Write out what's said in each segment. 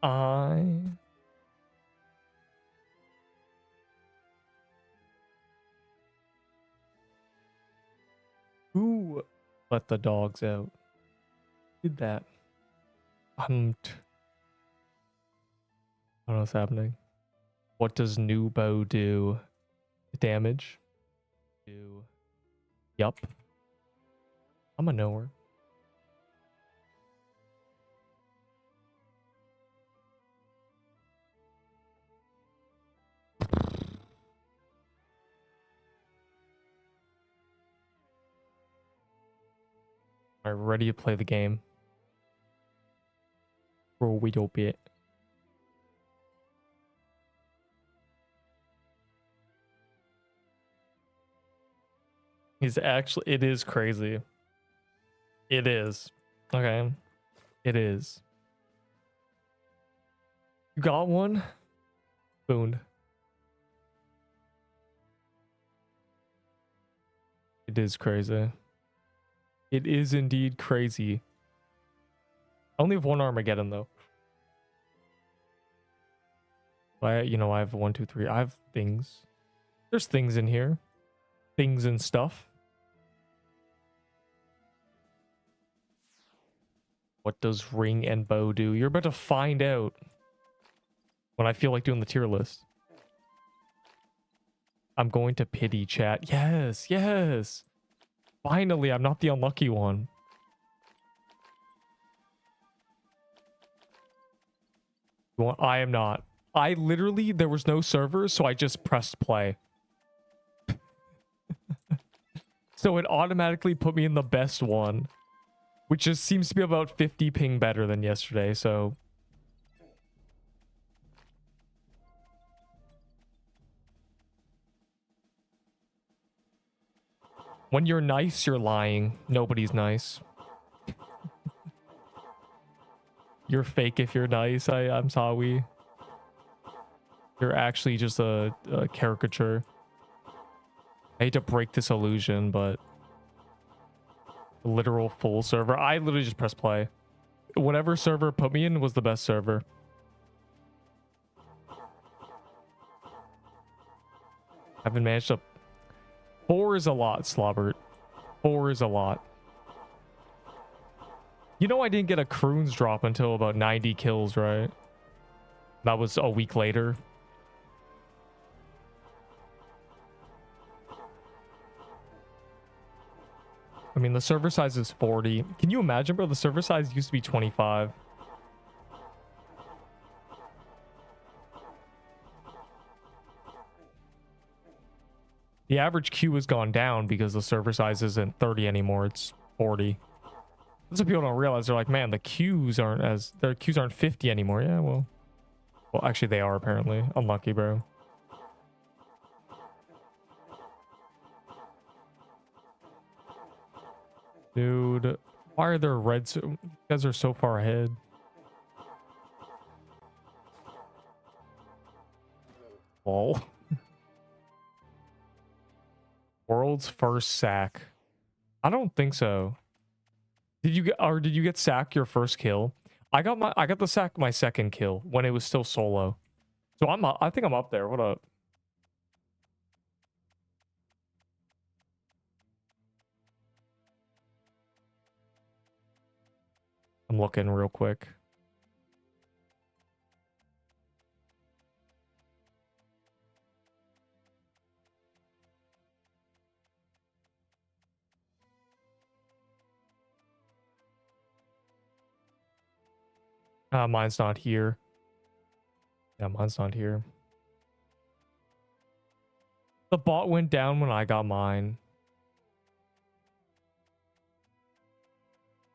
I Who let the dogs out? Did that? I don't know what's happening. What does new bow do? Damage? Do yup. I'm a knower. Alright, ready to play the game. For a wee bit. It is crazy. It is. Okay. It is. You got one? Booned. It is crazy. It is indeed crazy. I only have one Armageddon though. I have 1, 2, 3. I have things. There's things in here. Things and stuff. What does ring and bow do? You're about to find out when I feel like doing the tier list. I'm going to pity chat. Yes, yes. Finally, I'm not the unlucky one. I am not. I literally, there was no server, so I just pressed play. So it automatically put me in the best one, which just seems to be about 50 ping better than yesterday, so... When you're nice, you're lying. Nobody's nice. You're fake if you're nice. I'm sorry. You're actually just a caricature. I hate to break this illusion, but... Literal full server. I literally just pressed play. Whatever server put me in was the best server. Haven't managed to... 4 is a lot, Slobbert. 4 is a lot. You know I didn't get a Croons drop until about 90 kills, right? That was a week later. I mean, the server size is 40. Can you imagine, bro? The server size used to be 25. The average queue has gone down because the server size isn't 30 anymore. It's 40. That's what people don't realize. They're like, man, their queues aren't 50 anymore. Yeah, well, actually they are apparently. Unlucky, bro. Dude, why are there red? You guys are so far ahead. Lol. World's first sack. I don't think so. Did you get sack your first kill? I got the sack my second kill when it was still solo. So I think I'm up there. What up? I'm looking real quick. Mine's not here. Yeah, mine's not here. The bot went down when I got mine.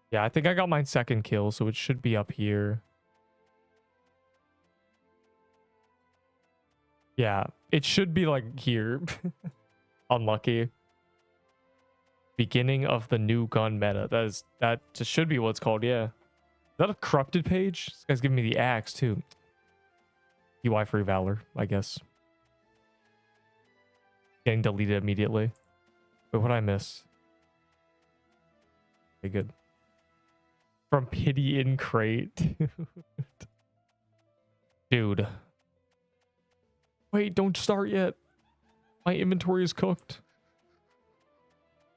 Yeah, I think I got my second kill, so it should be up here. Yeah, it should be like here. Unlucky. Beginning of the new gun meta. That just should be what it's called, yeah. Is that a corrupted page? This guy's giving me the axe too. UI free valor, I guess. Getting deleted immediately. Wait, what did I miss? Okay, good. From pity in crate. Dude. Wait, don't start yet. My inventory is cooked.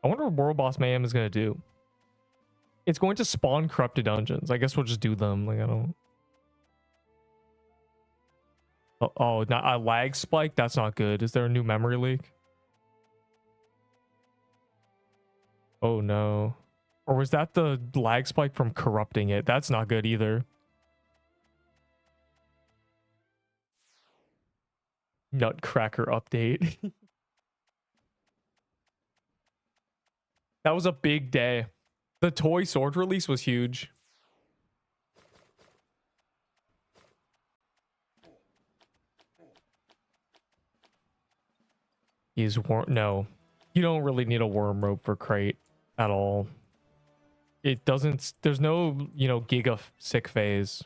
I wonder what World Boss Mayhem is going to do. It's going to spawn corrupted dungeons. I guess we'll just do them. Like, I don't... Oh, not a lag spike? That's not good. Is there a new memory leak? Oh, no. Or was that the lag spike from corrupting it? That's not good either. Nutcracker update. That was a big day. The toy sword release was huge. Is worm? No, you don't really need a worm rope for crate at all. It doesn't. There's no, you know, giga sick phase.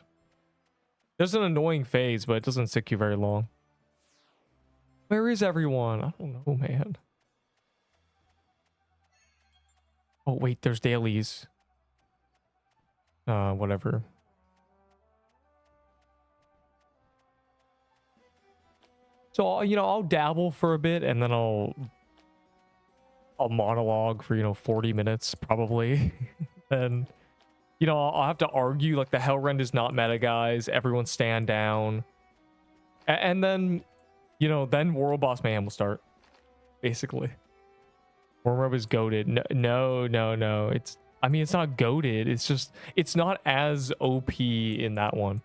There's an annoying phase, but it doesn't sick you very long. Where is everyone? I don't know, man. Oh wait, there's dailies. Whatever. So, you know, I'll dabble for a bit and then I'll monologue for, you know, 40 minutes probably. And, you know, I'll have to argue like the Hellrend is not meta, guys. Everyone stand down. And then, you know, then World Boss Mayhem will start. Basically. Wormrobe is goated. No. I mean, it's not goated. It's just, it's not as OP in that one.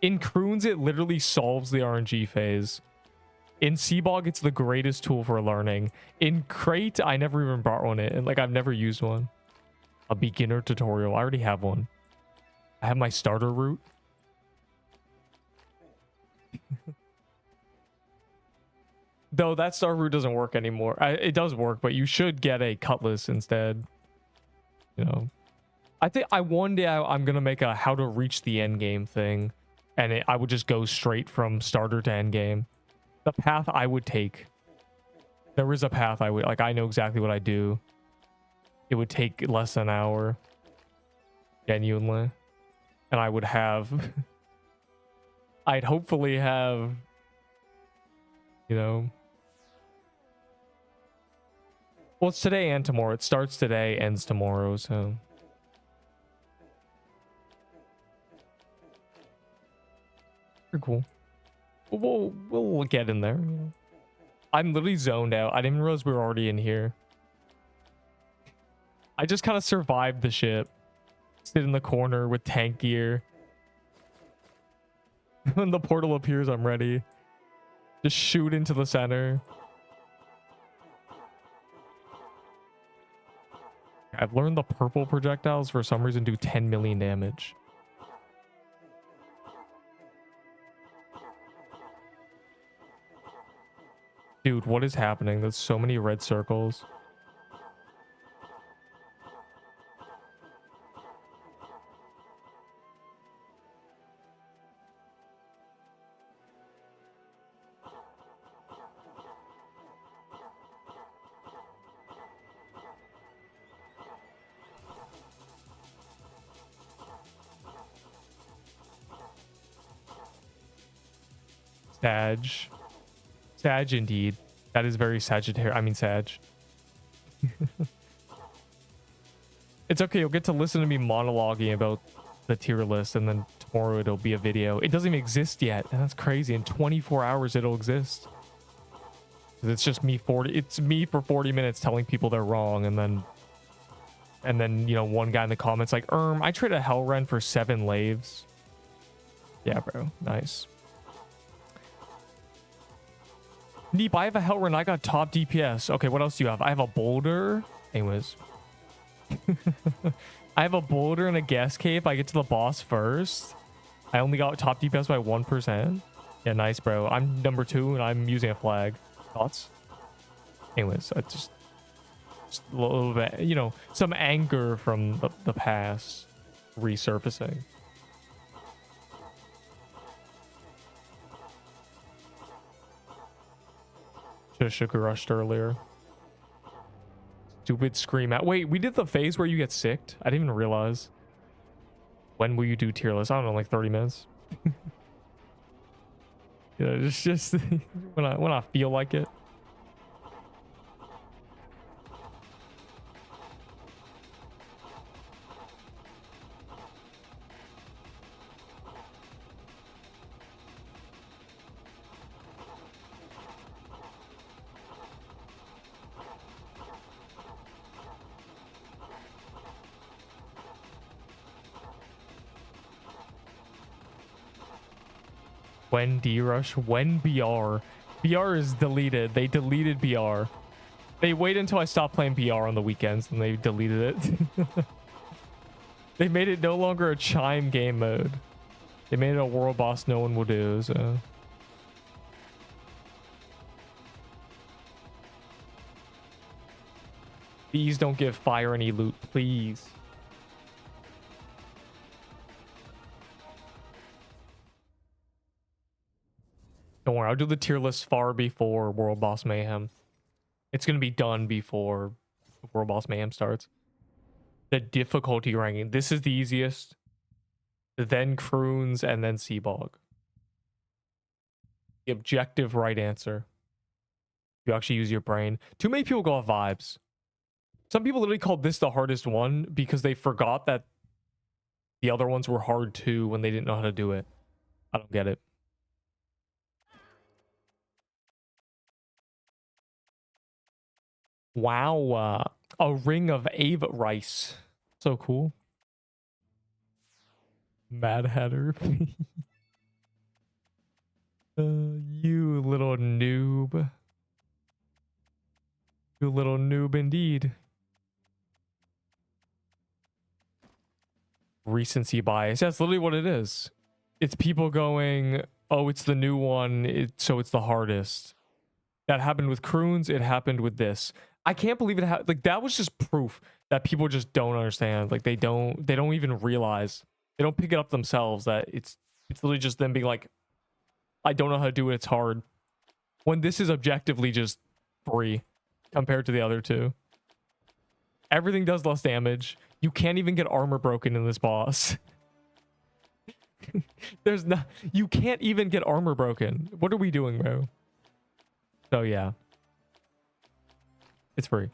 In Croons, it literally solves the RNG phase. In Seabog, it's the greatest tool for learning. In Crate, I never even brought one in. Like, I've never used one. A beginner tutorial. I already have one. I have my starter route. Though that starter route doesn't work anymore. It does work, but you should get a cutlass instead. You know, I think one day I'm gonna make a how to reach the end game thing, and I would just go straight from starter to end game. The path I would take. There is a path I would, like, I know exactly what I do. It would take less than an hour. Genuinely. And I would have... I'd hopefully have... You know... Well, it's today and tomorrow. It starts today, ends tomorrow, so... Pretty cool. We'll get in there. I'm literally zoned out. I didn't even realize we were already in here. I just kind of survived the ship. Sit in the corner with tank gear. When the portal appears, I'm ready. Just shoot into the center. I've learned the purple projectiles for some reason do 10 million damage. Dude, what is happening? There's so many red circles. Sag indeed. That is very Sagittarius. I mean Sag. It's okay. You'll get to listen to me monologuing about the tier list, and then tomorrow it'll be a video. It doesn't even exist yet. And that's crazy. In 24 hours it'll exist. It's just me it's me for 40 minutes telling people they're wrong, and then you know, one guy in the comments like, I traded a Hellrend for 7 laves. Yeah, bro. Nice. Neep, I have a Hellrend. I got top DPS. Okay, what else do you have? I have a boulder. Anyways. I have a boulder and a gas cave. I get to the boss first. I only got top DPS by 1%. Yeah, nice, bro. I'm number 2 and I'm using a flag. Thoughts? Anyways, just a little bit, you know, some anger from the past resurfacing. Should have rushed earlier. Stupid scream out. Wait, we did the phase where you get sicked? I didn't even realize. When will you do tier list? I don't know, like 30 minutes. You know, just when I feel like it. When D-Rush, when BR. BR is deleted. They deleted BR. They wait until I stop playing BR on the weekends and they deleted it. They made it no longer a chime game mode. They made it a world boss no one will do, so. Please don't give fire any loot, please. Don't worry, I'll do the tier list far before World Boss Mayhem. It's going to be done before World Boss Mayhem starts. The difficulty ranking. This is the easiest. Then Croons and then Seabog. The objective right answer. You actually use your brain. Too many people go off vibes. Some people literally called this the hardest one because they forgot that the other ones were hard too when they didn't know how to do it. I don't get it. Wow, a ring of Ave rice. So cool. Mad Hatter. You little noob. You little noob indeed. Recency bias. That's literally what it is. It's people going, oh, it's the new one, so it's the hardest. That happened with Croons. It happened with this. I can't believe it. Like, that was just proof that people just don't understand. Like, they don't even realize. They don't pick it up themselves that it's literally just them being like, I don't know how to do it. It's hard. When this is objectively just free compared to the other two. Everything does less damage. You can't even get armor broken in this boss. There's not. You can't even get armor broken. What are we doing, bro? So yeah. It's free.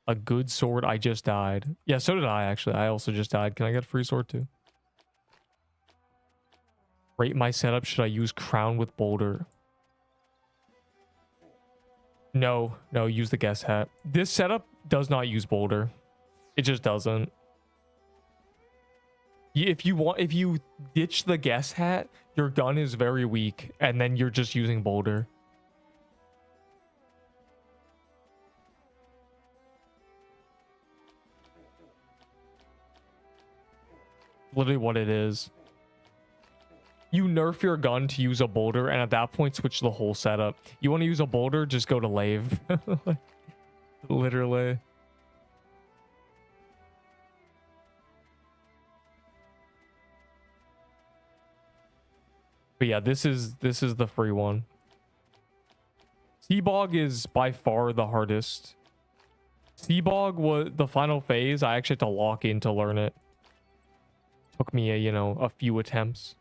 A good sword. I just died. Yeah, so did I, actually. I also just died. Can I get a free sword too? Rate my setup. Should I use crown with boulder? No, use the guess hat. This setup does not use boulder. It just doesn't. If you ditch the guess hat, your gun is very weak, and then you're just using boulder. Literally what it is. You nerf your gun to use a boulder, and at that point switch the whole setup. You want to use a boulder, just go to lave. Literally. But yeah, this is the free one. Seabog is by far the hardest. Seabog was the final phase. I actually had to lock in to learn it. Took me a few attempts.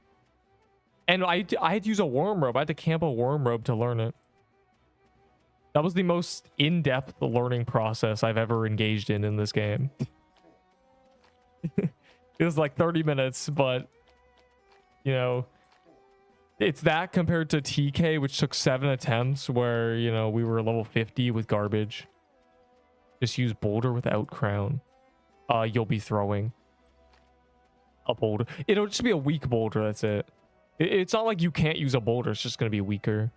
And I had to use a worm robe. I had to camp a worm robe to learn it. That was the most in-depth learning process I've ever engaged in this game. It was like 30 minutes, but it's that compared to TK, which took 7 attempts, where we were level 50 with garbage. Just use boulder without crown. You'll be throwing a boulder. It'll just be a weak boulder. That's it. It's not like you can't use a boulder. It's just gonna be weaker.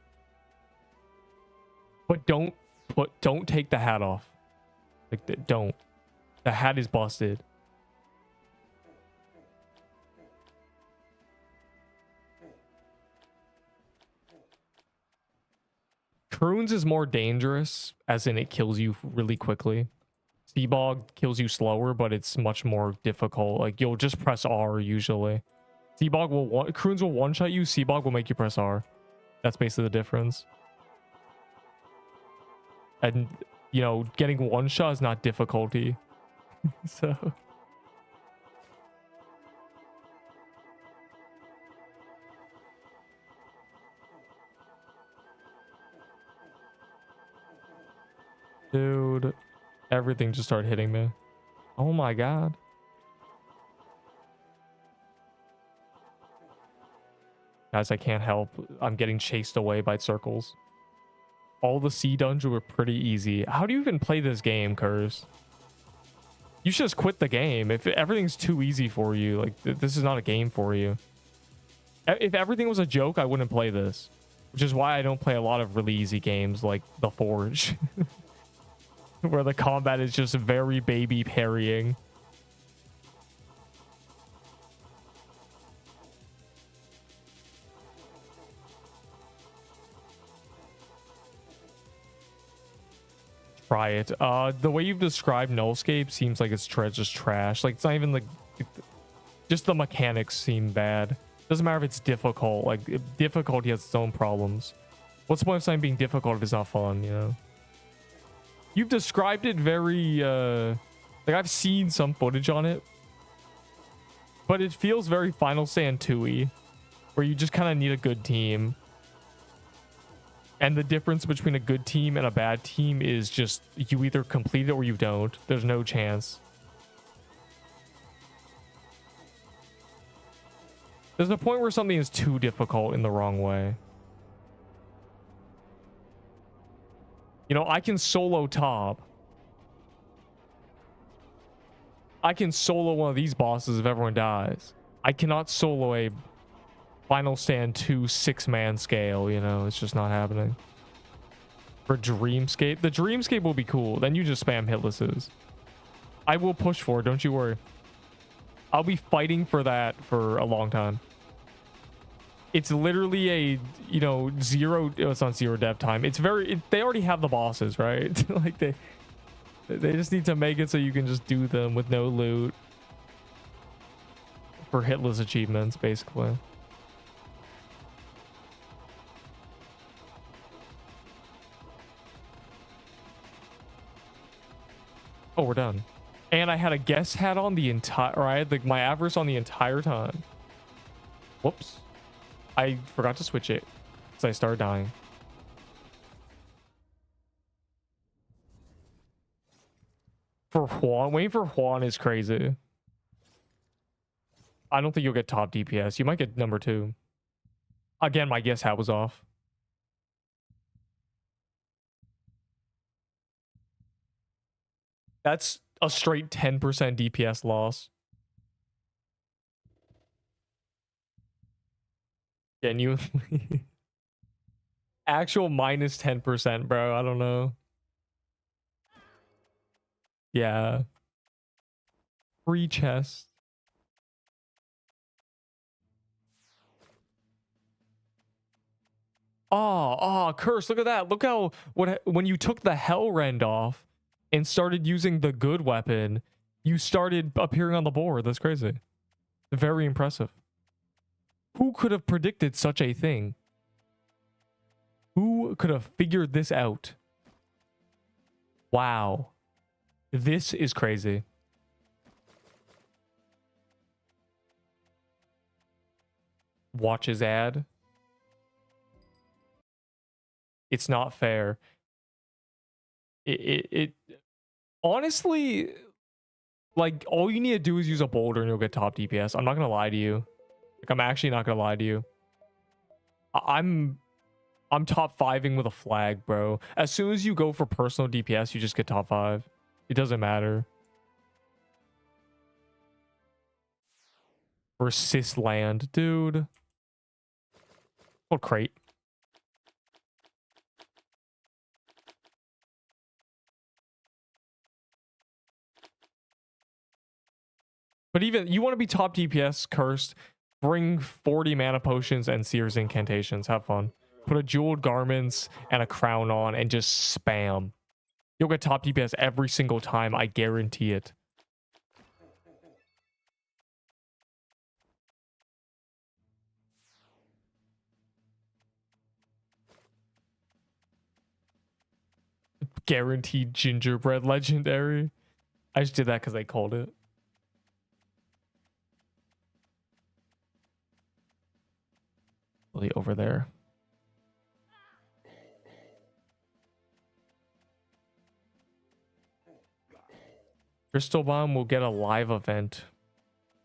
But don't take the hat off. Like, don't. The hat is busted. Croons is more dangerous, as in it kills you really quickly. Seabog kills you slower, but it's much more difficult. Like, you'll just press R usually. Seabog will Croons will one-shot you. Seabog will make you press R. That's basically the difference. And getting one shot is not difficulty. So Dude, everything just started hitting me. Oh my god. Guys, I can't help. I'm getting chased away by circles. All the sea dungeons were pretty easy. How do you even play this game, Curse? You should just quit the game. If everything's too easy for you, like, this is not a game for you. If everything was a joke, I wouldn't play this. Which is why I don't play a lot of really easy games like The Forge. Where the combat is just very baby parrying. Try it. The way you've described Nullscape seems like it's just trash. Like, it's not even like... Just the mechanics seem bad. Doesn't matter if it's difficult. Like, difficulty has its own problems. What's the point of something being difficult if it's not fun, you know? You've described it very, like, I've seen some footage on it. But it feels very Final Stand 2-y. Where you just kind of need a good team. And the difference between a good team and a bad team is just you either complete it or you don't. There's no chance. There's a point where something is too difficult in the wrong way. You know, I can solo top. I can solo one of these bosses if everyone dies. I cannot solo a Final Stand 2 6-man scale, you know? It's just not happening. For Dreamscape? The Dreamscape will be cool. Then you just spam hitlesses. I will push for it, don't you worry. I'll be fighting for that for a long time. It's literally a, you know, zero... It's not zero dev time. It's very... they already have the bosses, right? Like, they just need to make it so you can just do them with no loot. For hitless achievements, basically. Oh, we're done. And I had a guest hat on the entire... Or I had my Avarice on the entire time. Whoops. I forgot to switch it. Because I started dying. For Juan. Waiting for Juan is crazy. I don't think you'll get top DPS. You might get number 2. Again, my guest hat was off. That's a straight 10% DPS loss. Genuinely. Actual minus 10%, bro. I don't know. Yeah. Free chest. Oh, curse. Look at that. Look how when you took the Hell Rend off and started using the good weapon, you started appearing on the board. That's crazy. Very impressive. Who could have predicted such a thing? Who could have figured this out? Wow. This is crazy. Watch his ad. It's not fair. It honestly, like, all you need to do is use a boulder and you'll get top DPS. I'm not gonna lie to you. Like, I'm actually not gonna lie to you. I'm top 5ing with a flag, bro. As soon as you go for personal DPS, you just get top 5. It doesn't matter. Persist land, dude. Oh, crate. But even, you want to be top DPS, cursed, bring 40 mana potions and Seer's incantations. Have fun. Put a jeweled garments and a crown on and just spam. You'll get top DPS every single time. I guarantee it. Guaranteed gingerbread legendary. I just did that because they called it. Really over there. Crystal Bomb will get a live event.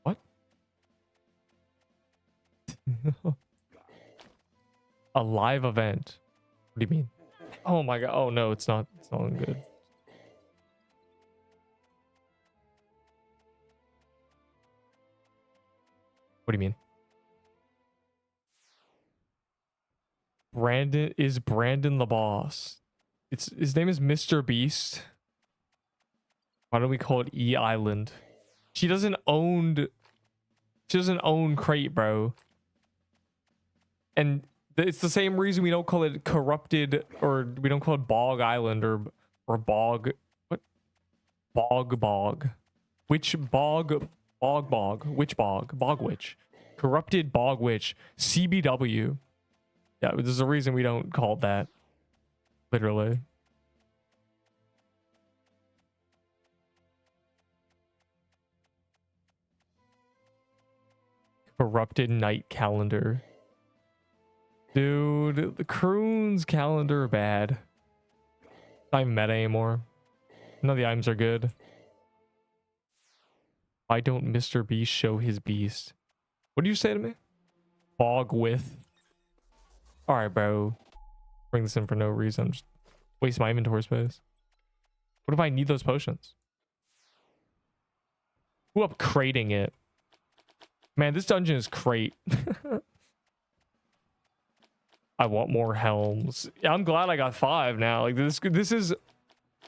What? A live event? What do you mean? Oh my god. Oh no, it's not. It's not good. What do you mean? Brandon the boss? It's his name is Mr. Beast. Why don't we call it E Island? She doesn't own Crate, bro. And it's the same reason we don't call it Corrupted, or we don't call it Bog Island or Bog. What? Bog. Which bog? Bog. Which bog? Bog Witch. Corrupted Bog Witch. CBW. Yeah, there's a reason we don't call it that. Literally. Corrupted Night Calendar. Dude, the Croon's calendar are bad. Not even meta anymore. None of the items are good. Why don't Mr. Beast show his beast? What do you say to me? Bog with. Alright, bro. Bring this in for no reason. Just waste my inventory space. What if I need those potions? Who upgrading it? Man, this dungeon is crate. I want more helms. Yeah, I'm glad I got 5 now. Like this is,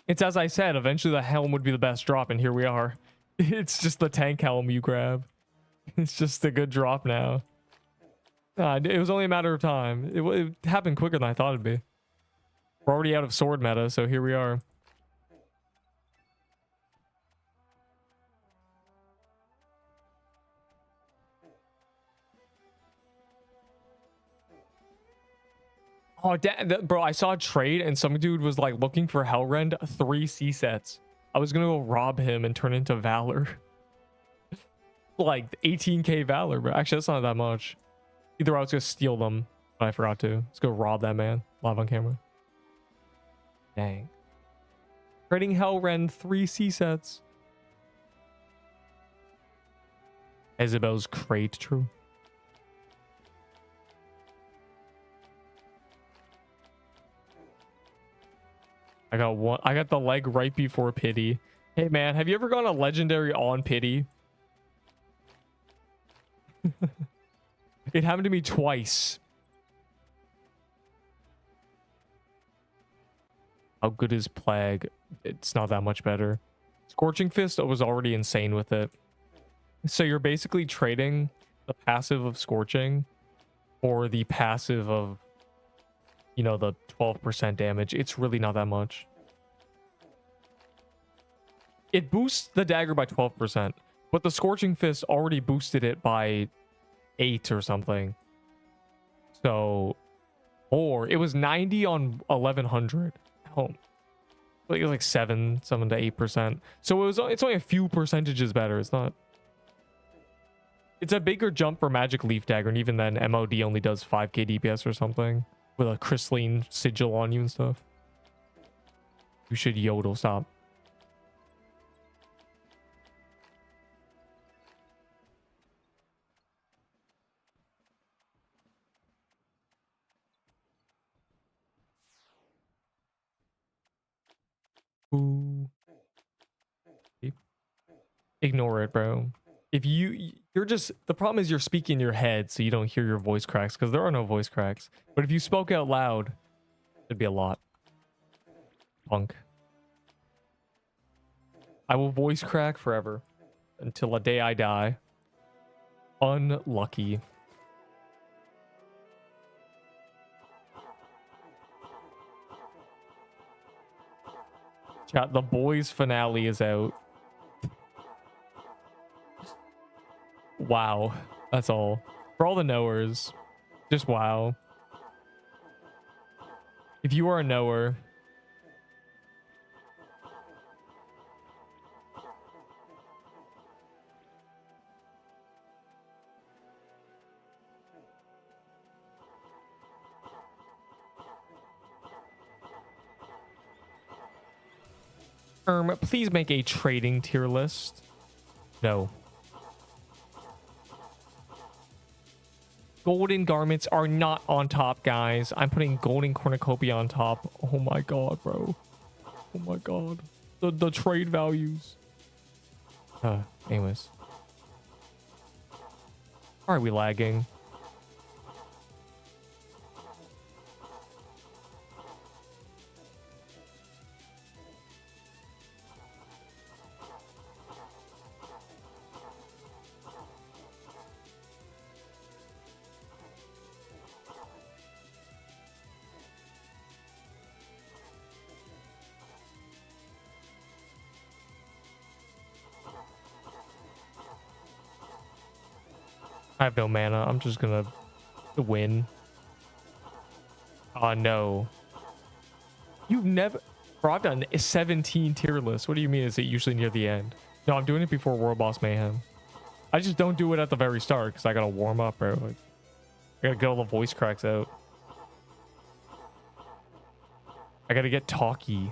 it's as I said, eventually the helm would be the best drop, and here we are. It's just the tank helm you grab. It's just a good drop now. It was only a matter of time. It happened quicker than I thought it'd be. We're already out of sword meta, so here we are. Oh, bro, I saw a trade and some dude was like looking for Hellrend 3 C sets. I was gonna go rob him and turn into Valor. Like 18k Valor, bro. Actually, that's not that much. Either I was gonna steal them, but I forgot to. Let's go rob that man live on camera. Dang. Trading Hellrend 3 C sets. Isabel's crate, true. I got one. I got the leg right before pity. Hey man, have you ever gone a legendary on pity? It happened to me twice. How good is Plague? It's not that much better. Scorching Fist was already insane with it. So you're basically trading the passive of Scorching for the passive of, you know, the 12% damage. It's really not that much. It boosts the dagger by 12%, but the Scorching Fist already boosted it by 8 or something. So, or it was 90 on 1100. Oh, like it was like 7 to 8%. So it's only a few percentages better. It's not. It's a bigger jump for Magic Leaf Dagger, and even then, MOD only does 5k DPS or something with a crystalline sigil on you and stuff. You should yodel. Stop. Ooh. Ignore it, bro. If you're just, the problem is you're speaking in your head, so you don't hear your voice cracks, because there are no voice cracks. But if you spoke out loud, it'd be a lot. Punk. I will voice crack forever until the day I die. Unlucky. Chat, the boys finale is out. Wow. That's all. For all the knowers, just wow. If you are a knower, Please make a trading tier list. No. Golden garments are not on top, guys. I'm putting golden cornucopia on top. Oh my god, bro. Oh my god. The trade values. Anyways. Are we lagging? I have no mana. I'm just gonna win. Oh no. You've never... Bro, I've done 17 tier lists. What do you mean is it usually near the end? No, I'm doing it before World Boss Mayhem. I just don't do it at the very start because I gotta warm up, bro. Like, I gotta get all the voice cracks out. I gotta get talky.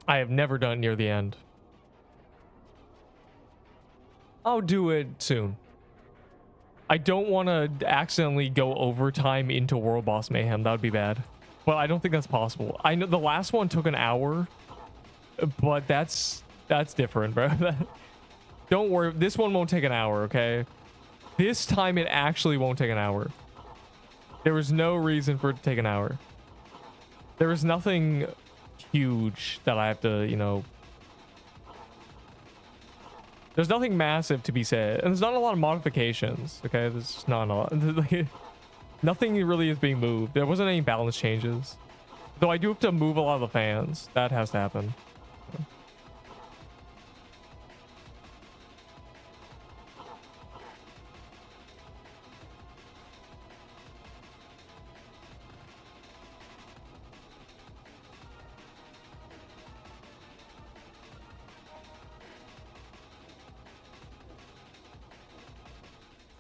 I have never done it near the end. I'll do it soon. I don't want to accidentally go overtime into World Boss Mayhem. That would be bad. But I don't think that's possible. I know the last one took an hour, but that's different, bro. Don't worry. This one won't take an hour, okay? This time it actually won't take an hour. There was no reason for it to take an hour. There was nothing huge that I have to, you know... There's nothing massive to be said. And there's not a lot of modifications, okay? There's just not a lot. Nothing really is being moved. There wasn't any balance changes. Though I do have to move a lot of the fans. That has to happen.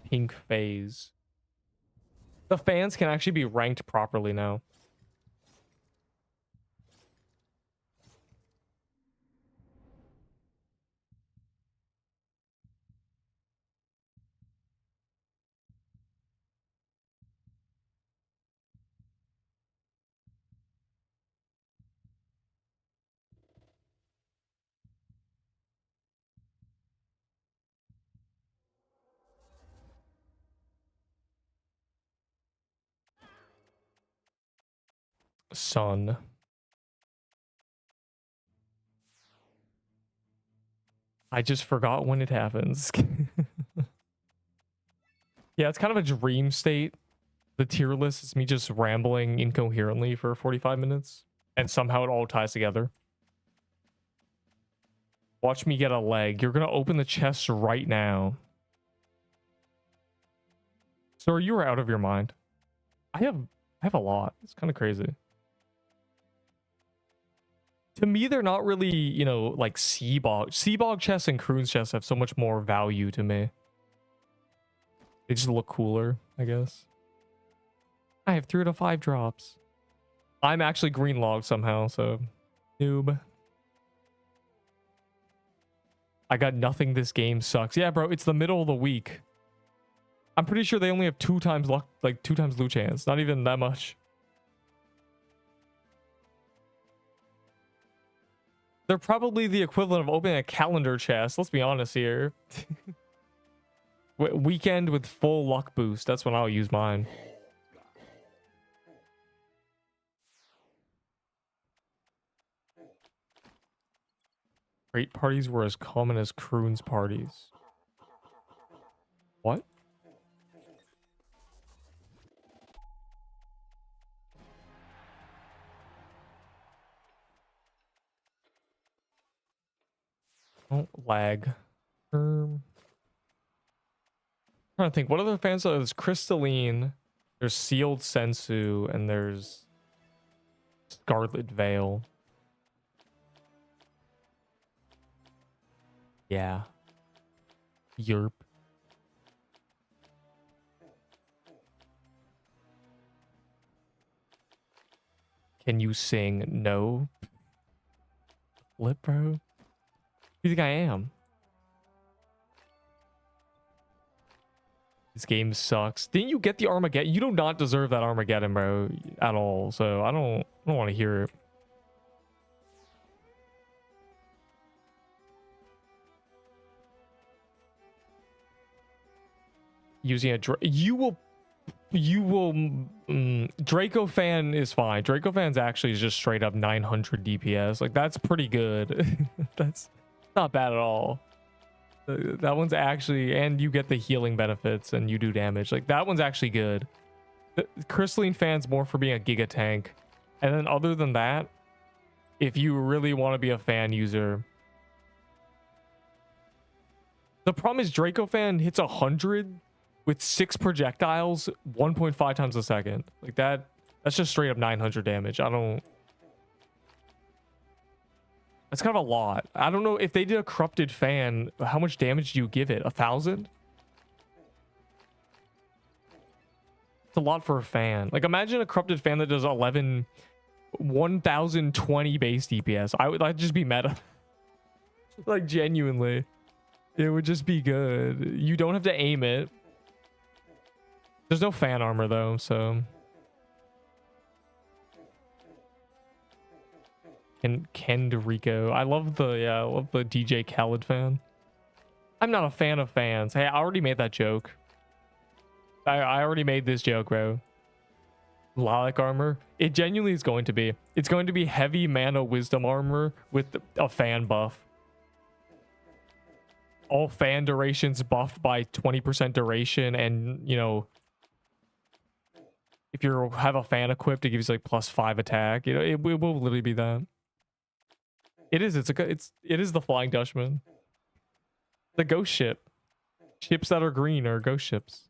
Pink phase. The fans can actually be ranked properly now. Sun. I just forgot when it happens. Yeah, it's kind of a dream state. The tier list is me just rambling incoherently for 45 minutes. And somehow it all ties together. Watch me get a leg. You're going to open the chest right now. So you are out of your mind. I have a lot. It's kind of crazy. To me, they're not really, you know, like sea bog chests and croon's chests have so much more value to me. They just look cooler, I guess. I have 3 to 5 drops. I'm actually green log somehow, so noob. I got nothing. This game sucks. Yeah, bro, it's the middle of the week. I'm pretty sure they only have 2 times luck, like 2 times loot chance. Not even that much. They're probably the equivalent of opening a calendar chest. Let's be honest here. Weekend with full luck boost. That's when I'll use mine. Great parties were as common as croon's parties. What? Don't lag. Trying to think, what other fans are? There's Crystalline, there's Sealed Sensu, and there's Scarlet Veil. Yeah. Yerp. Can you sing? No. Flip, bro. Who do you think I am? This game sucks. Didn't you get the Armageddon? You do not deserve that Armageddon, bro, at all. So I don't want to hear it. Using a you will Draco fan is fine. Draco fan's actually just straight up 900 DPS. Like, that's pretty good. That's not bad at all. That one's actually, and you get the healing benefits and you do damage. Like, that one's actually good. The Crystalline fan's more for being a giga tank. And then other than that, if you really want to be a fan user, the problem is Draco fan hits 100 with 6 projectiles 1.5 times a second. Like, that's just straight up 900 damage. That's kind of a lot. I don't know if they did a corrupted fan, how much damage do you give it? 1,000? It's a lot for a fan. Like, imagine a corrupted fan that does 1020 base DPS. I'd just be meta. Like, genuinely. It would just be good. You don't have to aim it. There's no fan armor though, so. And Kendrico. I love the DJ Khaled fan. I'm not a fan of fans. Hey, I already made that joke. I already made this joke, bro. Lilac armor. It genuinely is going to be. It's going to be heavy mana wisdom armor with a fan buff. All fan durations buffed by 20% duration, and you know, if you have a fan equipped, it gives you like +5 attack. You know, it will literally be that. It is. It is the Flying Dutchman. The ghost ship. Ships that are green are ghost ships.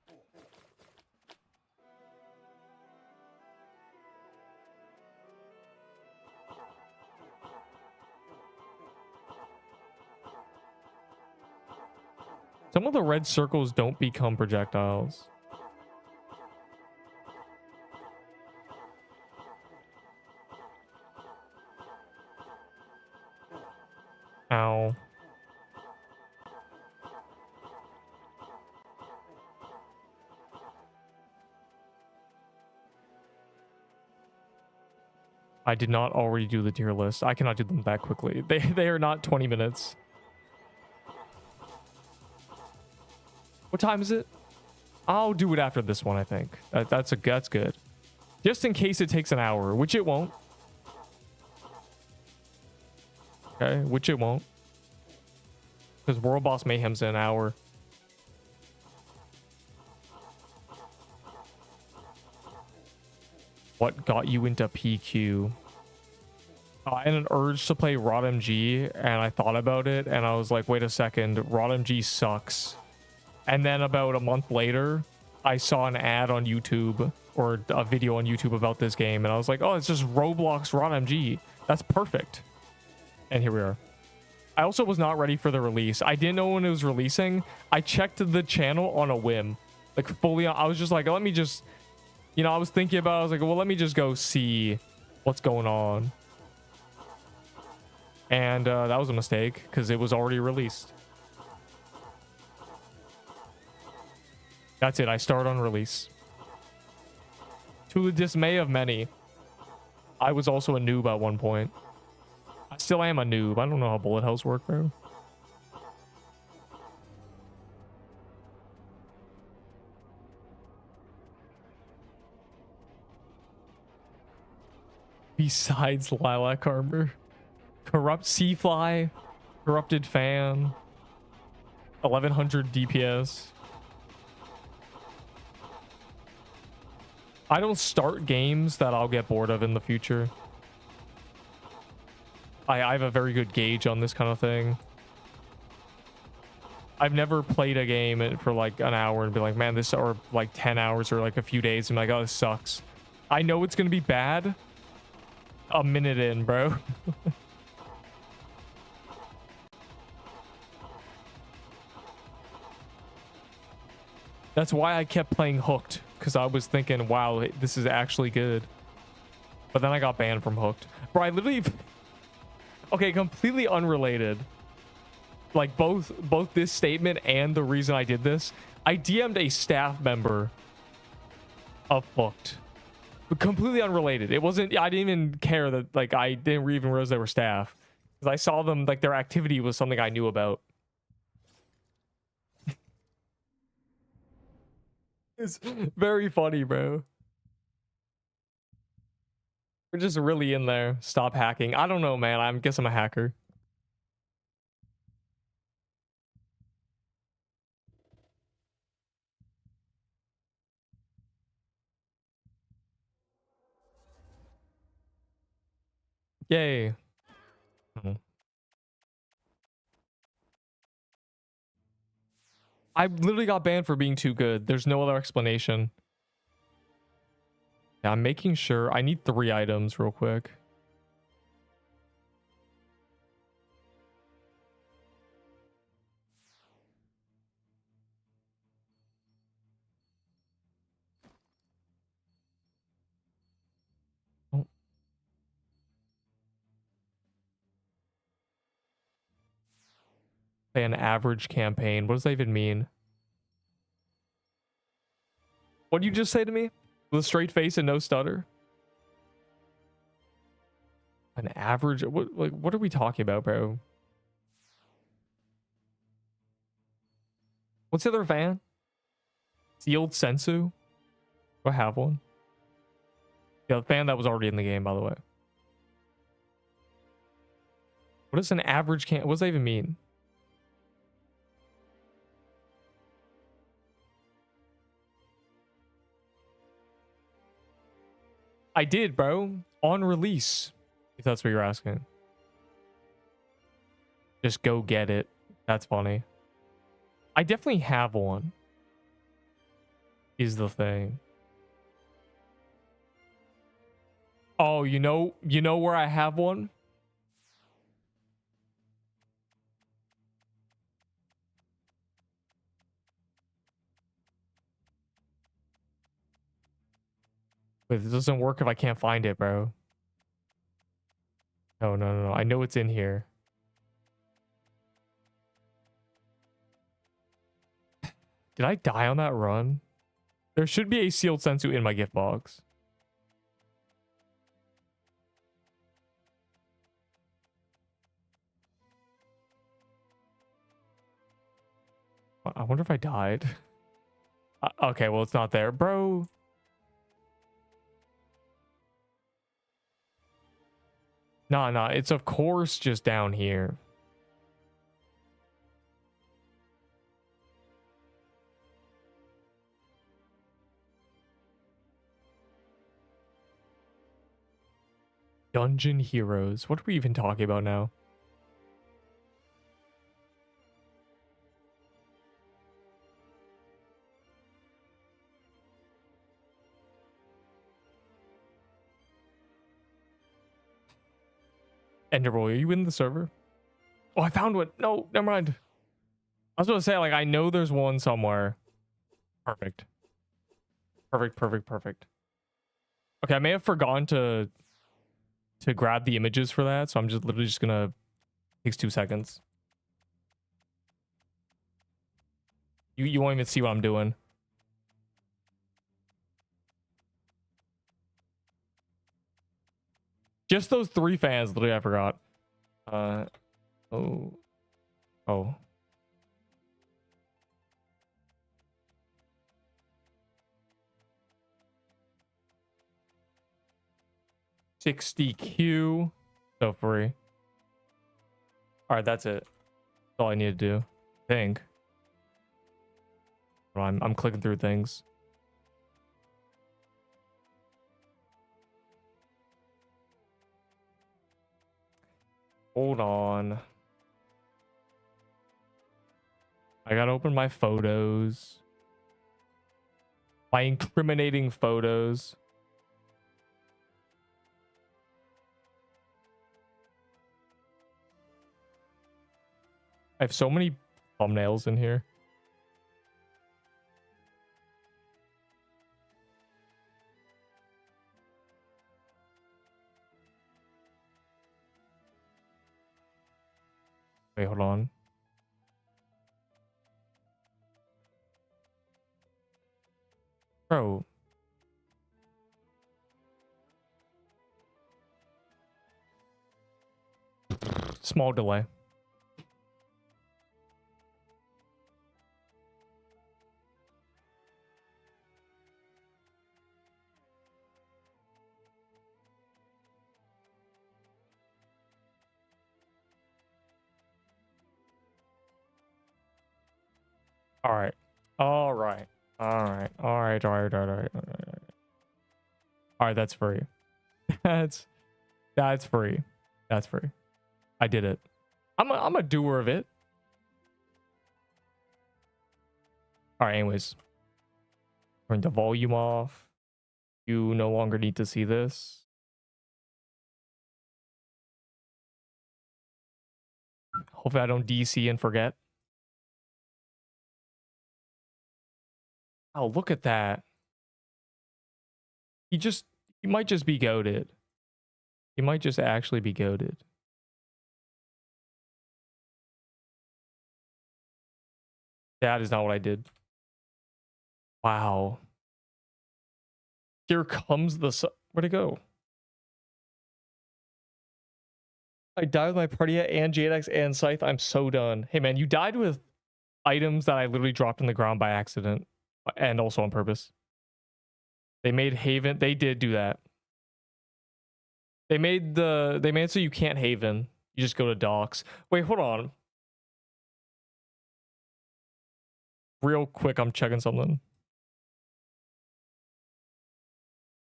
Some of the red circles don't become projectiles. Ow. I did not already do the tier list. I cannot do them that quickly. They are not 20 minutes. What time is it? I'll do it after this one, I think. That's good. Just in case it takes an hour, which it won't. Okay, which it won't. Because World Boss Mayhem's in an hour. What got you into PQ? I had an urge to play ROTMG, and I thought about it, and I was like, wait a second, ROTMG sucks. And then about a month later, I saw an ad on YouTube, or a video on YouTube about this game, and I was like, oh, it's just Roblox ROTMG. That's perfect. And here we are. I also was not ready for the release. I didn't know when it was releasing. I checked the channel on a whim. Like, fully, I was just like, let me just... You know, I was thinking about it. I was like, well, let me just go see what's going on. And that was a mistake, because it was already released. That's it. I start on release. To the dismay of many. I was also a noob at one point. I still am a noob. I don't know how bullet hells work, bro. Besides lilac armor. Corrupt sea fly. Corrupted fan. 1100 DPS. I don't start games that I'll get bored of in the future. I have a very good gauge on this kind of thing. I've never played a game for like an hour and be like, man, this, or like 10 hours or like a few days and be like, oh, this sucks. I know it's going to be bad a minute in, bro. That's why I kept playing Hooked, because I was thinking, wow, this is actually good. But then I got banned from Hooked. Bro, I literally... Okay, completely unrelated. Like, both this statement and the reason I did this. I DM'd a staff member of Hooked. But completely unrelated. It wasn't... I didn't even care that... Like, I didn't even realize they were staff. Because I saw them... Like, their activity was something I knew about. It's very funny, bro. We're just really in there. Stop hacking. I don't know, man. I guess I'm a hacker. Yay. I literally got banned for being too good. There's no other explanation. Yeah, I'm making sure. I need 3 items real quick. Oh. An average campaign. What does that even mean? What did you just say to me? With a straight face and no stutter? An average... What are we talking about, bro? What's the other fan? Sealed Sensu? Do I have one? Yeah, the fan that was already in the game, by the way. What does an average what does that even mean? I did, bro. On release. If that's what you're asking. Just go get it. That's funny. I definitely have one. Is the thing. Oh, you know where I have one? Wait, this doesn't work if I can't find it, bro. No. I know it's in here. Did I die on that run? There should be a sealed sensu in my gift box. I wonder if I died. Okay, well, it's not there. Bro. Nah. It's, of course, just down here. Dungeon Heroes. What are we even talking about now? Enderboy, are you in the server? Oh, I found one. No, never mind. I was going to say, like, I know there's one somewhere. Perfect. Perfect. Okay, I may have forgotten to grab the images for that, so I'm just literally just gonna... Takes 2 seconds. You won't even see what I'm doing. Just those 3 fans, literally, I forgot. Oh. 60Q. So free. Alright, that's it. That's all I need to do. I think. I'm clicking through things. Hold on. I gotta open my photos. My incriminating photos. I have so many thumbnails in here. Wait, hold on. Bro. Small delay. All right. All right. All right. All right. All right. All right. All right. All right. That's free. That's free. That's free. I did it. I'm a doer of it. All right. Anyways, turn the volume off. You no longer need to see this. Hopefully I don't DC and forget. Oh, look at that. He might just be goated. He might just actually be goated. That is not what I did. Wow. Here comes the where'd it go? I died with my Partia and JX and Scythe. I'm so done. Hey man, you died with items that I literally dropped in the ground by accident and also on purpose. They made Haven. They did do that. They made it so you can't Haven. You just go to docks. Wait, hold on. Real quick, I'm checking something.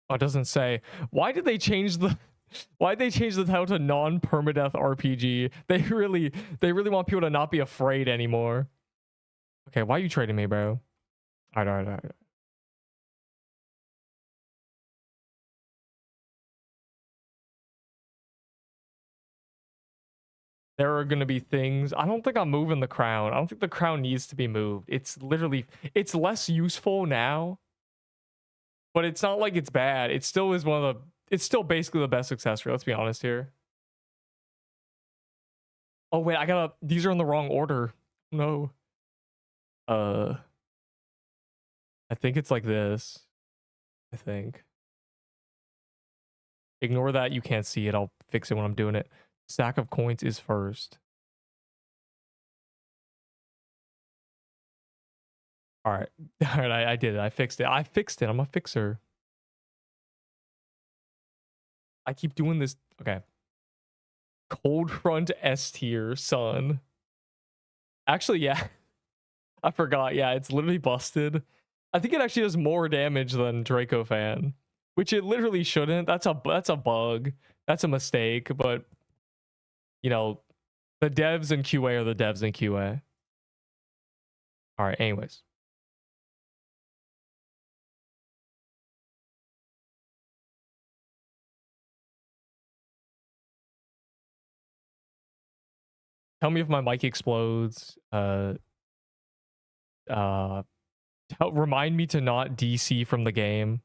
Oh, it doesn't say. Why did they change the title to non-permadeath RPG? They really want people to not be afraid anymore. Okay, why are you trading me, bro? All right. There are going to be things. I don't think I'm moving the crown. I don't think the crown needs to be moved. It's less useful now, but it's not like it's bad. It still is it's still basically the best accessory. Let's be honest here. Oh wait, these are in the wrong order. No. I think it's like this. I think. Ignore that. You can't see it. I'll fix it when I'm doing it. Stack of coins is first. All right. All right. I did it. I fixed it. I'm a fixer. I keep doing this. Okay. Cold front S tier, son. Actually, yeah. I forgot. Yeah, it's literally busted. I think it actually does more damage than Draco Fan, which it literally shouldn't. That's a bug. That's a mistake, but you know, the devs in QA are the devs in QA. All right, anyways. Tell me if my mic explodes. Remind me to not DC from the game.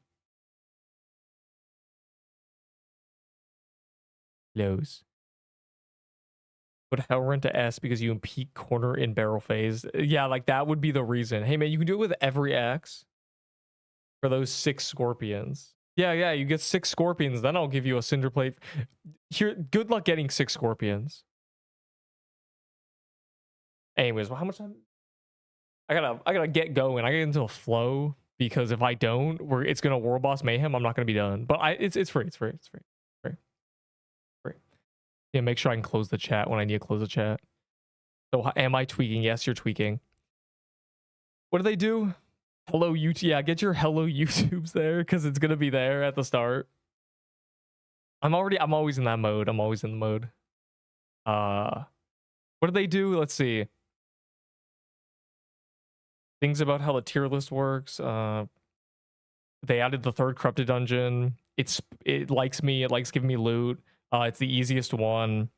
Lows. Put Hellrun to S because you impede corner in barrel phase. Yeah, like that would be the reason. Hey man, you can do it with every X for those 6 scorpions. Yeah, you get 6 scorpions, then I'll give you a cinder plate. Here, good luck getting 6 scorpions. Anyways, well, how much time? I gotta get going. I get into a flow because if I don't, it's gonna World Boss Mayhem. I'm not gonna be done. But it's free. It's free. Yeah, make sure I can close the chat when I need to close the chat. So am I tweaking? Yes, you're tweaking. What do they do? Hello YouTube. Yeah, get your hello YouTubes there because it's gonna be there at the start. I'm always in that mode. I'm always in the mode. What do they do? Let's see. Things about how the tier list works. They added the 3rd corrupted dungeon. It likes me. It likes giving me loot. It's the easiest one.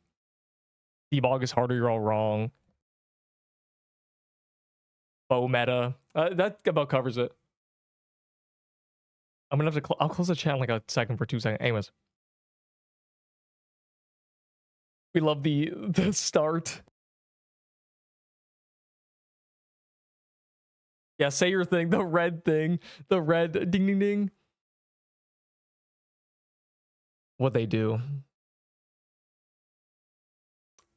Debog is harder. You're all wrong. Bow meta. That about covers it. I'm gonna have to. I'll close the chat in like a second for 2 seconds. Anyways, we love the start. Yeah, say your thing. The red thing. The red ding ding ding. What they do.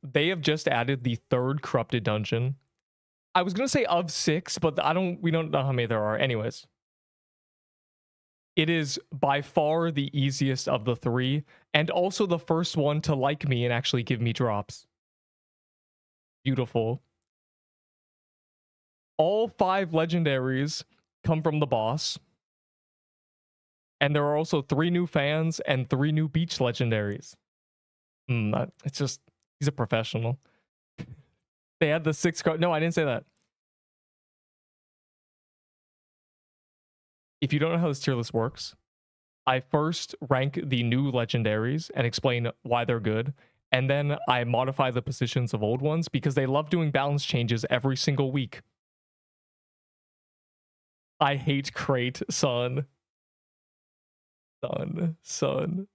They have just added the 3rd corrupted dungeon. I was gonna say of 6, but we don't know how many there are. Anyways. It is by far the easiest of the 3, and also the first one to like me and actually give me drops. Beautiful. All 5 legendaries come from the boss. And there are also 3 new fans and 3 new beach legendaries. It's just, he's a professional. They had the 6 card. No, I didn't say that. If you don't know how this tier list works, I first rank the new legendaries and explain why they're good. And then I modify the positions of old ones because they love doing balance changes every single week. I hate crate, son. Son.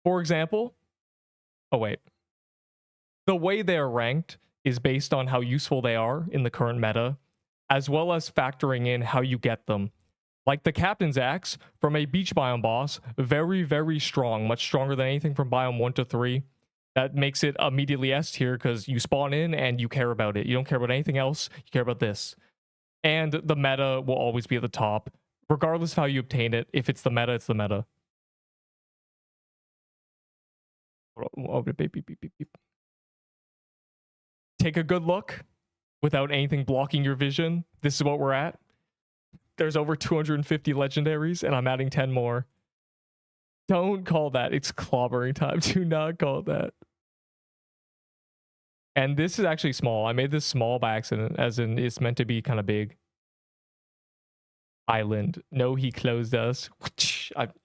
For example, oh wait. The way they are ranked is based on how useful they are in the current meta, as well as factoring in how you get them. Like the Captain's Axe from a beach biome boss, very, very strong, much stronger than anything from biome 1 to 3. That makes it immediately S tier because you spawn in and you care about it. You don't care about anything else, you care about this. And the meta will always be at the top, regardless of how you obtain it. If it's the meta, it's the meta. Take a good look without anything blocking your vision. This is what we're at. There's over 250 legendaries, and I'm adding 10 more. Don't call that. It's clobbering time. Do not call that. And this is actually small. I made this small by accident, as in it's meant to be kind of big. Island. No, he closed us.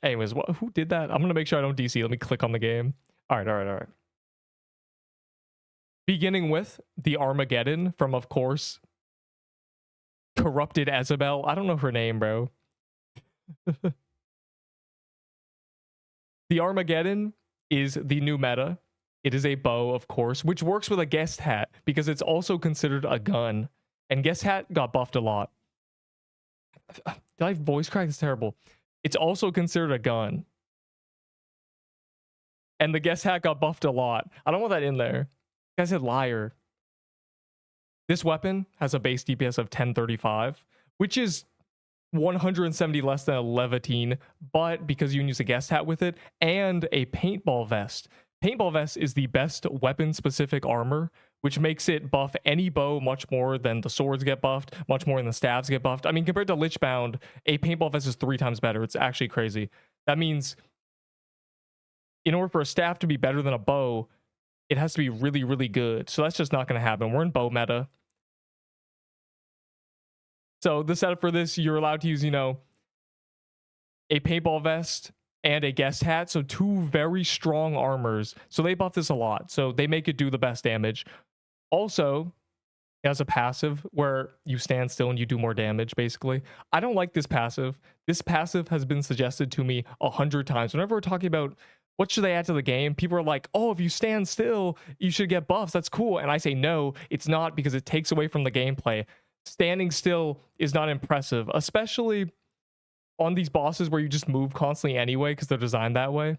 Anyways, who did that? I'm going to make sure I don't DC. Let me click on the game. All right. Beginning with the Armageddon from, of course, Corrupted Isabel. I don't know her name, bro. The Armageddon is the new meta. It is a bow, of course, which works with a guest hat because it's also considered a gun. And guest hat got buffed a lot. Did I voice crack? It's terrible. It's also considered a gun. And the guest hat got buffed a lot. I don't want that in there. You guys said liar. This weapon has a base DPS of 1035, which is 170 less than a Levitine, but because you can use a guest hat with it, and a paintball vest. Paintball vest is the best weapon-specific armor, which makes it buff any bow much more than the swords get buffed, much more than the staves get buffed. I mean, compared to Lichbound, a paintball vest is 3 times better. It's actually crazy. That means in order for a staff to be better than a bow, it has to be really, really good. So that's just not going to happen. We're in bow meta. So the setup for this, you're allowed to use, a paintball vest and a guest hat. So 2 very strong armors. So they buff this a lot. So they make it do the best damage. Also, it has a passive where you stand still and you do more damage, basically. I don't like this passive. This passive has been suggested to me 100 times. Whenever we're talking about what should they add to the game, people are like, oh, if you stand still, you should get buffs. That's cool. And I say, no, it's not, because it takes away from the gameplay. Standing still is not impressive, especially on these bosses where you just move constantly anyway because they're designed that way.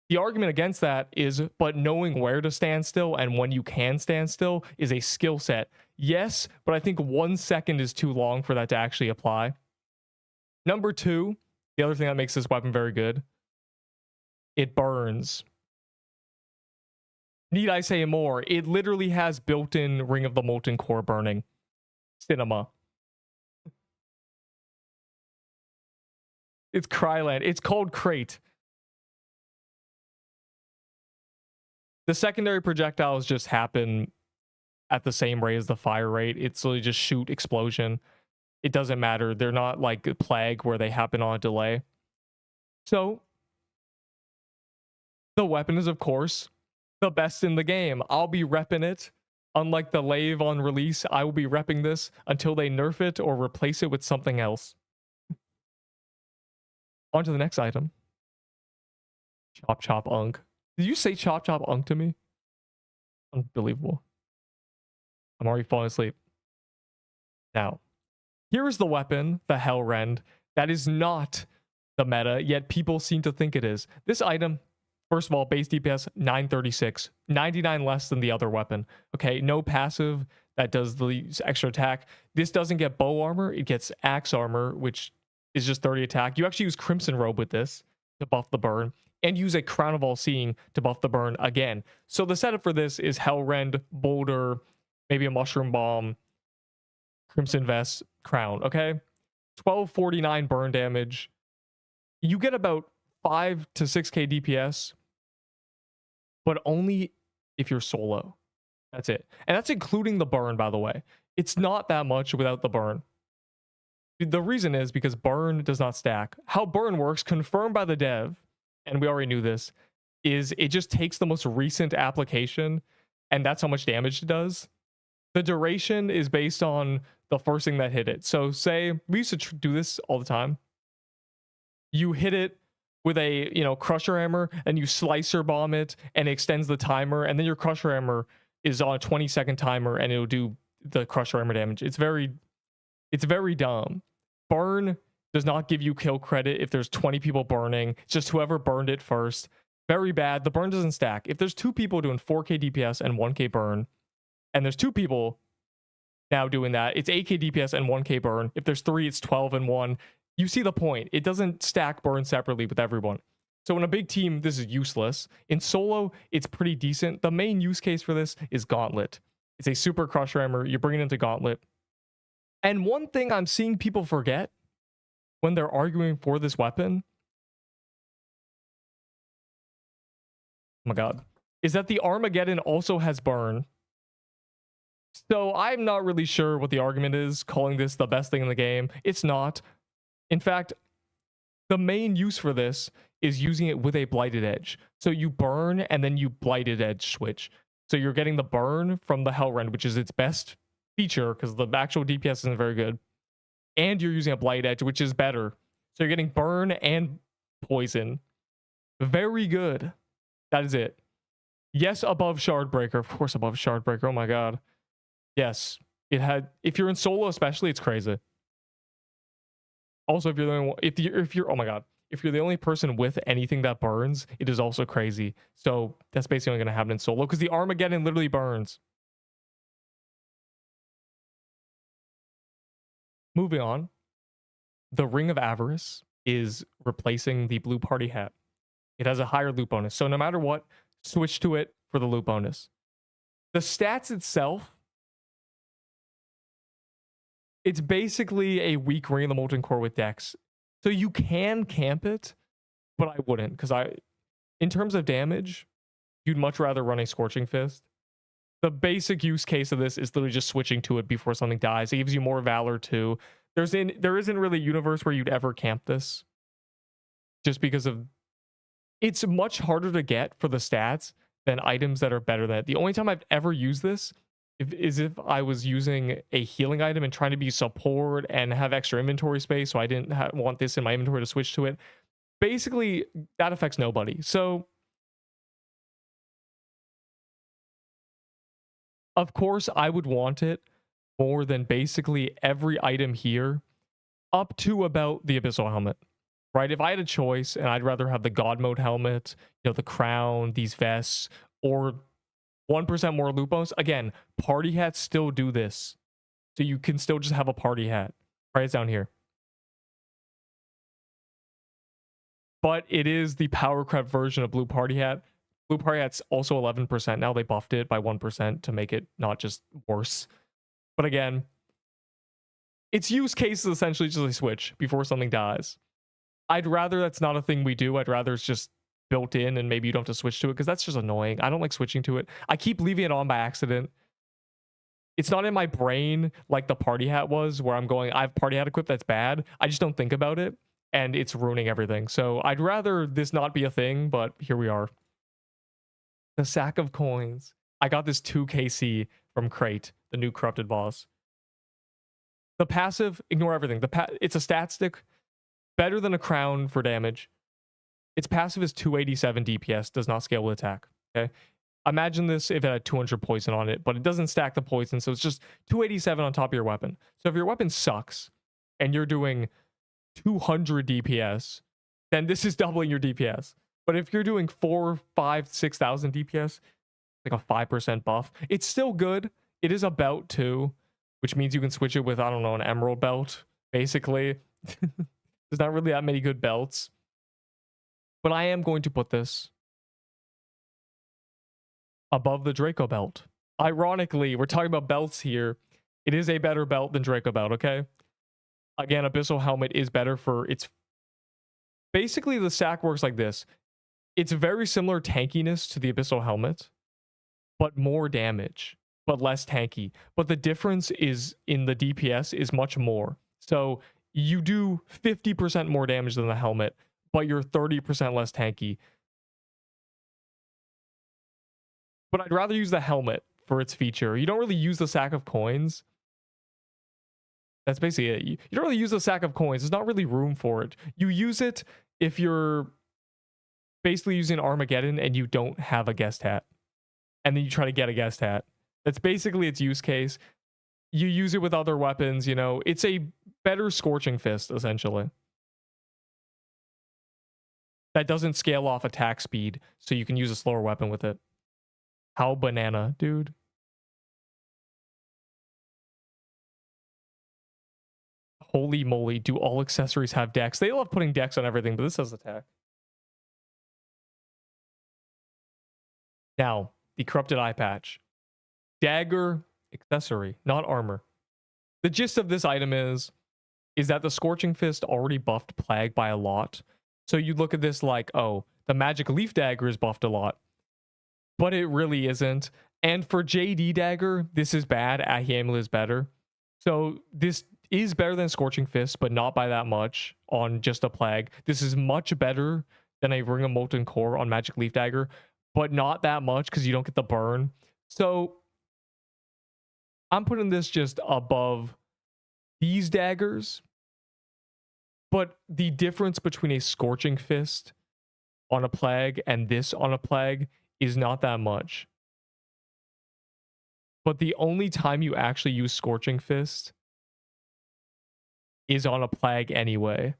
The argument against that is, but knowing where to stand still and when you can stand still is a skill set. Yes, but I think 1 second is too long for that to actually apply. Number 2, the other thing that makes this weapon very good, it burns. Need I say more? It literally has built-in Ring of the Molten Core burning. Cinema. It's Cryland. It's called Crate. The secondary projectiles just happen at the same rate as the fire rate. It's literally just shoot, explosion. It doesn't matter. They're not like a Plague where they happen on a delay. So the weapon is, of course, the best in the game. I'll be repping it. Unlike the Lave on release, I will be repping this until they nerf it or replace it with something else. On to the next item. Chop Chop Unk. Did you say Chop Chop Unk to me? Unbelievable. I'm already falling asleep. Now, Here is the weapon, the Hellrend, that is not the meta, yet people seem to think it is. This item, first of all, base DPS 936, 99 less than the other weapon. Okay, no passive that does the extra attack. This doesn't get bow armor, it gets axe armor, which is just 30 attack. You actually use Crimson Robe with this to buff the burn, and use a Crown of All Seeing to buff the burn again. So the setup for this is Hellrend, Boulder, maybe a Mushroom Bomb, Crimson Vest, Crown, okay? 1249 burn damage. You get about 5 to 6k DPS, but only if you're solo. That's it. And that's including the burn, by the way. It's not that much without the burn. The reason is because burn does not stack. How burn works, confirmed by the dev, and we already knew this, is it just takes the most recent application, and that's how much damage it does. The duration is based on the first thing that hit it. So say, we used to do this all the time. You hit it with a, Crusher Hammer, and you Slicer Bomb it, and it extends the timer, and then your Crusher Hammer is on a 20-second timer, and it'll do the Crusher Hammer damage. It's very dumb. Burn does not give you kill credit if there's 20 people burning. It's just whoever burned it first. Very bad. The burn doesn't stack. If there's 2 people doing 4k DPS and 1k burn, and there's 2 people now doing that, it's 8k DPS and 1k burn. If there's 3, it's 12 and 1. You see the point. It doesn't stack burn separately with everyone. So in a big team, this is useless. In solo, it's pretty decent. The main use case for this is Gauntlet. It's a super Crusher Hammer. You bring it into Gauntlet. And one thing I'm seeing people forget when they're arguing for this weapon, oh my god, is that the Armageddon also has burn. So I'm not really sure what the argument is, calling this the best thing in the game. It's not. In fact, the main use for this is using it with a Blighted Edge. So you burn and then you Blighted Edge switch. So you're getting the burn from the Hellrend, which is its best feature because the actual DPS isn't very good. And you're using a Blighted Edge, which is better. So you're getting burn and poison. Very good. That is it. Yes, above Shardbreaker. Of course, above Shardbreaker. Oh my god. Yes. It had, if you're in solo especially, it's crazy. Also, if you're the only one, if you're oh my god, if you're the only person with anything that burns, it is also crazy. So that's basically only going to happen in solo because the Armageddon literally burns. Moving on, the Ring of Avarice is replacing the blue party hat. It has a higher loot bonus. So no matter what, switch to it for the loot bonus. The stats itself, it's basically a weak Ring of the Molten Core with Dex. So you can camp it, but I wouldn't, because in terms of damage, you'd much rather run a Scorching Fist. The basic use case of this is literally just switching to it before something dies. It gives you more Valor too. There isn't really a universe where you'd ever camp this. Just because of... It's much harder to get for the stats than items that are better than it. The only time I've ever used this is if I was using a healing item and trying to be support and have extra inventory space, so I didn't want this in my inventory to switch to it. Basically, that affects nobody. So, of course, I would want it more than basically every item here, up to about the Abyssal Helmet, right? If I had a choice and I'd rather have the God Mode Helmet, the crown, these vests, or 1% more loot bonus. Again, party hats still do this. So you can still just have a party hat. Right, it's down here. But it is the power crept version of blue party hat. Blue party hat's also 11% now. They buffed it by 1% to make it not just worse. But again, its use case is essentially just a switch before something dies. I'd rather that's not a thing we do. I'd rather it's just built in and maybe you don't have to switch to it because that's just annoying. I don't like switching to it. I keep leaving it on by accident. It's not in my brain like the party hat was, where I'm going, I have party hat equipped, that's bad. I just don't think about it and it's ruining everything. So I'd rather this not be a thing, but here we are. The Sack of Coins. I got this 2kc from Crate, the new corrupted boss. The passive, ignore everything. It's a stat stick, better than a crown for damage. Its passive is 287 DPS, does not scale with attack. Okay, imagine this if it had 200 poison on it, but it doesn't stack the poison, so it's just 287 on top of your weapon. So if your weapon sucks, and you're doing 200 DPS, then this is doubling your DPS. But if you're doing 4, 5, 6,000 DPS, like a 5% buff, it's still good. It is a belt too, which means you can switch it with, I don't know, an emerald belt, basically. There's not really that many good belts. But I am going to put this above the Draco belt. Ironically, we're talking about belts here. It is a better belt than Draco belt, okay? Again, Abyssal Helmet is better for its... Basically, the stack works like this. It's very similar tankiness to the Abyssal Helmet, but more damage, but less tanky. But the difference is in the DPS is much more. So you do 50% more damage than the helmet, but you're 30% less tanky. But I'd rather use the helmet for its feature. You don't really use the sack of coins. That's basically it. You don't really use the sack of coins. There's not really room for it. You use it if you're basically using Armageddon and you don't have a guest hat. And then you try to get a guest hat. That's basically its use case. You use it with other weapons, you know. It's a better Scorching Fist, essentially. That doesn't scale off attack speed, so you can use a slower weapon with it. How banana, dude. Holy moly, do all accessories have dex? They love putting dex on everything, but this has attack. Now, the Corrupted Eye Patch. Dagger accessory, not armor. The gist of this item is that the Scorching Fist already buffed Plague by a lot. So you look at this like, oh, the Magic Leaf Dagger is buffed a lot. But it really isn't. And for JD Dagger, this is bad. Ahi Amulet is better. So this is better than Scorching Fist, but not by that much on just a Plague. This is much better than a Ring of Molten Core on Magic Leaf Dagger, but not that much because you don't get the burn. So I'm putting this just above these daggers. But the difference between a Scorching Fist on a Plague and this on a Plague is not that much. But the only time you actually use Scorching Fist is on a Plague anyway.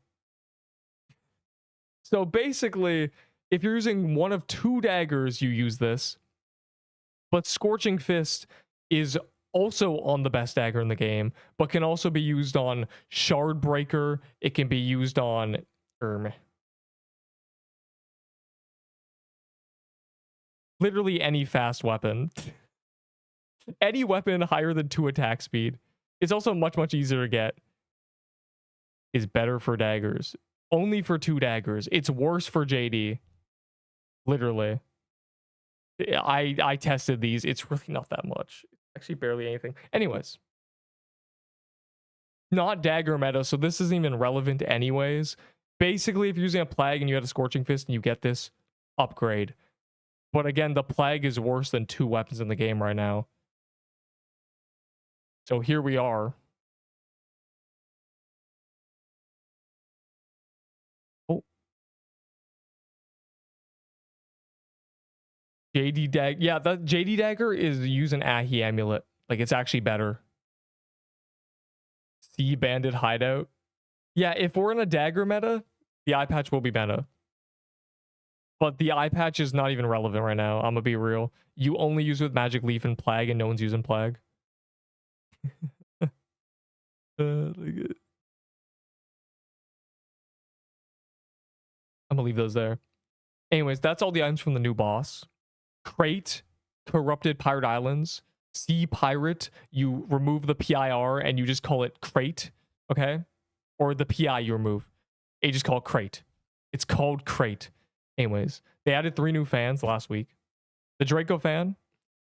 So basically, if you're using one of two daggers, you use this. But Scorching Fist is also on the best dagger in the game, but can also be used on Shard Breaker. It can be used on literally any fast weapon. Any weapon higher than 2 attack speed. It's also much easier to get. Is better for daggers. Only for 2 daggers. It's worse for JD. Literally. I tested these. It's really not that much. Actually barely anything. Anyways. Not dagger meta, so this isn't even relevant anyways. Basically, if you're using a Plague and you had a Scorching Fist and you get this, upgrade. But again, the Plague is worse than 2 weapons in the game right now. So here we are. Oh. JD Dagger. Yeah, that JD Dagger is using Ahi Amulet. Like, it's actually better. Sea Bandit Hideout. Yeah, if we're in a dagger meta, the eye patch will be meta. But the eye patch is not even relevant right now. I'm gonna be real. You only use it with Magic Leaf and Plague, and no one's using Plague. I'm gonna leave those there. Anyways, that's all the items from the new boss. Crate, Corrupted Pirate Islands, Sea Pirate. You remove the PIR and you just call it Crate, okay? Or the PI you remove. You just call it Crate. It's called Crate. Anyways, they added 3 new fans last week. The Draco fan.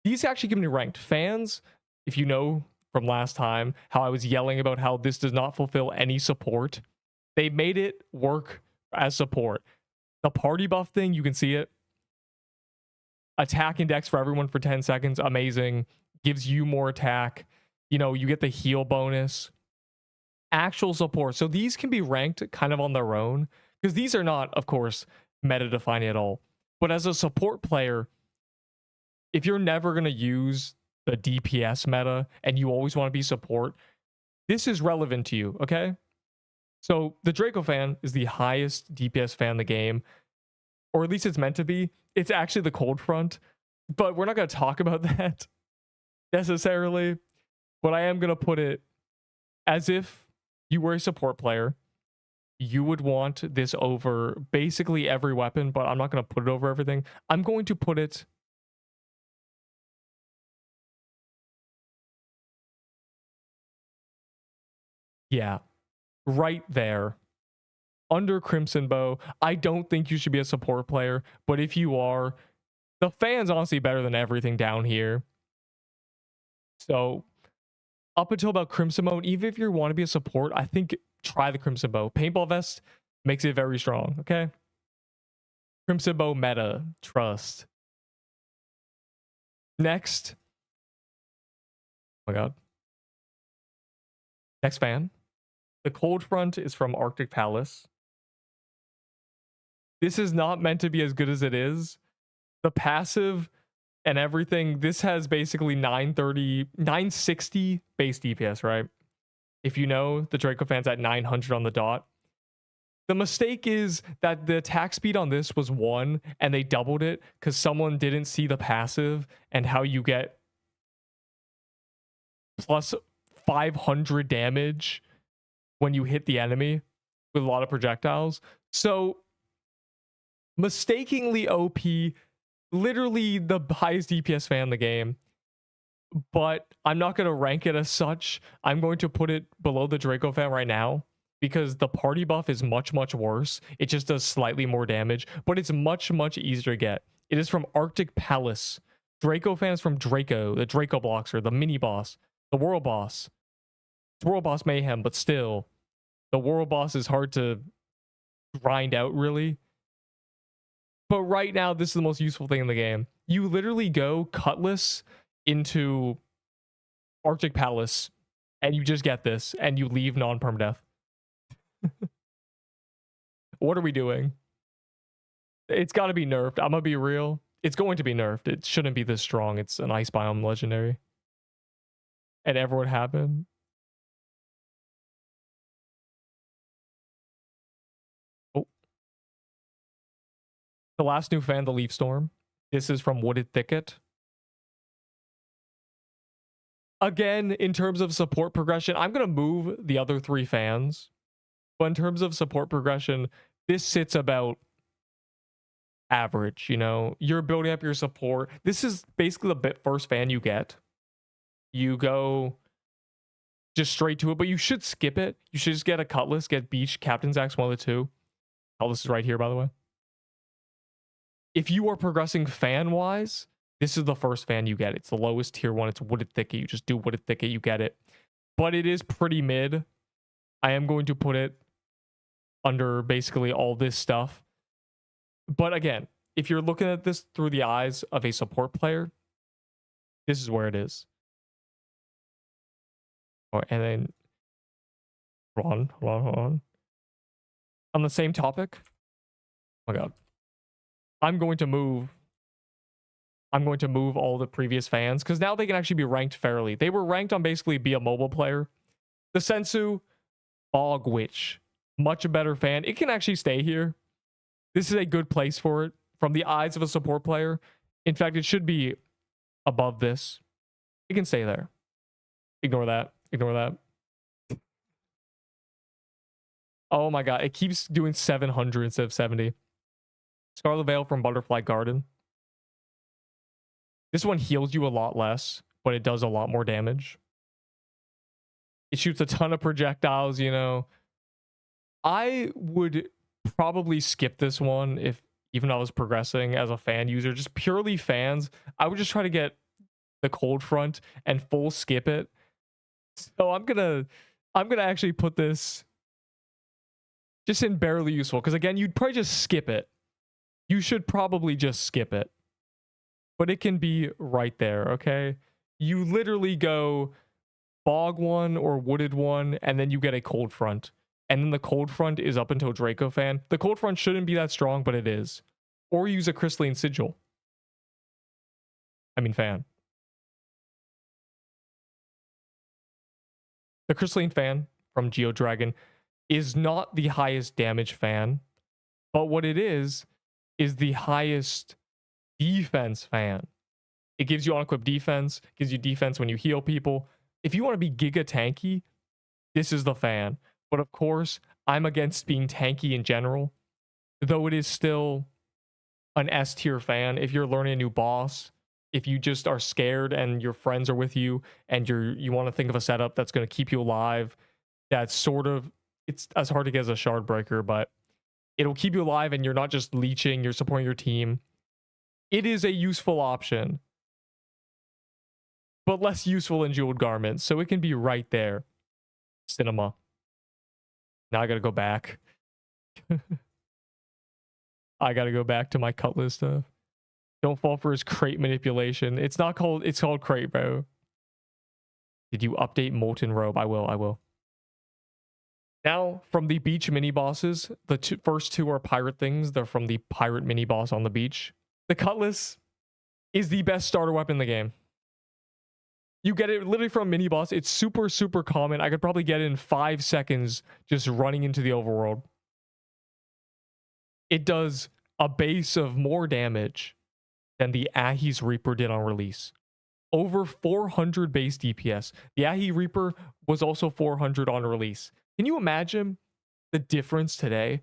These actually give me ranked. Fans, if you know from last time how I was yelling about how this does not fulfill any support, they made it work as support. The party buff thing, you can see it. Attack index for everyone for 10 seconds. Amazing. Gives you more attack. You know, you get the heal bonus. Actual support. So these can be ranked kind of on their own. Because these are not, of course, meta defining at all. But as a support player, if you're never going to use the DPS meta and you always want to be support, this is relevant to you, okay? So the Draco fan is the highest DPS fan in the game, or at least it's meant to be. It's actually the Cold Front, but we're not going to talk about that necessarily. But I am going to put it as if you were a support player. You would want this over basically every weapon, but I'm not going to put it over everything. I'm going to put it right there under Crimson Bow. I don't think you should be a support player, but if you are, the fan's honestly better than everything down here. So up until about Crimson Bow, even if you want to be a support, I think try the Crimson Bow. Paintball Vest makes it very strong, okay? Crimson Bow meta, trust. Next. Oh my god. Next fan. The Cold Front is from Arctic Palace. This is not meant to be as good as it is. The passive and everything, this has basically 960 base DPS, right? If you know, the Draco fan's at 900 on the dot. The mistake is that the attack speed on this was 1 and they doubled it because someone didn't see the passive and how you get plus 500 damage when you hit the enemy with a lot of projectiles. So mistakenly OP, literally the highest DPS fan in the game, but I'm not going to rank it as such. I'm going to put it below the Draco fan right now because the party buff is much, much worse. It just does slightly more damage, but it's much, much easier to get. It is from Arctic Palace. Draco fan is from Draco, the Draco Bloxer, the mini boss, the world boss. It's world boss Mayhem, but still, the world boss is hard to grind out, really. But right now, this is the most useful thing in the game. You literally go Cutlass into Arctic Palace, and you just get this, and you leave non-permadeath. What are we doing? It's got to be nerfed. I'm going to be real. It's going to be nerfed. It shouldn't be this strong. It's an Ice Biome legendary. And everyone happened. Oh. The last new fan, the Leaf Storm. This is from Wooded Thicket. Again, in terms of support progression, I'm going to move the other 3 fans. But in terms of support progression, this sits about average, you know? You're building up your support. This is basically the first fan you get. You go just straight to it, but you should skip it. You should just get a Cutlass, get Beach, Captain's Axe, one of the 2. Cutlass is right here, by the way. If you are progressing fan-wise, this is the first fan you get. It's the lowest tier 1. It's Wooded Thicket. You just do Wooded Thicket, you get it. But it is pretty mid. I am going to put it under basically all this stuff. But again, if you're looking at this through the eyes of a support player, this is where it is. Oh, and then hold on. On the same topic. Oh my god. I'm going to move all the previous fans because now they can actually be ranked fairly. They were ranked on basically be a mobile player. The Sensu, Bog Witch, much a better fan. It can actually stay here. This is a good place for it from the eyes of a support player. In fact, it should be above this. It can stay there. Ignore that. Ignore that. Oh my god, it keeps doing 700 instead of 70. Scarlet Veil from Butterfly Garden. This one heals you a lot less, but it does a lot more damage. It shoots a ton of projectiles, you know. I would probably skip this one if even I was progressing as a fan user. Just purely fans, I would just try to get the Cold Front and full skip it. So I'm gonna actually put this just in barely useful, because again, you'd probably just skip it. You should probably just skip it. But it can be right there, okay? You literally go Bog one or Wooded one, and then you get a Cold Front. And then the Cold Front is up until Draco fan. The Cold Front shouldn't be that strong, but it is. Or use a Crystalline Sigil. I mean, fan. The Crystalline fan from Geodragon. is not the highest damage fan, but what it is the highest defense fan. It gives you unequipped defense, gives you defense when you heal people. If you want to be giga tanky, this is the fan. But of course, I'm against being tanky in general, though it is still an S tier fan. If you're learning a new boss, if you just are scared and your friends are with you and you want to think of a setup that's going to keep you alive, that's sort of, it's as hard to get as a shard breaker, but it'll keep you alive and you're not just leeching, you're supporting your team. It is a useful option, but less useful than jeweled garments, so it can be right there. Cinema. Now I gotta go back. I gotta go back to my cutlass stuff. Don't fall for his crate manipulation. It's called crate, bro. Did you update Molten Robe? I will. Now, from the beach mini bosses, the first two are pirate things. They're from the pirate mini boss on the beach. The cutlass is the best starter weapon in the game. You get it literally from a mini boss. It's super, super common. I could probably get it in 5 seconds just running into the overworld. It does a base of more damage than the Ahi's Reaper did on release. Over 400 base DPS. The Ahi Reaper was also 400 on release. Can you imagine the difference today?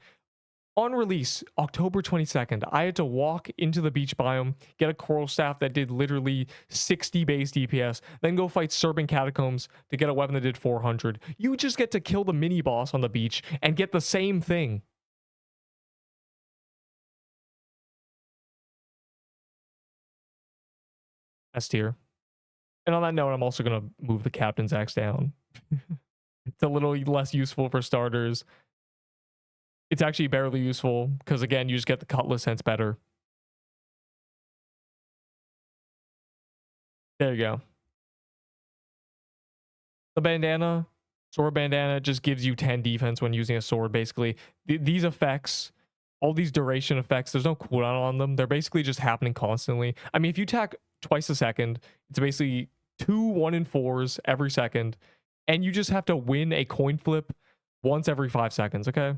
On release, October 22nd, I had to walk into the beach biome, get a coral staff that did literally 60 base DPS, then go fight Serpent Catacombs to get a weapon that did 400. You just get to kill the mini boss on the beach and get the same thing. S tier. And on that note, I'm also going to move the Captain's Axe down. It's a little less useful for starters. It's actually barely useful because, again, you just get the cutlass and it's better. There you go. The bandana, sword bandana, just gives you 10 defense when using a sword, basically. These effects, all these duration effects, there's no cooldown on them. They're basically just happening constantly. I mean, if you attack twice a second, it's basically 2 1-in-4s every second, and you just have to win a coin flip once every 5 seconds, okay?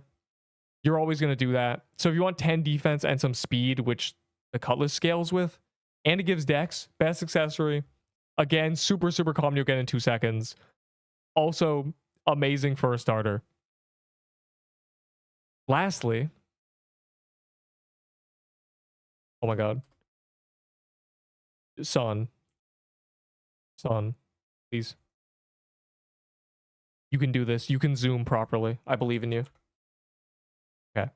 You're always going to do that. So if you want 10 defense and some speed, which the cutlass scales with, and it gives dex, best accessory. Again, super, super common. You'll get in 2 seconds. Also, amazing for a starter. Lastly, oh my god. Son, please. You can do this. You can zoom properly. I believe in you. Okay.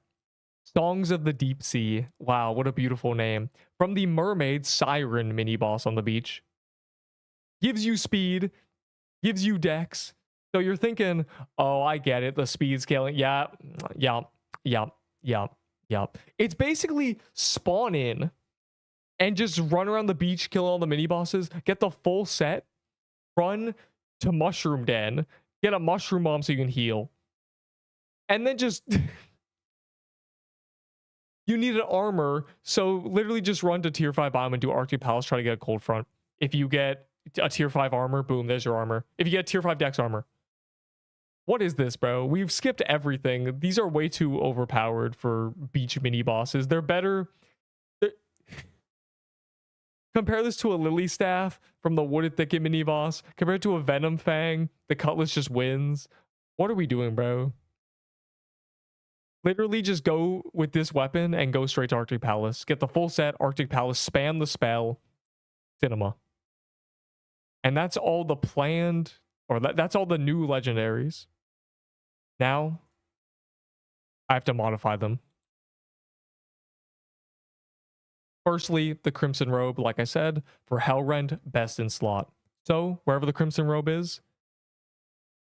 Songs of the Deep Sea. Wow, what a beautiful name. From the Mermaid Siren mini boss on the beach. Gives you speed, gives you dex. So you're thinking, oh, I get it. The speed scaling. Yeah. It's basically spawn in and just run around the beach, kill all the mini bosses, get the full set, run to Mushroom Den, get a mushroom bomb so you can heal. And then just... You need an armor, so literally just run to tier 5 biome and do Arctic Palace, try to get a cold front. If you get a tier 5 armor, boom, there's your armor. If you get tier 5 dex armor. What is this, bro? We've skipped everything. These are way too overpowered for beach mini bosses. They're better. Compare this to a Lily Staff from the Wooded Thicket mini boss. Compared to a Venom Fang, the Cutlass just wins. What are we doing, bro? Literally just go with this weapon and go straight to Arctic Palace. Get the full set, Arctic Palace, spam the spell, cinema. And that's all the planned, or that's all the new legendaries. Now, I have to modify them. Firstly, the Crimson Robe, like I said, for Hellrend, best in slot. So, wherever the Crimson Robe is,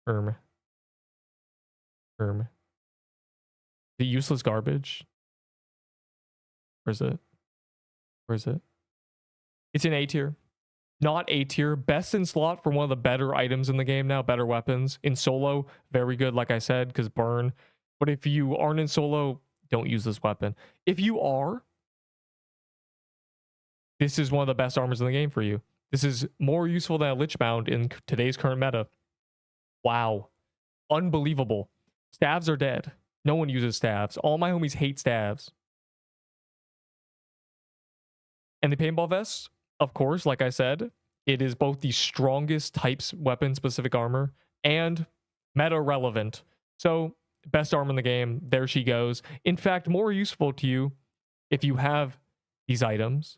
the useless garbage. Where is it? It's in A tier. Not A tier. Best in slot for one of the better items in the game now. Better weapons. In solo, very good, like I said, because burn. But if you aren't in solo, don't use this weapon. If you are, this is one of the best armors in the game for you. This is more useful than a Lichbound in today's current meta. Wow. Unbelievable. Staves are dead. No one uses staves. All my homies hate staves. And the paintball vest, of course, like I said, it is both the strongest types weapon specific armor and meta relevant. So best armor in the game, there she goes. In fact, more useful to you if you have these items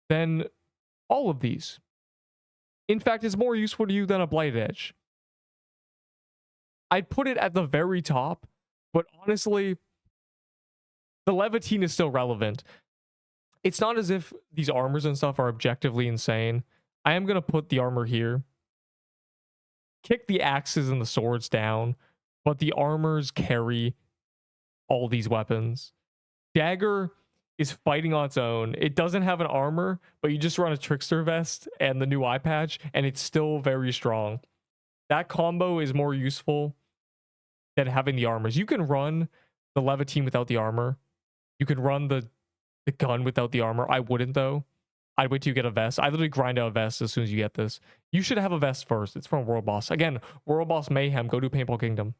than all of these. In fact, it's more useful to you than a Blighted Edge. I'd put it at the very top, but honestly, the Levitine is still relevant. It's not as if these armors and stuff are objectively insane. I am going to put the armor here. Kick the axes and the swords down, but the armors carry all these weapons. Dagger is fighting on its own. It doesn't have an armor, but you just run a Trickster vest and the new eye patch, and it's still very strong. That combo is more useful than having the armors. You can run the Levitine without the armor. You can run the gun without the armor. I wouldn't, though. I'd wait till you get a vest. I literally grind out a vest as soon as you get this. You should have a vest first. It's from World Boss. Again, World Boss Mayhem. Go to Paintball Kingdom.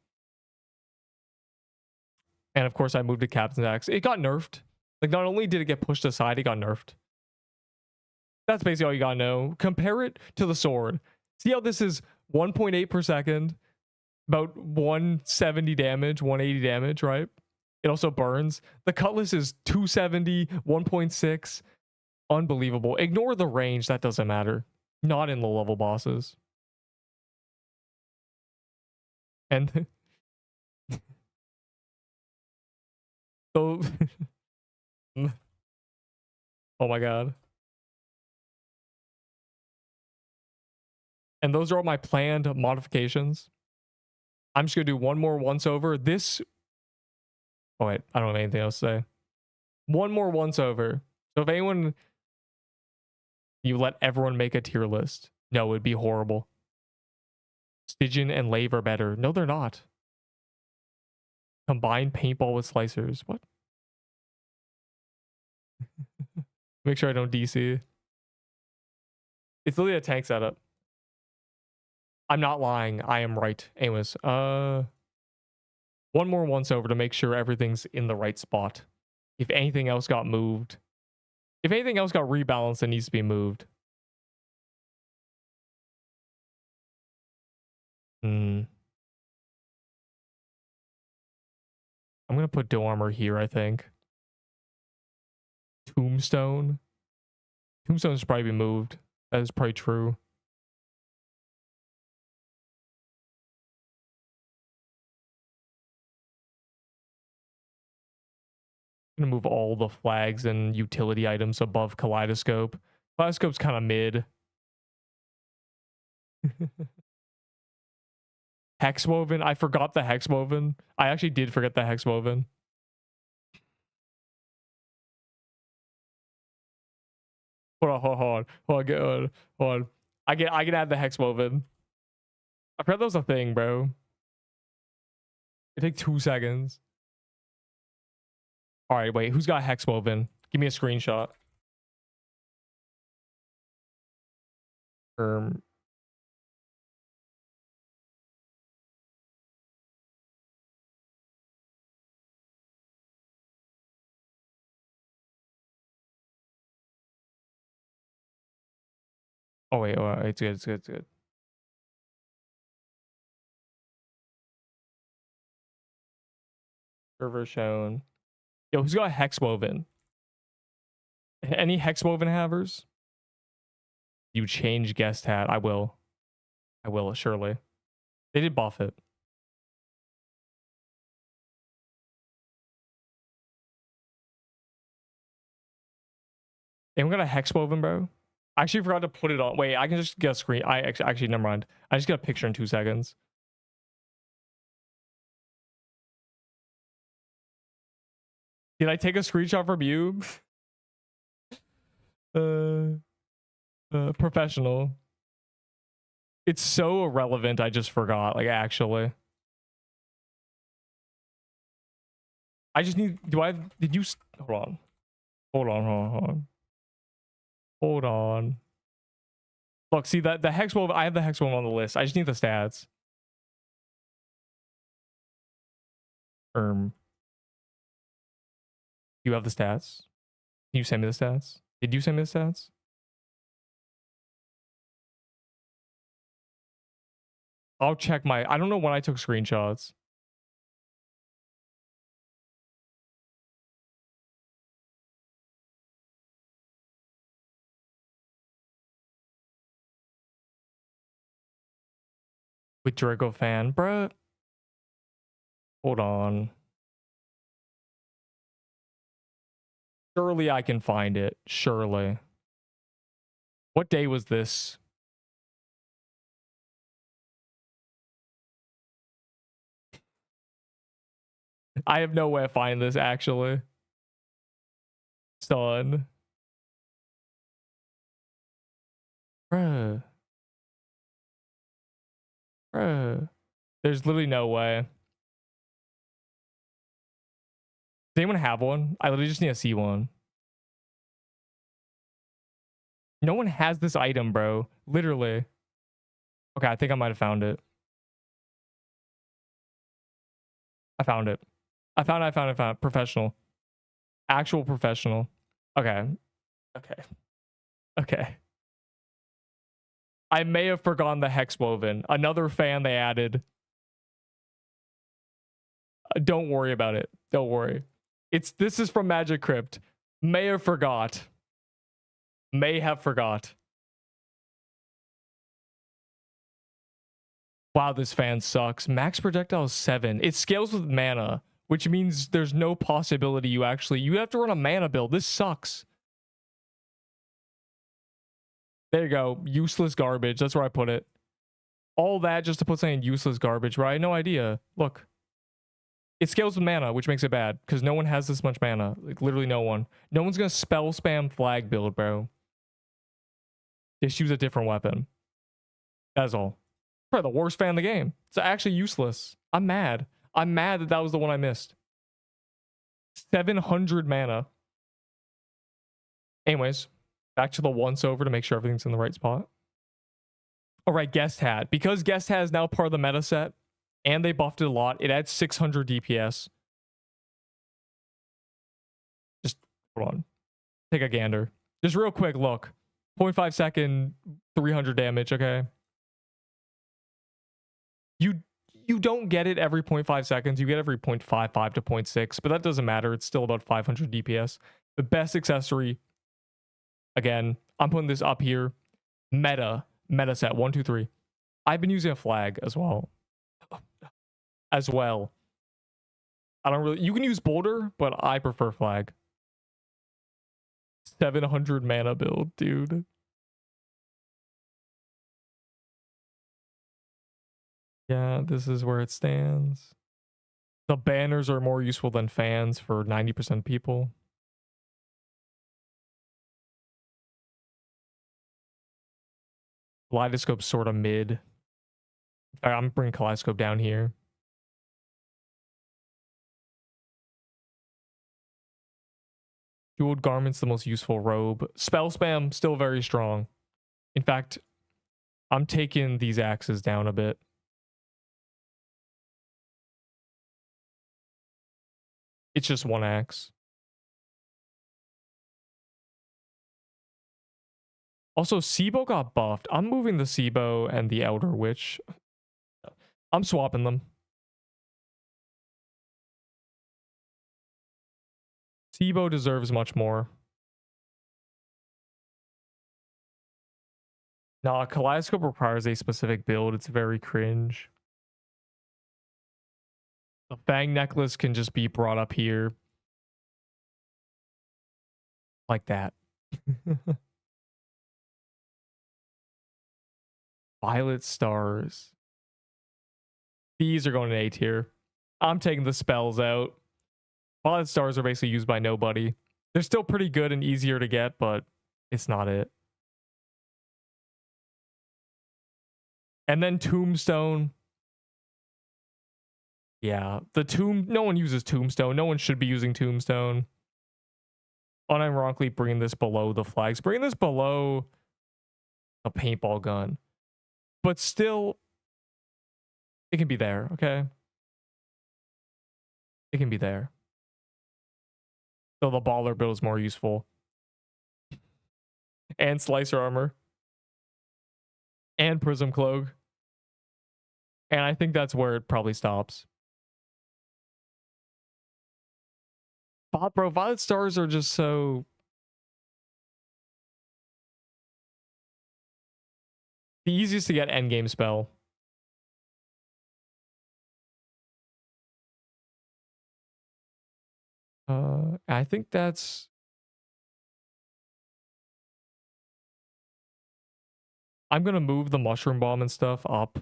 And of course, I moved to Captain's Axe. It got nerfed. Like, not only did it get pushed aside, it got nerfed. That's basically all you gotta know. Compare it to the sword. See how this is 1.8 per second, about 170 damage, 180 damage, right? It also burns. The Cutlass is 270, 1.6. Unbelievable. Ignore the range. That doesn't matter. Not in low-level bosses. And so... Oh my god. And those are all my planned modifications. I'm just gonna do one more once over. This... Oh wait, I don't have anything else to say. One more once over. So if anyone... You let everyone make a tier list. No, it'd be horrible. Stygian and Lave are better. No, they're not. Combine paintball with slicers. What? Make sure I don't DC. It's literally a tank setup. I'm not lying. I am right. Anyways, one more once over to make sure everything's in the right spot. If anything else got moved. If anything else got rebalanced, it needs to be moved. I'm going to put Doe Armor here, I think. Tombstone. Tombstone should probably be moved. That is probably true. I'm going to move all the flags and utility items above Kaleidoscope. Kaleidoscope's kind of mid. Hexwoven. I forgot the Hexwoven. I actually did forget the Hexwoven. Hold on. I can add the Hexwoven. I forgot that was a thing, bro. It take 2 seconds. All right, wait. Who's got Hexwoven? Give me a screenshot. Oh wait, it's good, it's good, it's good. Server shown. Yo, who's got Hexwoven? Any Hexwoven havers? You change guest hat. I will, surely. They did buff it. Anyone got a Hexwoven, bro? I actually forgot to put it on. Wait, I can just get a screen. I actually never mind. I just got a picture in 2 seconds. Did I take a screenshot from you? Professional. It's so irrelevant. I just forgot. Like, actually. I just need. Did you? Hold on. Look, see that the Hexwoven. I have the Hexwoven on the list. I just need the stats. You have the stats? Can you send me the stats? Did you send me the stats? I'll check my... I don't know when I took screenshots. With Draco fan, bruh. Hold on. Surely I can find it. Surely. What day was this? I have no way of finding this, actually. Son. Bruh. Bruh. There's literally no way. Does anyone have one? I literally just need to see one. No one has this item, bro. Literally. Okay, I think I might have found it. I found it. I found it. Professional. Actual professional. Okay. Okay. I may have forgotten the hex woven. Another fan they added. Don't worry about it. Don't worry. This is from Magic Crypt. May have forgot. Wow, this fan sucks. Max projectile is 7. It scales with mana, which means there's no possibility you have to run a mana build. This sucks. There you go. Useless garbage. That's where I put it. All that just to put something useless garbage, right? I had no idea. Look. It scales with mana, which makes it bad, because no one has this much mana. Like, literally no one. No one's going to spell spam flag build, bro. Just use a different weapon. That's all. Probably the worst fan in the game. It's actually useless. I'm mad. I'm mad that was the one I missed. 700 mana. Anyways, back to the once over to make sure everything's in the right spot. All right, Guest Hat. Because Guest Hat is now part of the meta set, and they buffed it a lot, it adds 600 DPS. Just hold on. Take a gander. Just real quick, look. 0.5 second, 300 damage, okay? You don't get it every 0.5 seconds. You get every 0.55 to 0.6, but that doesn't matter. It's still about 500 DPS. The best accessory, again, I'm putting this up here. Meta set, 1, 2, 3. I've been using a flag as well. I don't really... You can use Boulder, but I prefer flag. 700 mana build, dude. Yeah, this is where it stands. The banners are more useful than fans for 90% of people. Kaleidoscope's sort of mid. In fact, I'm bringing Kaleidoscope down here. Jeweled Garment's the most useful robe. Spell spam, still very strong. In fact, I'm taking these axes down a bit. It's just one axe. Also, Sibo got buffed. I'm moving the Sibo and the Elder Witch. I'm swapping them. Sibo deserves much more. Nah, Kaleidoscope requires a specific build. It's very cringe. The Fang Necklace can just be brought up here. Like that. Violet Stars. These are going to A tier. I'm taking the spells out. Violet Stars are basically used by nobody. They're still pretty good and easier to get, but it's not it. And then Tombstone. Yeah, no one uses Tombstone. No one should be using Tombstone. Unironically bring this below the flags. Bring this below a paintball gun. But still, it can be there, okay? It can be there. So the baller build is more useful. And slicer armor. And prism cloak. And I think that's where it probably stops. Bro, Violet Stars are just so... The easiest to get endgame spell. I think that's... I'm going to move the Mushroom Bomb and stuff up.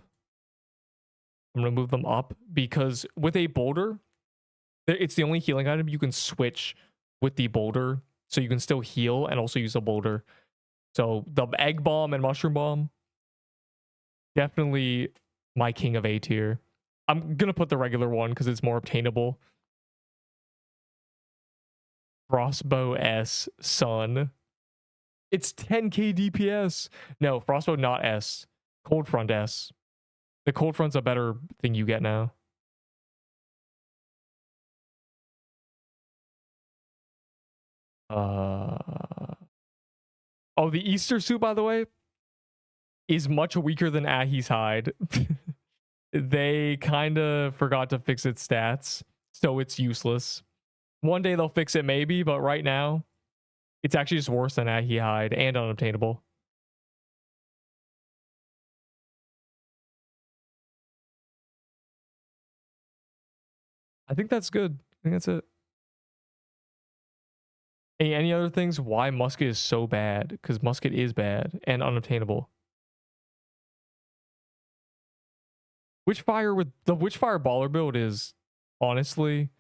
I'm going to move them up because with a boulder, it's the only healing item you can switch with the boulder. So you can still heal and also use a boulder. So the Egg Bomb and Mushroom Bomb, definitely my king of A tier. I'm going to put the regular one because it's more obtainable. Frostbow S, son. It's 10k DPS. No, Frostbow not S. Cold Front S. The Cold Front's a better thing you get now. Oh, the Easter suit, by the way, is much weaker than Ahi's hide. They kind of forgot to fix its stats, so it's useless. One day they'll fix it maybe, but right now, it's actually just worse than Ahi hide and unobtainable. I think that's good. I think that's it. Hey, any other things? Why Musket is so bad? Because Musket is bad and unobtainable. Witchfire with the Witchfire Baller build is honestly,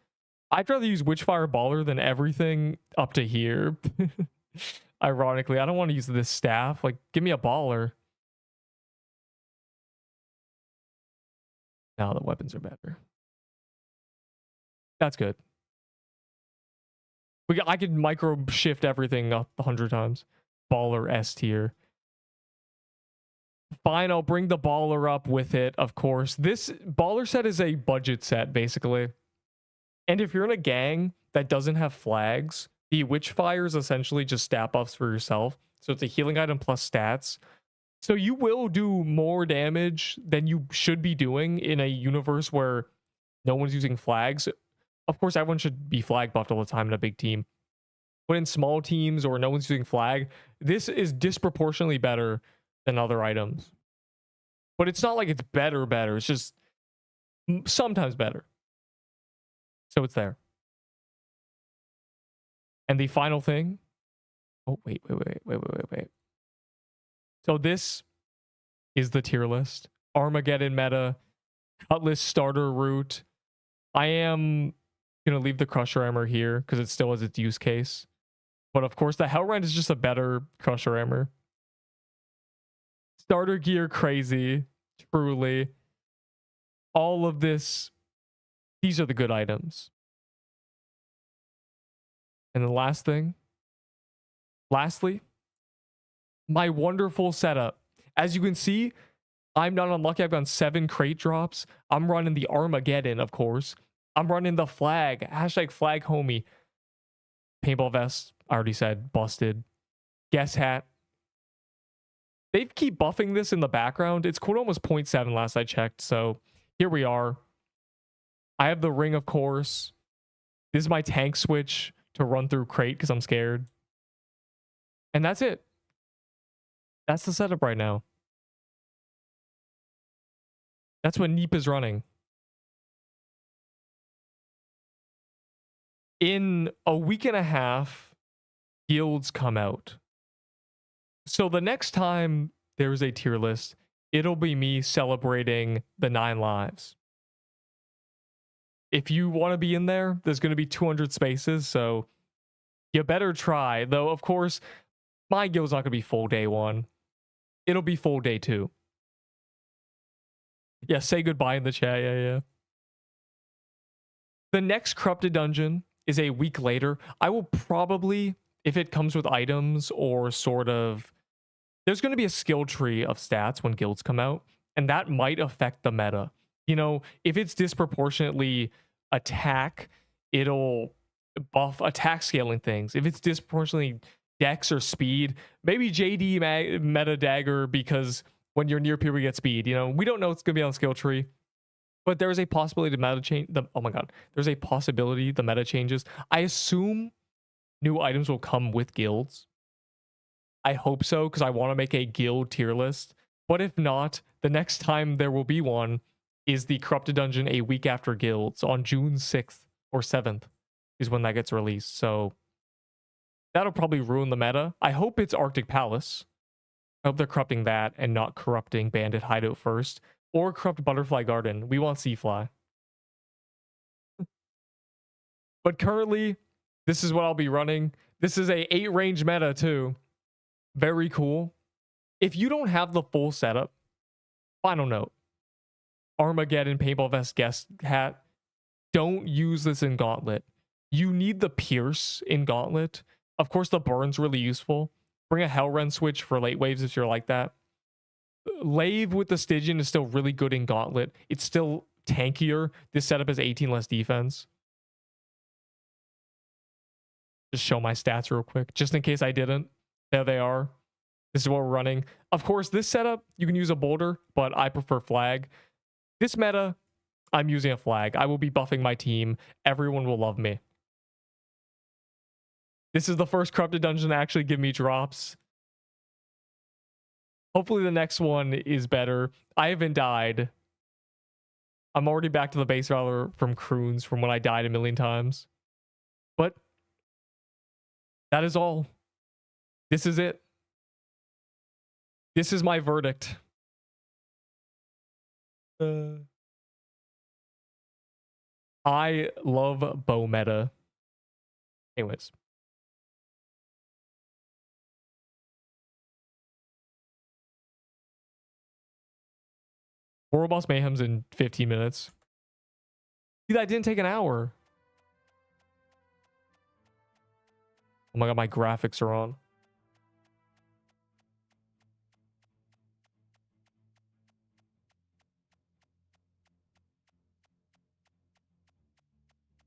I'd rather use Witchfire Baller than everything up to here. Ironically, I don't want to use this staff. Like, give me a baller. Now the weapons are better. That's good. I could micro shift everything up 100 times. Baller S tier. Fine, I'll bring the baller up with it, of course. This baller set is a budget set, basically. And if you're in a gang that doesn't have flags, the Witchfire is essentially just stat buffs for yourself. So it's a healing item plus stats. So you will do more damage than you should be doing in a universe where no one's using flags. Of course, everyone should be flag buffed all the time in a big team. But in small teams or no one's using flag, this is disproportionately better than other items. But it's not like it's better. It's just sometimes better. So it's there. And the final thing. Oh, wait. So this is the tier list. Armageddon meta. Cutlass starter route. I am going to leave the Crusher Hammer here because it still has its use case. But of course, the Hellrend is just a better Crusher Hammer. Starter gear crazy. Truly. All of this. These are the good items. And the lastly, my wonderful setup. As you can see, I'm not unlucky. I've gone 7 crate drops. I'm running the Armageddon, of course. I'm running the flag. Hashtag flag homie. Paintball vest, I already said, busted. Guess hat. They keep buffing this in the background. It's quote almost 0.7 last I checked. So here we are. I have the ring, of course. This is my tank switch to run through crate because I'm scared. And that's it. That's the setup right now. That's what Neep is running. In a week and a half, guilds come out. So the next time there's a tier list, it'll be me celebrating the 9 lives. If you want to be in there, there's going to be 200 spaces, so you better try. Though, of course, my guild's not going to be full day 1. It'll be full day 2. Yeah, say goodbye in the chat. Yeah. The next corrupted dungeon is a week later. I will probably, if it comes with items or sort of... There's going to be a skill tree of stats when guilds come out, and that might affect the meta. You know, if it's disproportionately attack, it'll buff attack scaling things. If it's disproportionately dex or speed, maybe JD meta dagger, because when you're near people you get speed. You know, we don't know it's gonna be on skill tree, but there is a possibility the meta change. Oh my god, there's a possibility the meta changes. I assume new items will come with guilds. I hope so, because I want to make a guild tier list. But if not, the next time there will be one is the Corrupted Dungeon a week after guilds on June 6th or 7th is when that gets released. So that'll probably ruin the meta. I hope it's Arctic Palace. I hope they're corrupting that and not corrupting Bandit Hideout first. Or corrupt Butterfly Garden. We want Seafly. But currently, this is what I'll be running. This is a 8 range meta too. Very cool. If you don't have the full setup, final note. Armageddon Paintball Vest guest hat. Don't use this in Gauntlet. You need the Pierce in Gauntlet. Of course, the Burn's really useful. Bring a Hellrend switch for late waves if you're like that. Lave with the Stygian is still really good in Gauntlet. It's still tankier. This setup has 18 less defense. Just show my stats real quick, just in case I didn't. There they are. This is what we're running. Of course, this setup, you can use a boulder, but I prefer flag. This meta, I'm using a flag. I will be buffing my team. Everyone will love me. This is the first Corrupted Dungeon to actually give me drops. Hopefully the next one is better. I haven't died. I'm already back to the base valor from Croons from when I died a million times. But that is all. This is it. This is my verdict. I love bow meta. Anyways. World Boss Mayhem's in 15 minutes. See, that didn't take an hour. Oh my god, my graphics are on.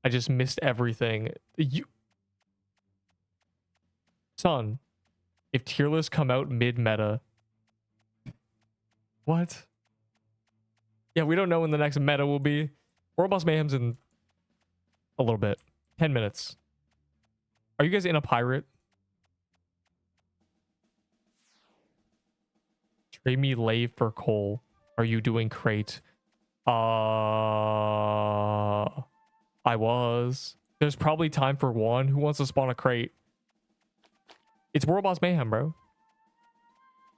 I just missed everything. Son, if Tierlist come out mid-meta. What? Yeah, we don't know when the next meta will be. World Boss Mayhem's in a little bit. 10 minutes. Are you guys in a pirate? Trade me lave for coal. Are you doing crate? I was. There's probably time for one. Who wants to spawn a crate? It's World Boss Mayhem, bro.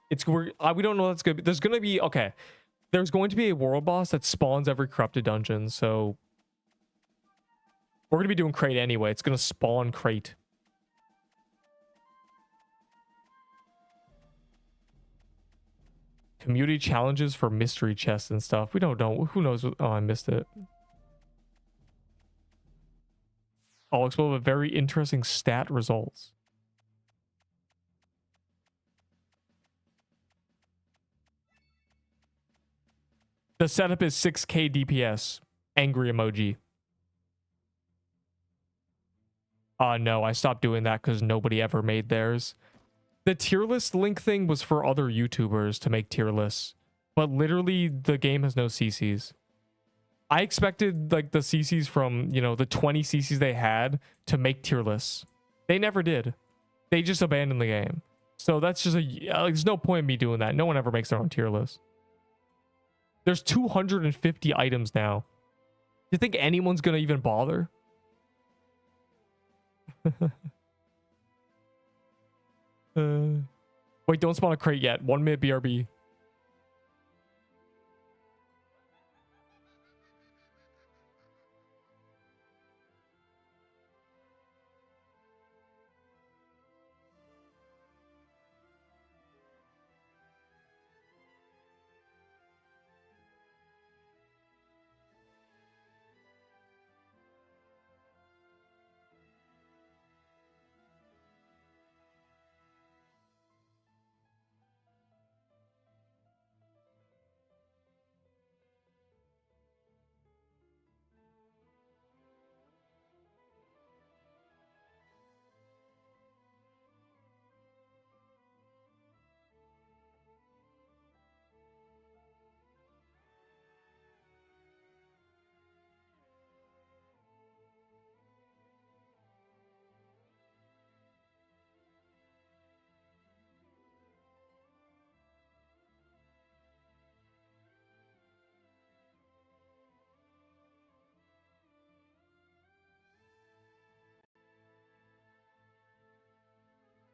We don't know that's good. There's gonna be okay. There's going to be a world boss that spawns every corrupted dungeon, so we're gonna be doing crate anyway. It's gonna spawn crate. Community challenges for mystery chests and stuff. We don't know. Who knows? Oh, I missed it. I'll explore with very interesting stat results. The setup is 6k DPS. Angry emoji. No, I stopped doing that because nobody ever made theirs. The tier list link thing was for other YouTubers to make tier lists. But literally, the game has no CCs. I expected like the CCs from, you know, the 20 CCs they had to make tier lists. They never did. They just abandoned the game. So that's just there's no point in me doing that. No one ever makes their own tier list. There's 250 items now. Do you think anyone's gonna even bother? Wait, don't spawn a crate yet. 1 minute BRB.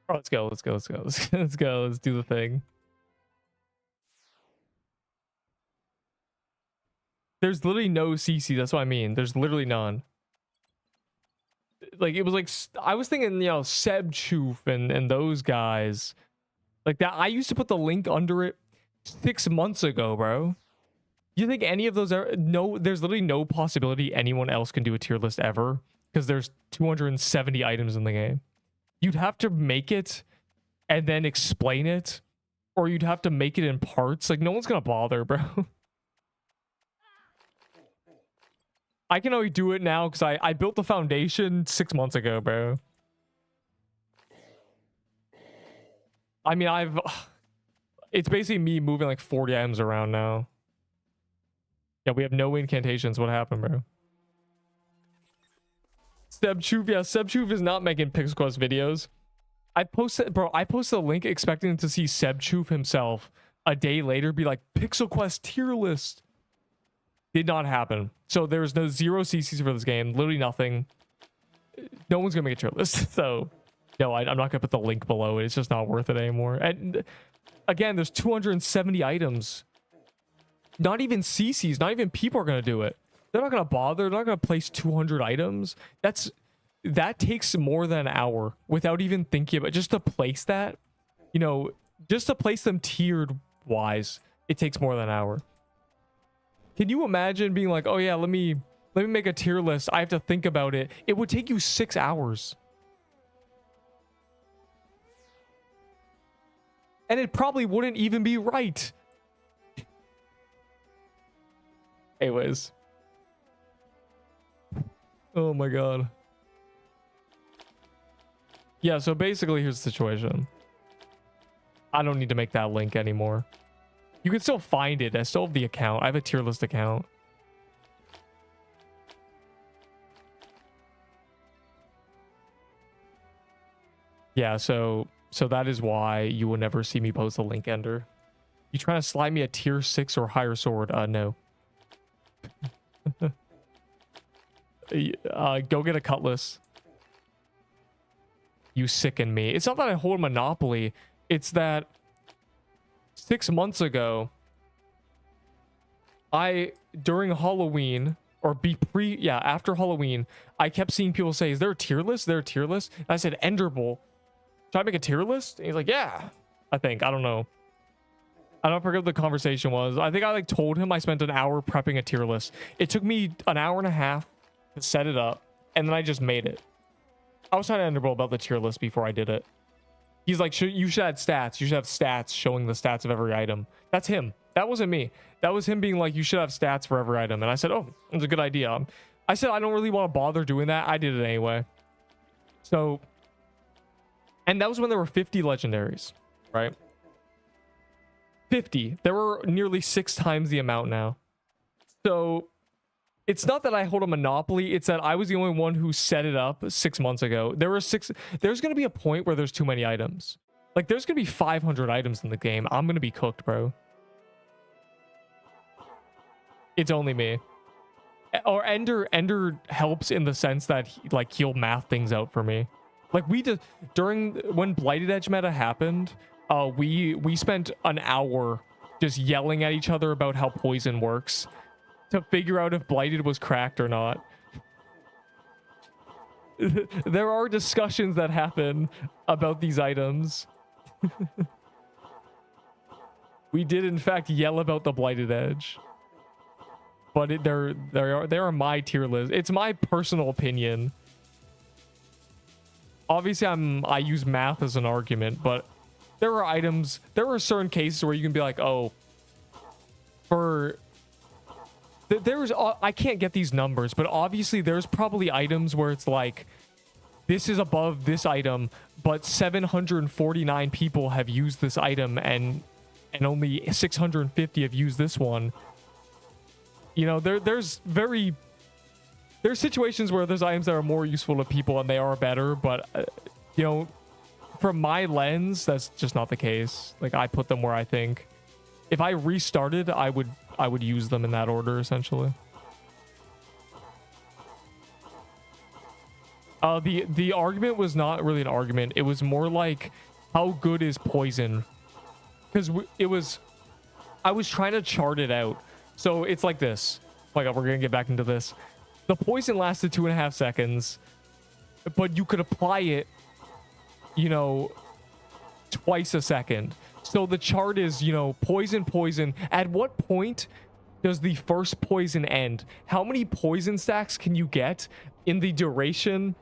Oh, let's go. Let's go. Let's go. Let's go. Let's do the thing. There's literally no CC. That's what I mean. There's literally none. Like, it was like, I was thinking, you know, Seb Choof and those guys. Like that. I used to put the link under it 6 months ago, bro. You think any of those are... No, there's literally no possibility anyone else can do a tier list ever. Because there's 270 items in the game. You'd have to make it and then explain it. Or you'd have to make it in parts. Like, no one's gonna bother, bro. I can only do it now because I built the foundation 6 months ago, bro. I mean, it's basically me moving like 40 items around now. Yeah, we have no incantations. What happened, bro? Seb Choof, yeah, Seb Choof is not making Pixel Quest videos. I posted a link expecting to see Seb Choof himself a day later be like, Pixel Quest tier list. Did not happen. So there's no 0 CCs for this game. Literally nothing. No one's gonna make a tier list. So no, I'm not gonna put the link below it. It's just not worth it anymore. And again, there's 270 items. Not even CCs, not even people are gonna do it. They're not gonna bother. They're not gonna place 200 items. That takes more than an hour without even thinking about it. Just to place that, you know, just to place them tiered wise, it takes more than an hour. Can you imagine being like, oh yeah, let me make a tier list. I have to think about it. It would take you 6 hours. And it probably wouldn't even be right. Anyways. Oh my god. Yeah, so basically here's the situation. I don't need to make that link anymore. You can still find it. I still have the account. I have a tier list account. Yeah, so that is why you will never see me post a link ender. You trying to slide me a tier 6 or higher sword? No. Go get a cutlass. You sicken me. It's not that I hold Monopoly. It's that 6 months ago, during Halloween, or after Halloween, I kept seeing people say, is there a tier list? Is there a tier list? And I said, Enderbull, should I make a tier list? And he's like, yeah, I don't know. I don't forget what the conversation was. I think I like told him I spent an hour prepping a tier list. It took me an hour and a half to set it up, and then I just made it. I was trying to Enderbull about the tier list before I did it. He's like, you should add stats. You should have stats showing the stats of every item. That's him. That wasn't me. That was him being like, you should have stats for every item. And I said, oh, that's a good idea. I said, I don't really want to bother doing that. I did it anyway. So, and that was when there were 50 legendaries, right? 50. There were nearly 6 times the amount now. So it's not that I hold a monopoly. It's that I was the only one who set it up 6 months ago. There's going to be a point where there's too many items. Like, there's going to be 500 items in the game. I'm going to be cooked, bro. It's only me. Or Ender helps in the sense that he'll math things out for me. Like, we did when Blighted Edge meta happened, we spent an hour just yelling at each other about how poison works to figure out if Blighted was cracked or not. There are discussions that happen about these items. We did in fact yell about the Blighted Edge. But they are my tier list. It's my personal opinion. Obviously I use math as an argument, but there are certain cases where you can be like, oh, I can't get these numbers, but obviously there's probably items where it's like, this is above this item, but 749 people have used this item and only 650 have used this one. You know, there's situations where there's items that are more useful to people and they are better, but you know, from my lens, that's just not the case. Like, I put them where I think if I restarted, I would use them in that order essentially. The argument was not really an argument. It was more like, how good is poison? Because I was trying to chart it out. So it's like this. Oh my god, we're gonna get back into this. The poison lasted 2.5 seconds, but you could apply it, you know, twice a second. So the chart is, you know, poison, poison. At what point does the first poison end? How many poison stacks can you get in the duration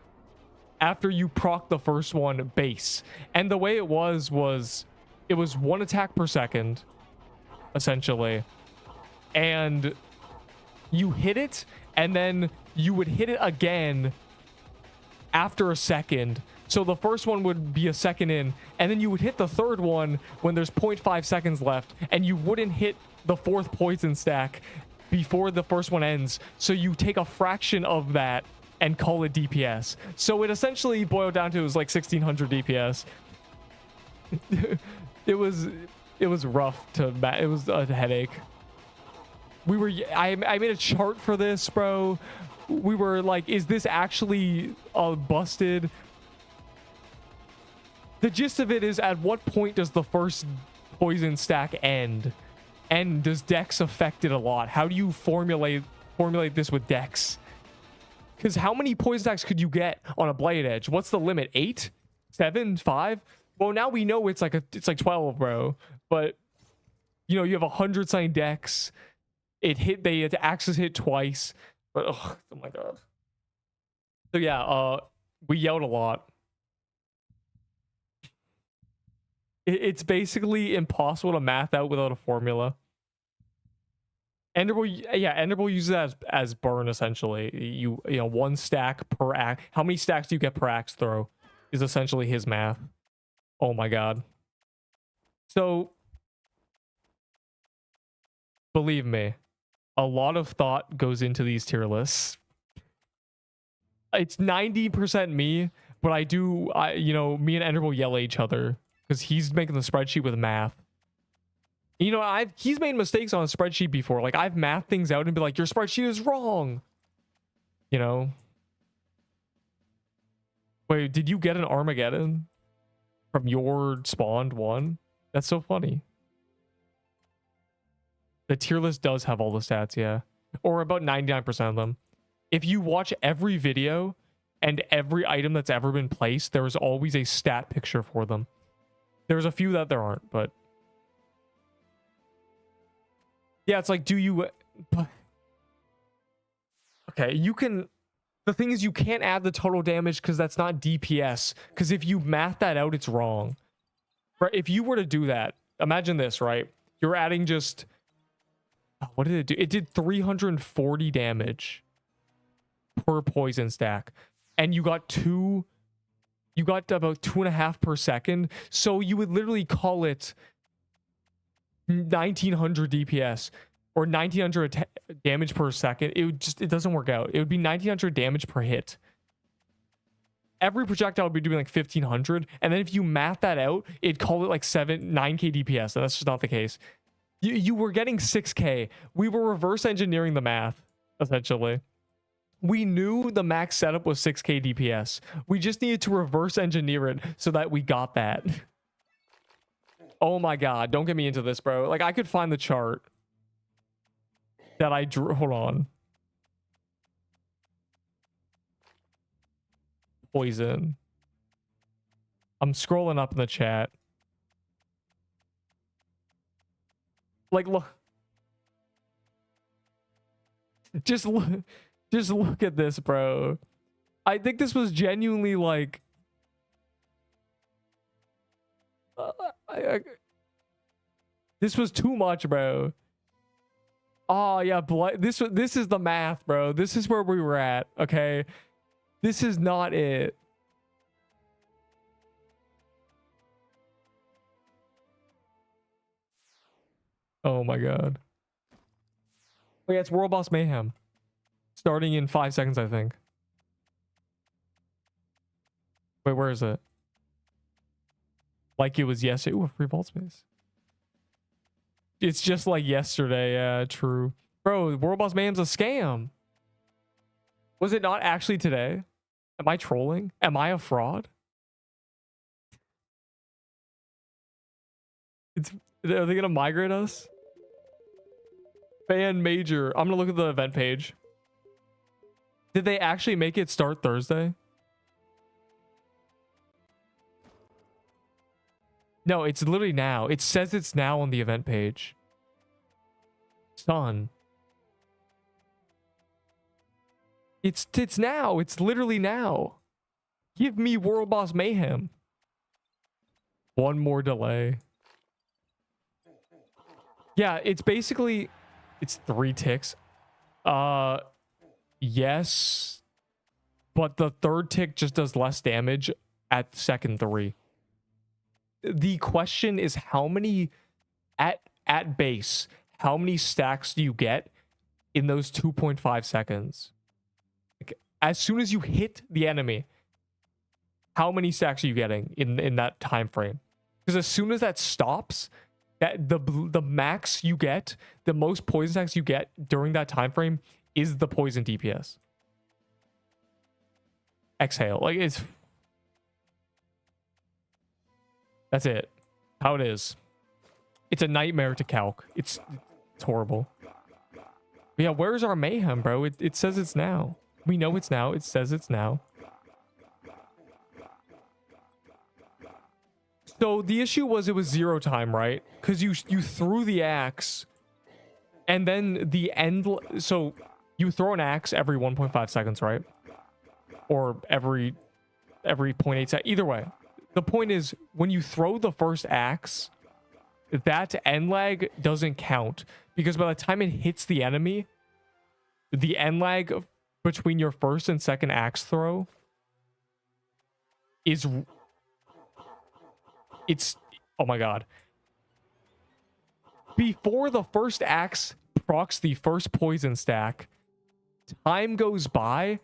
after you proc the first one base? And the way it was it was 1 attack per second, essentially. And you hit it, and then you would hit it again after a second. So the first one would be a second in, and then you would hit the third one when there's 0.5 seconds left, and you wouldn't hit the fourth poison stack before the first one ends. So you take a fraction of that and call it DPS. So it essentially boiled down to, it was like 1600 DPS. it was rough to, it was a headache. I made a chart for this, bro. We were like, is this actually busted? The gist of it is, at what point does the first poison stack end? And does Dex affect it a lot? How do you formulate this with Dex? Because how many poison stacks could you get on a Blade Edge? What's the limit? 8? 7? 5? Well, now we know it's like 12, bro. But you know, you have 100 sign Dex. The axes hit twice. But oh my god. So yeah, we yelled a lot. It's basically impossible to math out without a formula. Enderable uses that as burn, essentially. You know, 1 stack per axe. How many stacks do you get per axe throw is essentially his math. Oh my god. So believe me, a lot of thought goes into these tier lists. It's 90% me, but you know, me and Enderable yell at each other because he's making the spreadsheet with math. You know, he's made mistakes on a spreadsheet before. Like, I've mathed things out and be like, your spreadsheet is wrong. You know? Wait, did you get an Armageddon from your spawned one? That's so funny. The tier list does have all the stats, yeah. Or about 99% of them. If you watch every video and every item that's ever been placed, there's always a stat picture for them. There's a few that there aren't, but... yeah, it's like, do you... okay, you can... the thing is, you can't add the total damage because that's not DPS. Because if you math that out, it's wrong. Right? If you were to do that, imagine this, right? You're adding just... what did it do? It did 340 damage per poison stack. And you got about 2.5 per second. So you would literally call it 1900 DPS or 1900 damage per second. It doesn't work out. It would be 1900 damage per hit. Every projectile would be doing like 1500. And then if you math that out, it'd call it like 9k DPS. And that's just not the case. You were getting 6k. We were reverse engineering the math, essentially. We knew the max setup was 6k DPS. We just needed to reverse engineer it so that we got that. Oh my god, don't get me into this, bro. Like, I could find the chart that I drew. Hold on. Poison. I'm scrolling up in the chat. Like, look. Just look at this, bro. I think this was genuinely like... this was too much, bro. Oh, yeah. This is the math, bro. This is where we were at, okay? This is not it. Oh, my God. Oh, yeah, it's World Boss Mayhem. Starting in 5 seconds, I think. Wait, where is it? Like it was yesterday. Ooh, a free vault space. It's just like yesterday. Yeah, true. Bro, World Boss Mayhem's a scam. Was it not actually today? Am I trolling? Am I a fraud? Are they gonna migrate us? Ban major. I'm gonna look at the event page. Did they actually make it start Thursday? No, it's literally now. It says it's now on the event page. Son. It's now. It's literally now. Give me World Boss Mayhem. One more delay. Yeah, it's basically... It's 3 ticks. Yes. But the third tick just does less damage at second 3. The question is how many... At base, how many stacks do you get in those 2.5 seconds? Like, as soon as you hit the enemy, how many stacks are you getting in that time frame? Because as soon as that stops... That the max you get, the most poison stacks you get during that time frame is the poison DPS. Exhale. Like, it's... That's it. How it is. It's a nightmare to calc. It's horrible. But yeah, where's our mayhem, bro? It says it's now. We know it's now. It says it's now. So the issue was it was 0 time, right? Because you threw the axe, and then the end. So you throw an axe every 1.5 seconds, right? Or every 0.8 seconds. Either way, the point is when you throw the first axe, that end lag doesn't count because by the time it hits the enemy, the end lag between your first and second axe throw is. It's, oh my god. Before the first axe procs the first poison stack, time goes by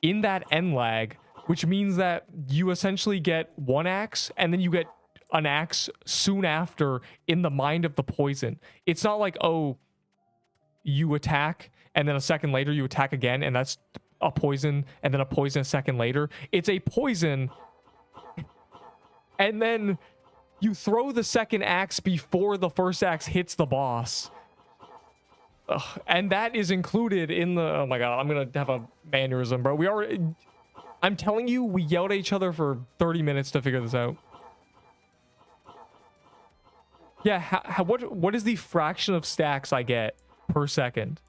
in that end lag, which means that you essentially get 1 axe and then you get an axe soon after in the mind of the poison. It's not like, oh, you attack and then a second later you attack again and that's a poison and then a poison a second later. It's a poison... And then you throw the second axe before the first axe hits the boss. Ugh, and that is included in the... Oh my god, I'm going to have a mannerism, bro. We already... I'm telling you, we yelled at each other for 30 minutes to figure this out. Yeah, what is the fraction of stacks I get per second?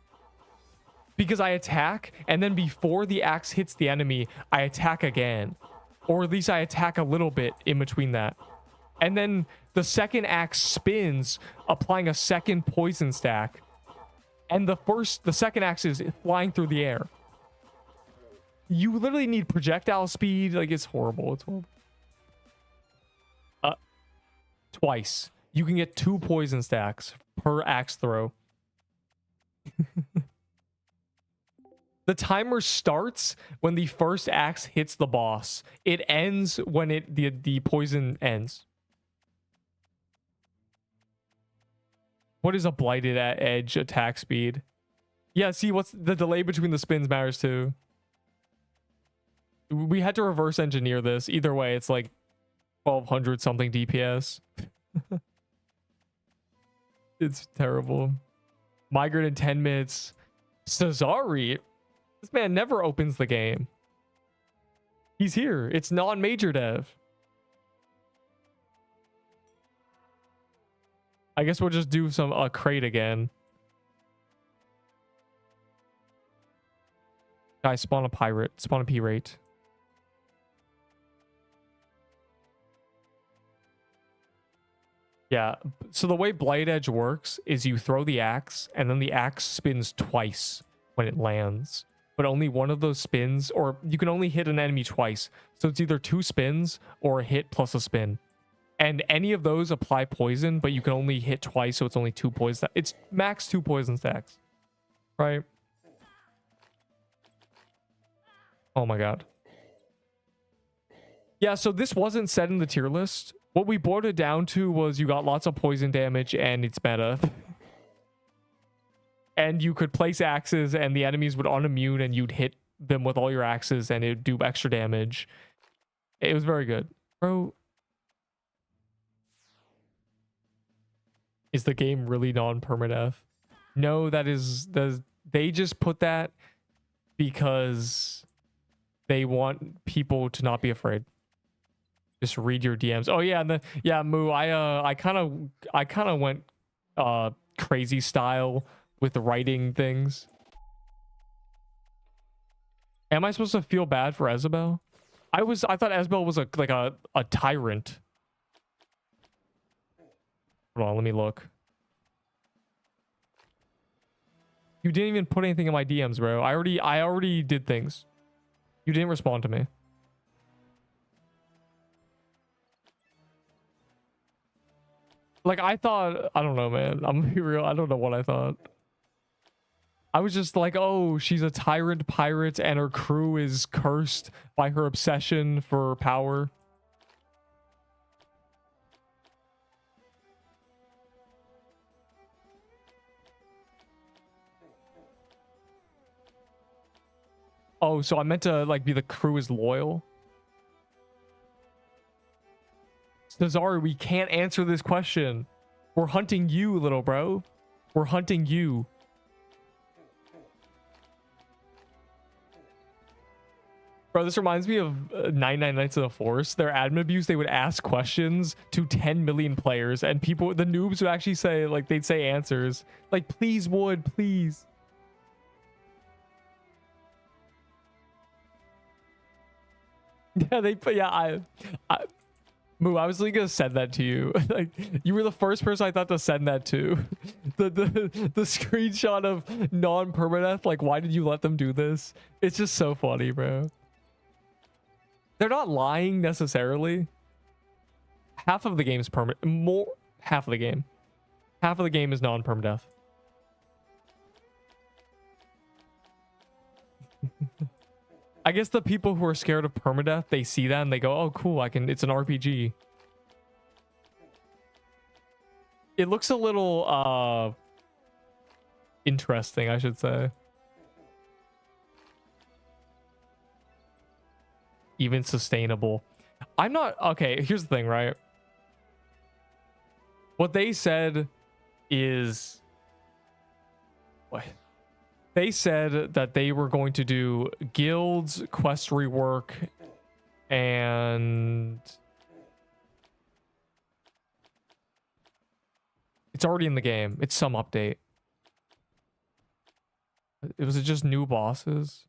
Because I attack, and then before the axe hits the enemy, I attack again. Or at least I attack a little bit in between that. And then the second axe spins, applying a second poison stack. And the second axe is flying through the air. You literally need projectile speed. Like, it's horrible. It's horrible. Twice. You can get 2 poison stacks per axe throw. The timer starts when the first axe hits the boss. It ends when the poison ends. What is a blighted at edge attack speed? Yeah, see, what's the delay between the spins matters too. We had to reverse engineer this. Either way, it's like 1200 something DPS. It's terrible. Migrate in 10 minutes. Cesari? This man never opens the game. He's here. It's non-major dev. I guess we'll just do some crate again. Guys, spawn a pirate. Spawn a pirate. Yeah, so the way Blight Edge works is you throw the axe, and then the axe spins twice when it lands. But only one of those spins, or you can only hit an enemy twice. So it's either 2 spins or a hit plus a spin. And any of those apply poison, but you can only hit twice, so it's only 2 poison. It's max 2 poison stacks. Right? Oh my god. Yeah, so this wasn't set in the tier list. What we boiled it down to was you got lots of poison damage and it's meta. And you could place axes and the enemies would unimmune and you'd hit them with all your axes and it'd do extra damage. It was very good. Bro, is the game really non-permadeath? No, they just put that because they want people to not be afraid. Just read your DMs. Oh yeah, and Moo, I kind of went crazy style with writing things. Am I supposed to feel bad for Isabel? I thought Isabel was a tyrant. Hold on, let me look. You didn't even put anything in my DMs, bro. I already did things. You didn't respond to me. Like, I thought, I don't know, man. I'm gonna be real. I don't know what I thought. I was just like, oh, she's a tyrant pirate and her crew is cursed by her obsession for power. Oh, so I meant to like be the crew is loyal. Cesare, we can't answer this question. We're hunting you, little bro. We're hunting you. Bro, this reminds me of 99 Nights of the Force. Their admin abuse, they would ask questions to 10 million players and people, the noobs would actually say, like, they'd say answers. Like, please, Wood, please. Yeah, Moo, I was really gonna send that to you. Like, you were the first person I thought to send that to. The screenshot of non-permadeath. Like, why did you let them do this? It's just so funny, bro. They're not lying necessarily. Half of the game's permanent. Half of the game. Half of the game is non-permadeath. I guess the people who are scared of permadeath, they see that and they go, oh, cool, it's an RPG. It looks a little, interesting, I should say. Even sustainable. I'm not, okay, here's the thing, right? What they said is, what? They said that they were going to do guilds, quest rework, and it's already in the game. It's some update. Was it just new bosses?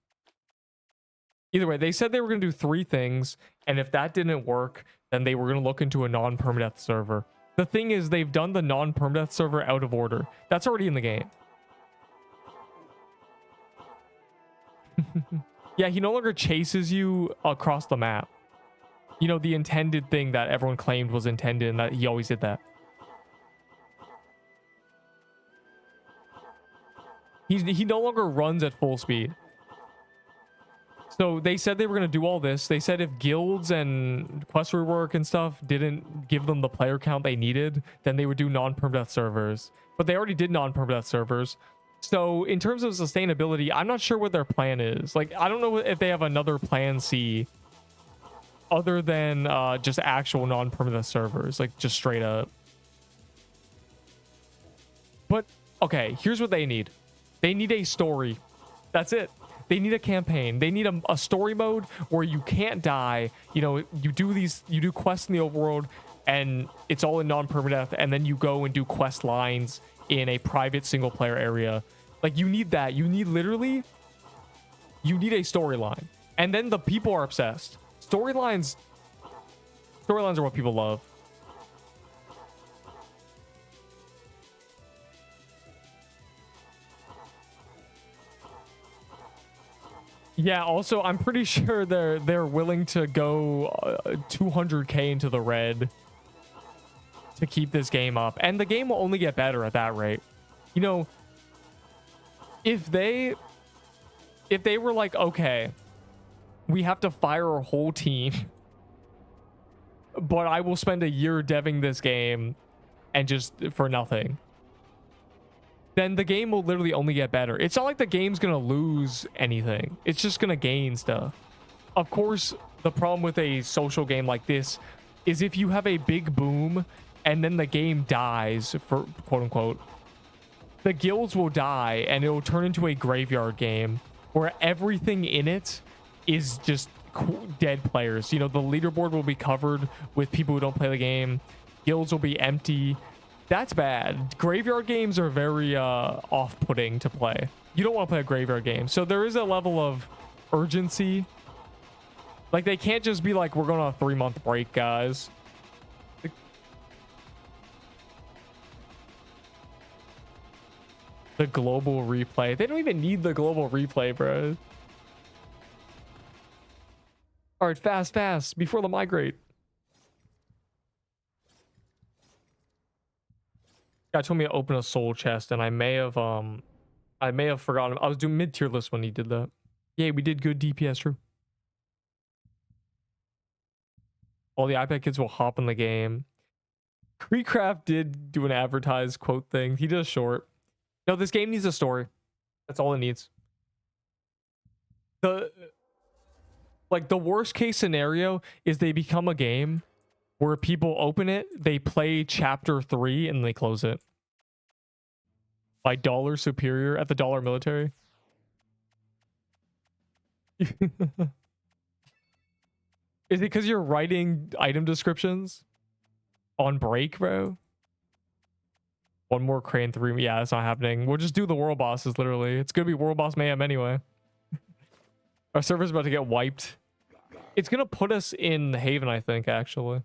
Either way, they said they were going to do 3 things, and if that didn't work, then they were going to look into a non-permadeath server. The thing is, they've done the non-permadeath server out of order. That's already in the game. Yeah, he no longer chases you across the map. You know, the intended thing that everyone claimed was intended and that he always did that. He no longer runs at full speed. So they said they were going to do all this. They said if guilds and quest rework and stuff didn't give them the player count they needed, then they would do non-permadeath servers. But they already did non-permadeath servers. So in terms of sustainability, I'm not sure what their plan is. Like, I don't know if they have another plan C other than just actual non-permadeath servers, like just straight up. But okay, here's what they need. They need a story. That's it. They need a campaign. They need a story mode where you can't die. You know, you do quests in the overworld and it's all in non-permadeath, and then you go and do quest lines in a private single player area. Like, you need that. You need a storyline. And then the people are obsessed. Storylines are what people love. Yeah, also I'm pretty sure they're willing to go 200k into the red to keep this game up, and the game will only get better at that rate. You know, if they were like, okay, we have to fire our whole team, but I will spend a year deving this game and just for nothing. then the game will literally only get better. It's not like the game's gonna lose anything. It's just gonna gain stuff. Of course, the problem with a social game like this is if you have a big boom and then the game dies, for quote unquote, the guilds will die and it will turn into a graveyard game where everything in it is just dead players. You know, the leaderboard will be covered with people who don't play the game. Guilds will be empty. That's bad. Graveyard games are very off-putting to play. You don't want to play a graveyard game. So there is a level of urgency. Like, they can't just be like, we're going on a 3-month break, guys. The global replay. They don't even need the global replay, bro. All right, fast, before the migrate. Guy told me to open a soul chest, and I may have forgotten. I was doing mid-tier list when he did that. Yeah, we did good DPS, true. All the iPad kids will hop in the game. Creecraft did do an advertised quote thing. He did a short. No, this game needs a story. That's all it needs. The worst case scenario is they become a game where people open it, they play chapter 3, and they close it. By dollar superior at the dollar military. Is it because you're writing item descriptions on break, bro? One more crane 3. Yeah, that's not happening. We'll just do the world bosses, literally. It's gonna be world boss mayhem anyway. Our server's about to get wiped. It's gonna put us in Haven, I think, actually.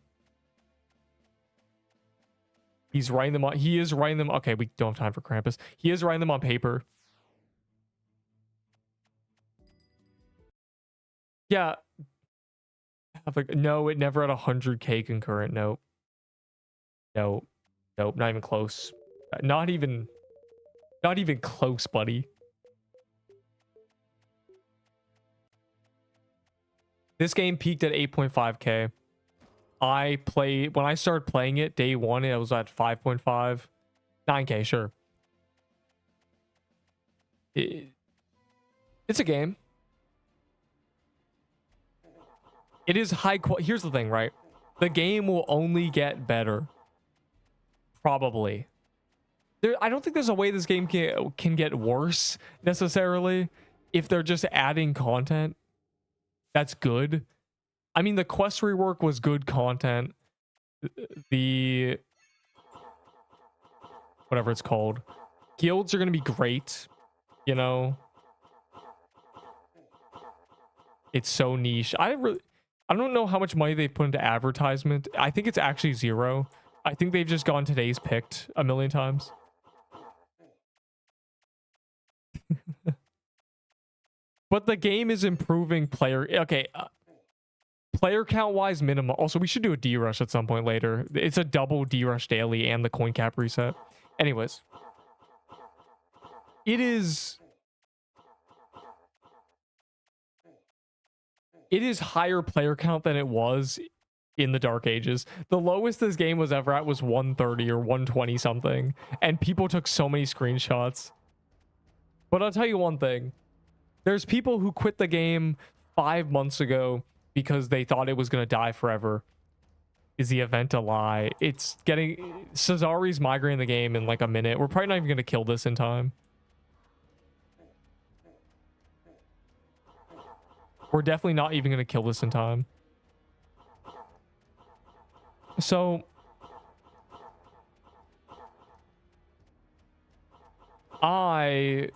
He's writing them on. He is writing them. Okay, we don't have time for Krampus. He is writing them on paper. Yeah. No, it never had 100k concurrent. Nope. Nope. Nope. Not even close. Not even close, buddy. This game peaked at 8.5k. When I started playing it day 1, it was at 5.5. 9k, sure. It's a game. It is high quality. Here's the thing, right? The game will only get better. Probably. I don't think there's a way this game can get worse necessarily if they're just adding content. That's good. I mean, the quest rework was good content. The whatever it's called, guilds are gonna be great. You know, it's so niche. I don't know how much money they've put into advertisement. I think it's actually 0. I think they've just gone today's picked a million times. But the game is improving player. Okay. Player count wise minimum. Also, we should do a D-rush at some point later. It's a double D-rush daily and the coin cap reset. Anyways. It is higher player count than it was in the Dark Ages. The lowest this game was ever at was 130 or 120 something. And people took so many screenshots. But I'll tell you one thing. There's people who quit the game 5 months ago because they thought it was going to die forever. Is the event a lie? It's getting... Cesari's migrating the game in like a minute. We're probably not even going to kill this in time. We're definitely not even going to kill this in time. So... I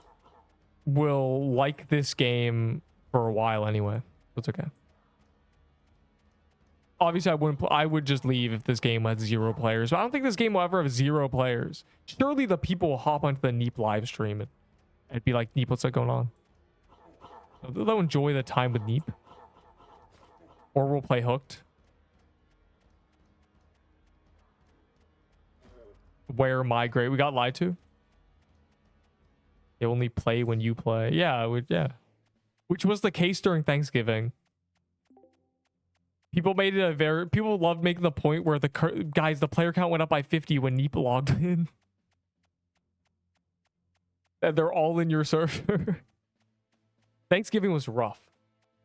will like this game for a while anyway. It's okay. Obviously, I would just leave if this game had 0 players. But I don't think this game will ever have 0 players. Surely the people will hop onto the Neep live stream and be like, Neep, what's that going on? They'll enjoy the time with Neep. Or we'll play Hooked. Where migrate? We got lied to. They only play when you play. Yeah, yeah. Which was the case during Thanksgiving. People made it people loved making the point where the player count went up by 50 when Neep logged in. They're all in your server. Thanksgiving was rough.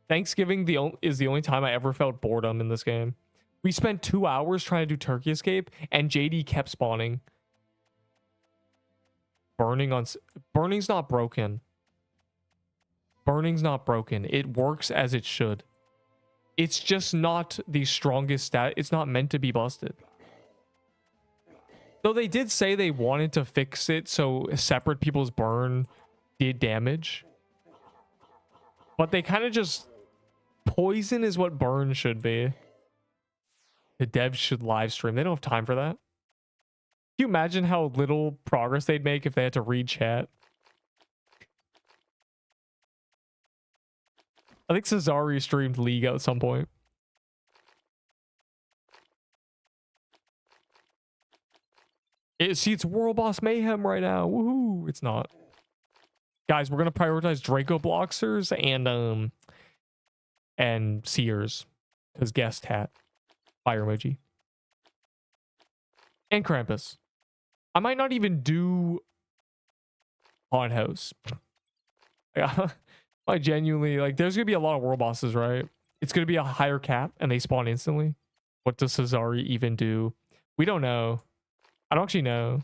Thanksgiving is the only time I ever felt boredom in this game. We spent 2 hours trying to do Turkey Escape, and JD kept spawning. Burning's not broken. Burning's not broken. It works as it should. It's just not the strongest stat. It's not meant to be busted. Though they did say they wanted to fix it so separate people's burn did damage. But they kind of just... Poison is what burn should be. The devs should live stream. They don't have time for that. Can you imagine how little progress they'd make if they had to read chat? I think Cesari streamed League at some point. See, it's World Boss Mayhem right now. Woohoo! It's not. Guys, we're gonna prioritize Draco Bloxers and Seers. Because guest hat. Fire emoji. And Krampus. I might not even do Haunted House. I genuinely, like, there's gonna be a lot of world bosses, right? It's gonna be a higher cap and they spawn instantly. What does Cesari even do? We don't know. I don't actually know.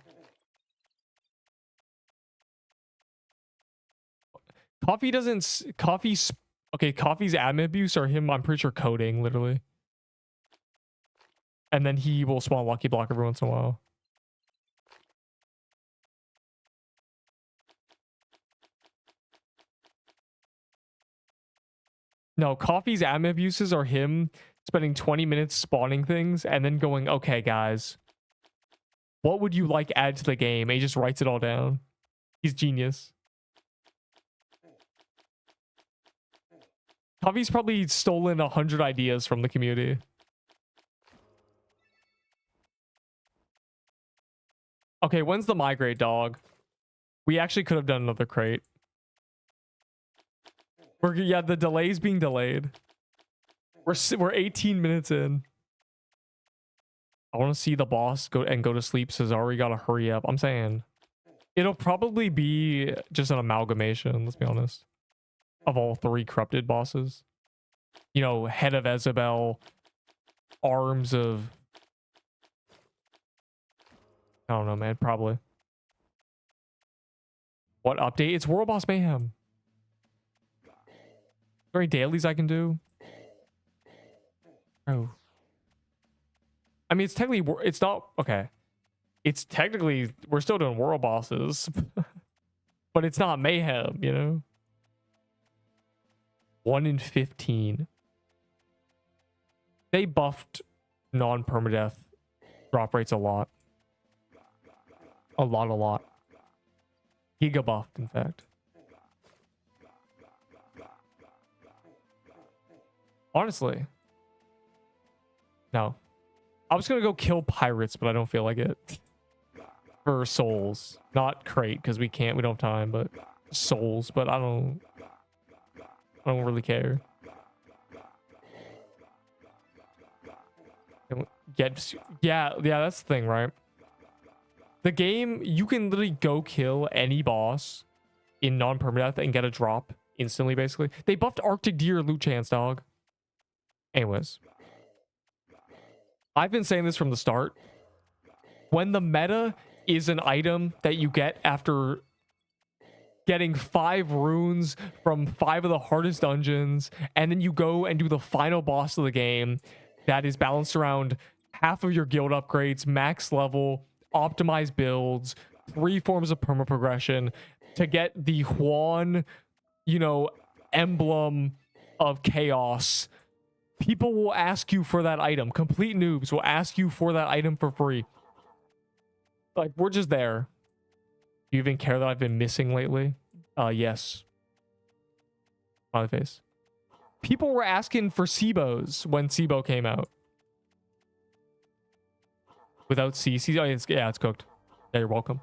Coffee doesn't... Coffee's... Okay, Coffee's admin abuse are him, I'm pretty sure, coding, literally. And then he will spawn Lucky Block every once in a while. No, Coffee's admin abuses are him spending 20 minutes spawning things and then going, okay, guys, what would you like add to the game? And he just writes it all down. He's genius. Coffee's probably stolen 100 ideas from the community. Okay, when's the migrate, dog? We actually could have done another crate. Yeah, the delay's being delayed. We're 18 minutes in. I want to see the boss go to sleep. Cesari gotta hurry up. I'm saying it'll probably be just an amalgamation, let's be honest, of all 3 corrupted bosses. You know, head of Isabel, arms of... I don't know, man. Probably. What update? It's World Boss Mayhem. Are there any dailies I can do? Oh. I mean, it's technically... It's not... Okay. It's technically... We're still doing world bosses. But it's not Mayhem, you know? 1 in 15. They buffed non-permadeath drop rates a lot. A lot. Giga buffed, in fact. Honestly. No. I was gonna go kill pirates, but I don't feel like it. For souls. Not crate, because we don't have time, but souls, but I don't really care. Yeah, that's the thing, right? The game, you can literally go kill any boss in non-permadeath and get a drop instantly, basically. They buffed Arctic Deer loot chance, dog. Anyways. I've been saying this from the start. When the meta is an item that you get after getting 5 runes from 5 of the hardest dungeons, and then you go and do the final boss of the game that is balanced around half of your guild upgrades, max level, optimized builds, 3 forms of perma progression to get the Juan, you know, emblem of chaos. People will ask you for that item. Complete noobs will ask you for that item for free. Like, we're just there. Do you even care that I've been missing lately? Yes. Smiley face. People were asking for Seabos when Seabo came out. Without CC? Oh, it's cooked. Yeah, you're welcome.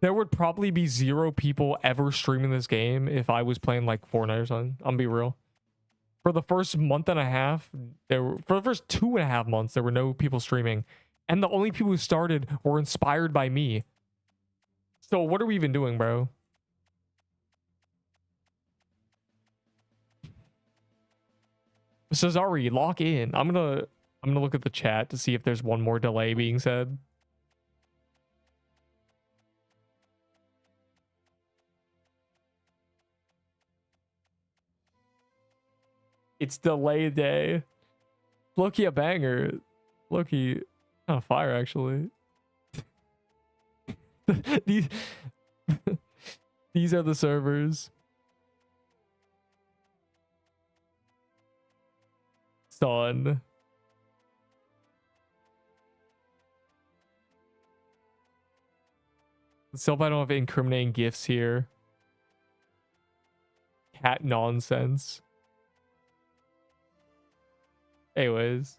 There would probably be 0 people ever streaming this game if I was playing like Fortnite or something. I'm gonna be real. For the first month and a half, for the first 2.5 months, there were no people streaming. And the only people who started were inspired by me. So what are we even doing, bro? Cesari, lock in. I'm gonna look at the chat to see if there's one more delay being said. It's delay day. Low-key a banger. Low-key kind of fire, actually. these these are the servers. Son. Let's hope I don't have incriminating gifts here. Cat nonsense. Anyways.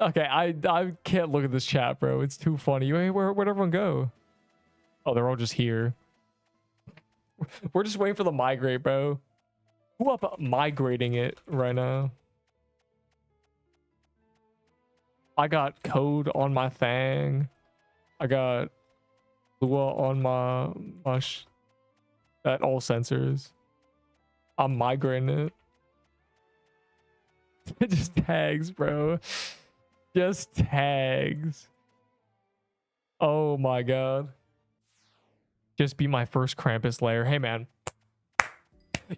Okay, I can't look at this chat, bro. It's too funny. Wait, where'd everyone go? Oh, they're all just here. We're just waiting for the migrate, bro. Who up migrating it right now? I got code on my thing. I got Lua on my at all sensors. I'm migrating it. It just tags, bro. Just tags. Oh my god. Just be my first Krampus layer. Hey man.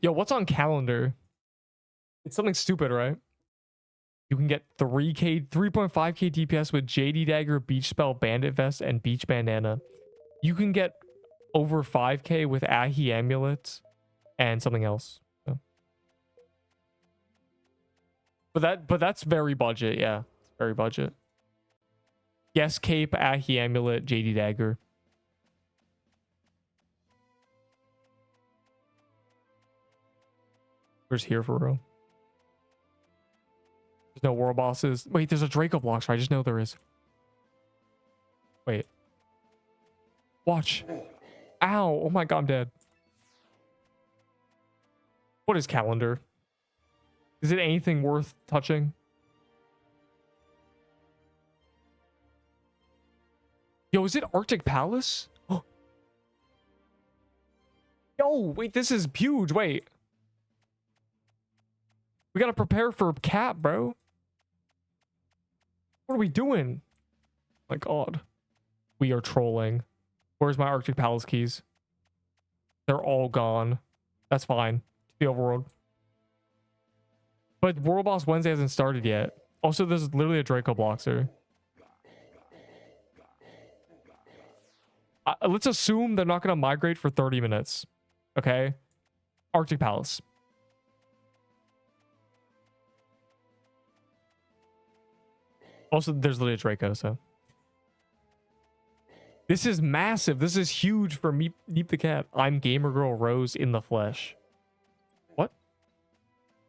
Yo, what's on calendar? It's something stupid, right? You can get 3.5k DPS with JD Dagger, Beach Spell, Bandit Vest, and Beach Bandana. You can get over 5k with Ahi Amulet and something else. So. But that's very budget, yeah. It's very budget. Yes, Cape, Ahi Amulet, JD Dagger. Where's here for real? There's no world bosses. Wait, there's a Draco Blocks, right? I just know there is. Wait. Watch. Ow. Oh my god, I'm dead. What is calendar? Is it anything worth touching? Yo, is it Arctic Palace? Yo, wait, this is huge. Wait. We gotta prepare for Cap, bro. What are we doing? My god. We are trolling. Where's my Arctic Palace keys? They're all gone. That's fine. The overworld. But World Boss Wednesday hasn't started yet. Also, there's literally a Draco Bloxer. Let's assume they're not going to migrate for 30 minutes. Okay? Arctic Palace. Also, there's literally a Draco, so. This is massive. This is huge for Meep the Cat. I'm Gamer Girl Rose in the flesh. What?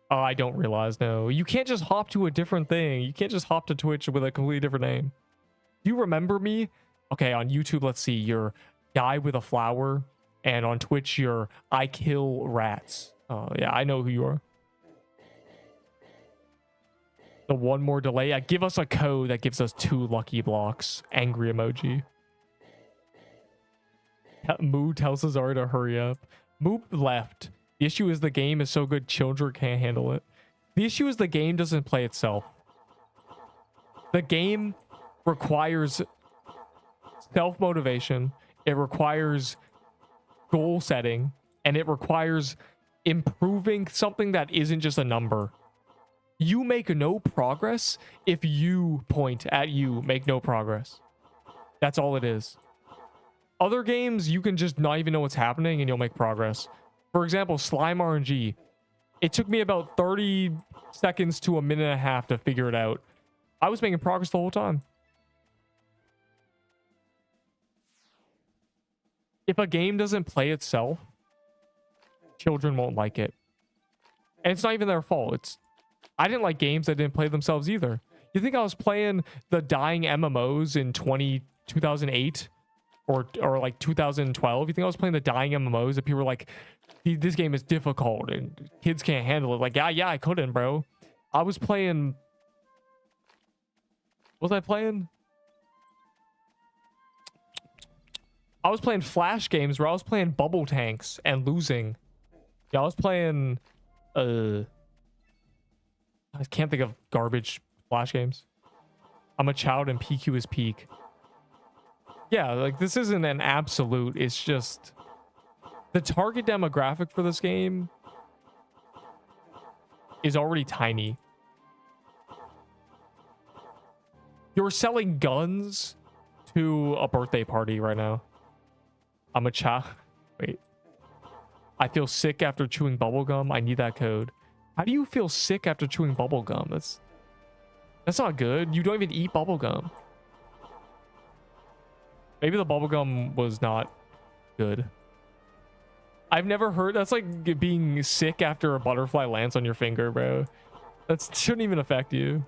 Oh, I don't realize, no. You can't just hop to a different thing. You can't just hop to Twitch with a completely different name. Do you remember me? Okay, on YouTube, let's see. You're Guy with a Flower. And on Twitch, you're I Kill Rats. Oh, yeah, I know who you are. The one more delay. Yeah, give us a code that gives us 2 lucky blocks. Angry emoji. Moo tells Cesari to hurry up. Moo left. The issue is the game is so good, children can't handle it. The issue is the game doesn't play itself. The game requires self-motivation. It requires goal setting. And it requires improving something that isn't just a number. You make no progress if you point at you make no progress. That's all it is. Other games, you can just not even know what's happening and you'll make progress. For example, Slime RNG. It took me about 30 seconds to a minute and a half to figure it out. I was making progress the whole time. If a game doesn't play itself, children won't like it. And it's not even their fault. I didn't like games that didn't play themselves either. You think I was playing the dying MMOs in 2008? or like 2012. You think I was playing the dying MMOs that people were like, this game is difficult and kids can't handle it? Like, yeah, I couldn't, bro. I was playing. What was I playing? I was playing Flash games where I was playing bubble tanks and losing. Yeah, I was playing. I can't think of garbage Flash games. I'm a child and PQ is peak. Yeah, like this isn't an absolute. It's just the target demographic for this game is already tiny. You're selling guns to a birthday party right now. I'm a child. Wait. I feel sick after chewing bubblegum. I need that code. How do you feel sick after chewing bubblegum? That's not good. You don't even eat bubblegum. Maybe the bubblegum was not good. I've never heard. That's like being sick after a butterfly lands on your finger, bro. That shouldn't even affect you.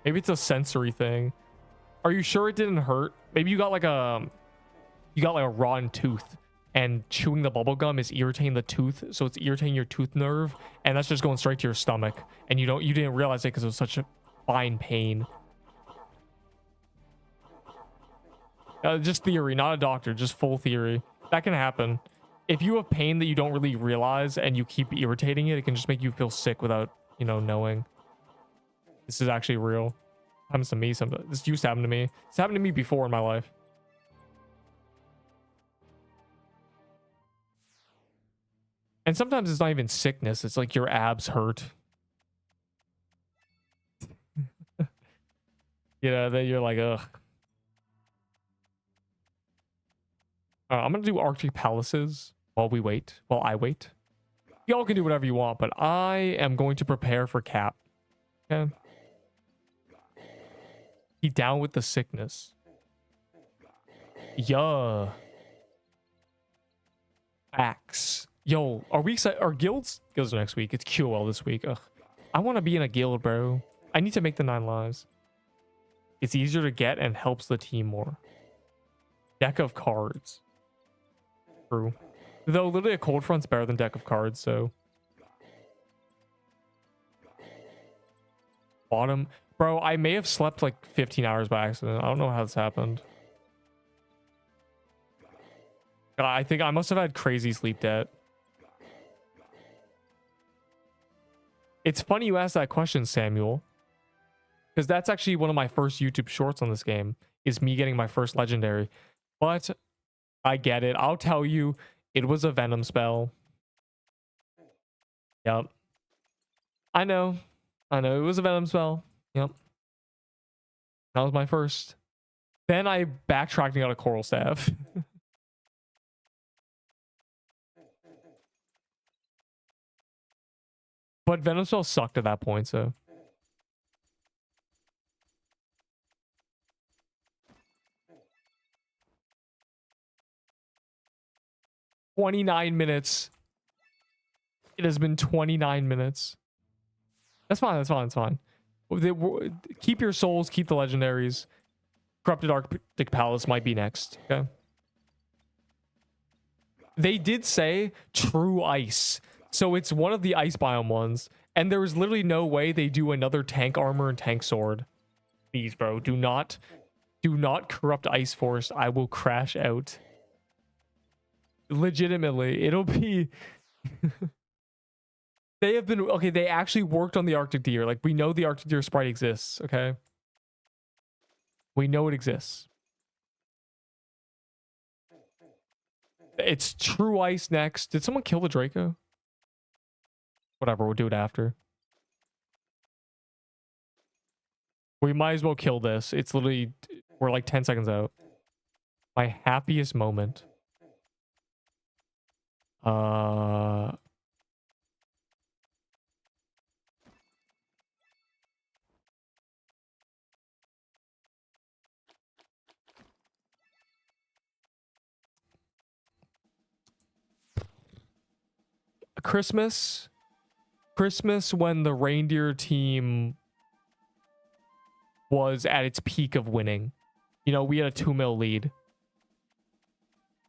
Maybe it's a sensory thing. Are you sure it didn't hurt? Maybe you got like a rotten tooth, and chewing the bubblegum is irritating the tooth, so it's irritating your tooth nerve, and that's just going straight to your stomach, and you didn't realize it because it was such a fine pain. Just theory, not a doctor, just full theory. That can happen. If you have pain that you don't really realize and you keep irritating it, it can just make you feel sick without, knowing. This is actually real. Happens to me sometimes. This used to happen to me. It's happened to me before in my life. And sometimes it's not even sickness. It's like your abs hurt. Then you're like, ugh. I'm going to do Arctic Palaces while I wait. Y'all can do whatever you want, but I am going to prepare for Cap. Okay. He down with the sickness. Yeah. Axe. Yo, are we excited? Are guilds are next week? It's QOL this week. Ugh. I want to be in a guild, bro. I need to make the 9 lives. It's easier to get and helps the team more. Deck of cards. True. Though literally a cold front's better than deck of cards, so. Bottom. Bro, I may have slept like 15 hours by accident. I don't know how this happened. I think I must have had crazy sleep debt. It's funny you asked that question, Samuel. Because that's actually one of my first YouTube shorts on this game. Is me getting my first legendary. But I get it. I'll tell you. It was a Venom spell. Yep. I know. It was a Venom spell. Yep. That was my first. Then I backtracked and got a Coral Staff. But Venom spell sucked at that point, so. $29 minutes. It has been 29 minutes. That's fine. Keep your souls, keep the legendaries. Corrupted Arctic Palace might be next. Okay. They did say true ice. So it's one of the ice biome ones. And there is literally no way they do another tank armor and tank sword. Please, bro. Do not corrupt Ice Force. I will crash out. Legitimately. It'll be... They have been... Okay, they actually worked on the Arctic Deer. Like, we know the Arctic Deer sprite exists, okay? We know it exists. It's True Ice next. Did someone kill the Draco? Whatever, we'll do it after. We might as well kill this. It's literally... We're like 10 seconds out. My happiest moment. Christmas when the reindeer team was at its peak of winning. You know, we had a 2-0 lead.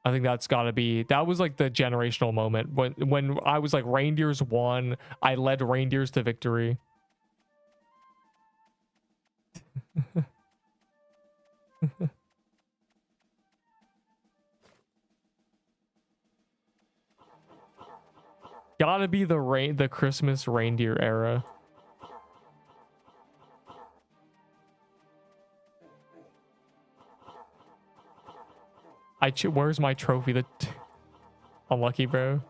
I think that's got to be, that was like the generational moment when I was like, reindeers won. I led reindeers to victory. Gotta be the Christmas reindeer era. Where's my trophy? Unlucky, bro.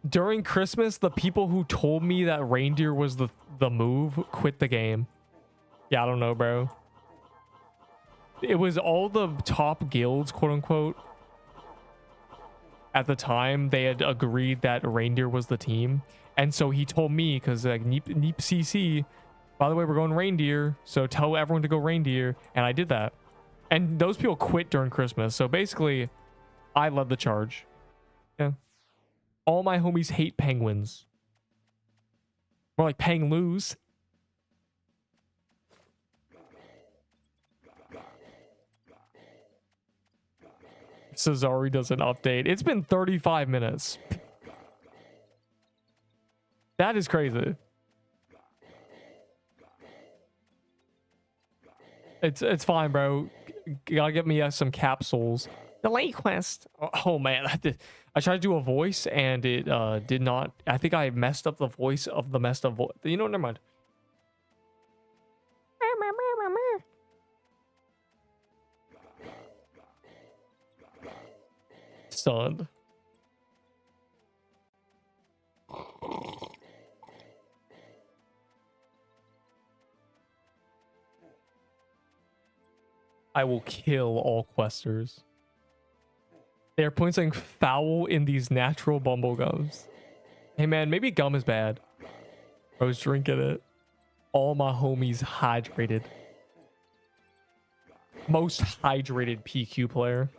During Christmas, the people who told me that reindeer was the move quit the game. Yeah, I don't know, bro. It was all the top guilds, quote unquote. At the time, they had agreed that reindeer was the team. And so he told me, because like Neep CC, by the way, we're going reindeer, so tell everyone to go reindeer. And I did that. And those people quit during Christmas. So basically, I led the charge. Yeah. All my homies hate penguins. More like peng lose. Cesari doesn't update. It's been 35 minutes. That is crazy. It's fine, bro. You gotta get me some capsules. Delay quest. Oh man, I tried to do a voice and it did not. I think I messed up the voice of the messed up voice. You know, never mind. Stunned. I will kill all questers. They are putting something foul in these natural bumblegums. Hey man, maybe gum is bad. I was drinking it. All my homies hydrated. Most hydrated PQ player.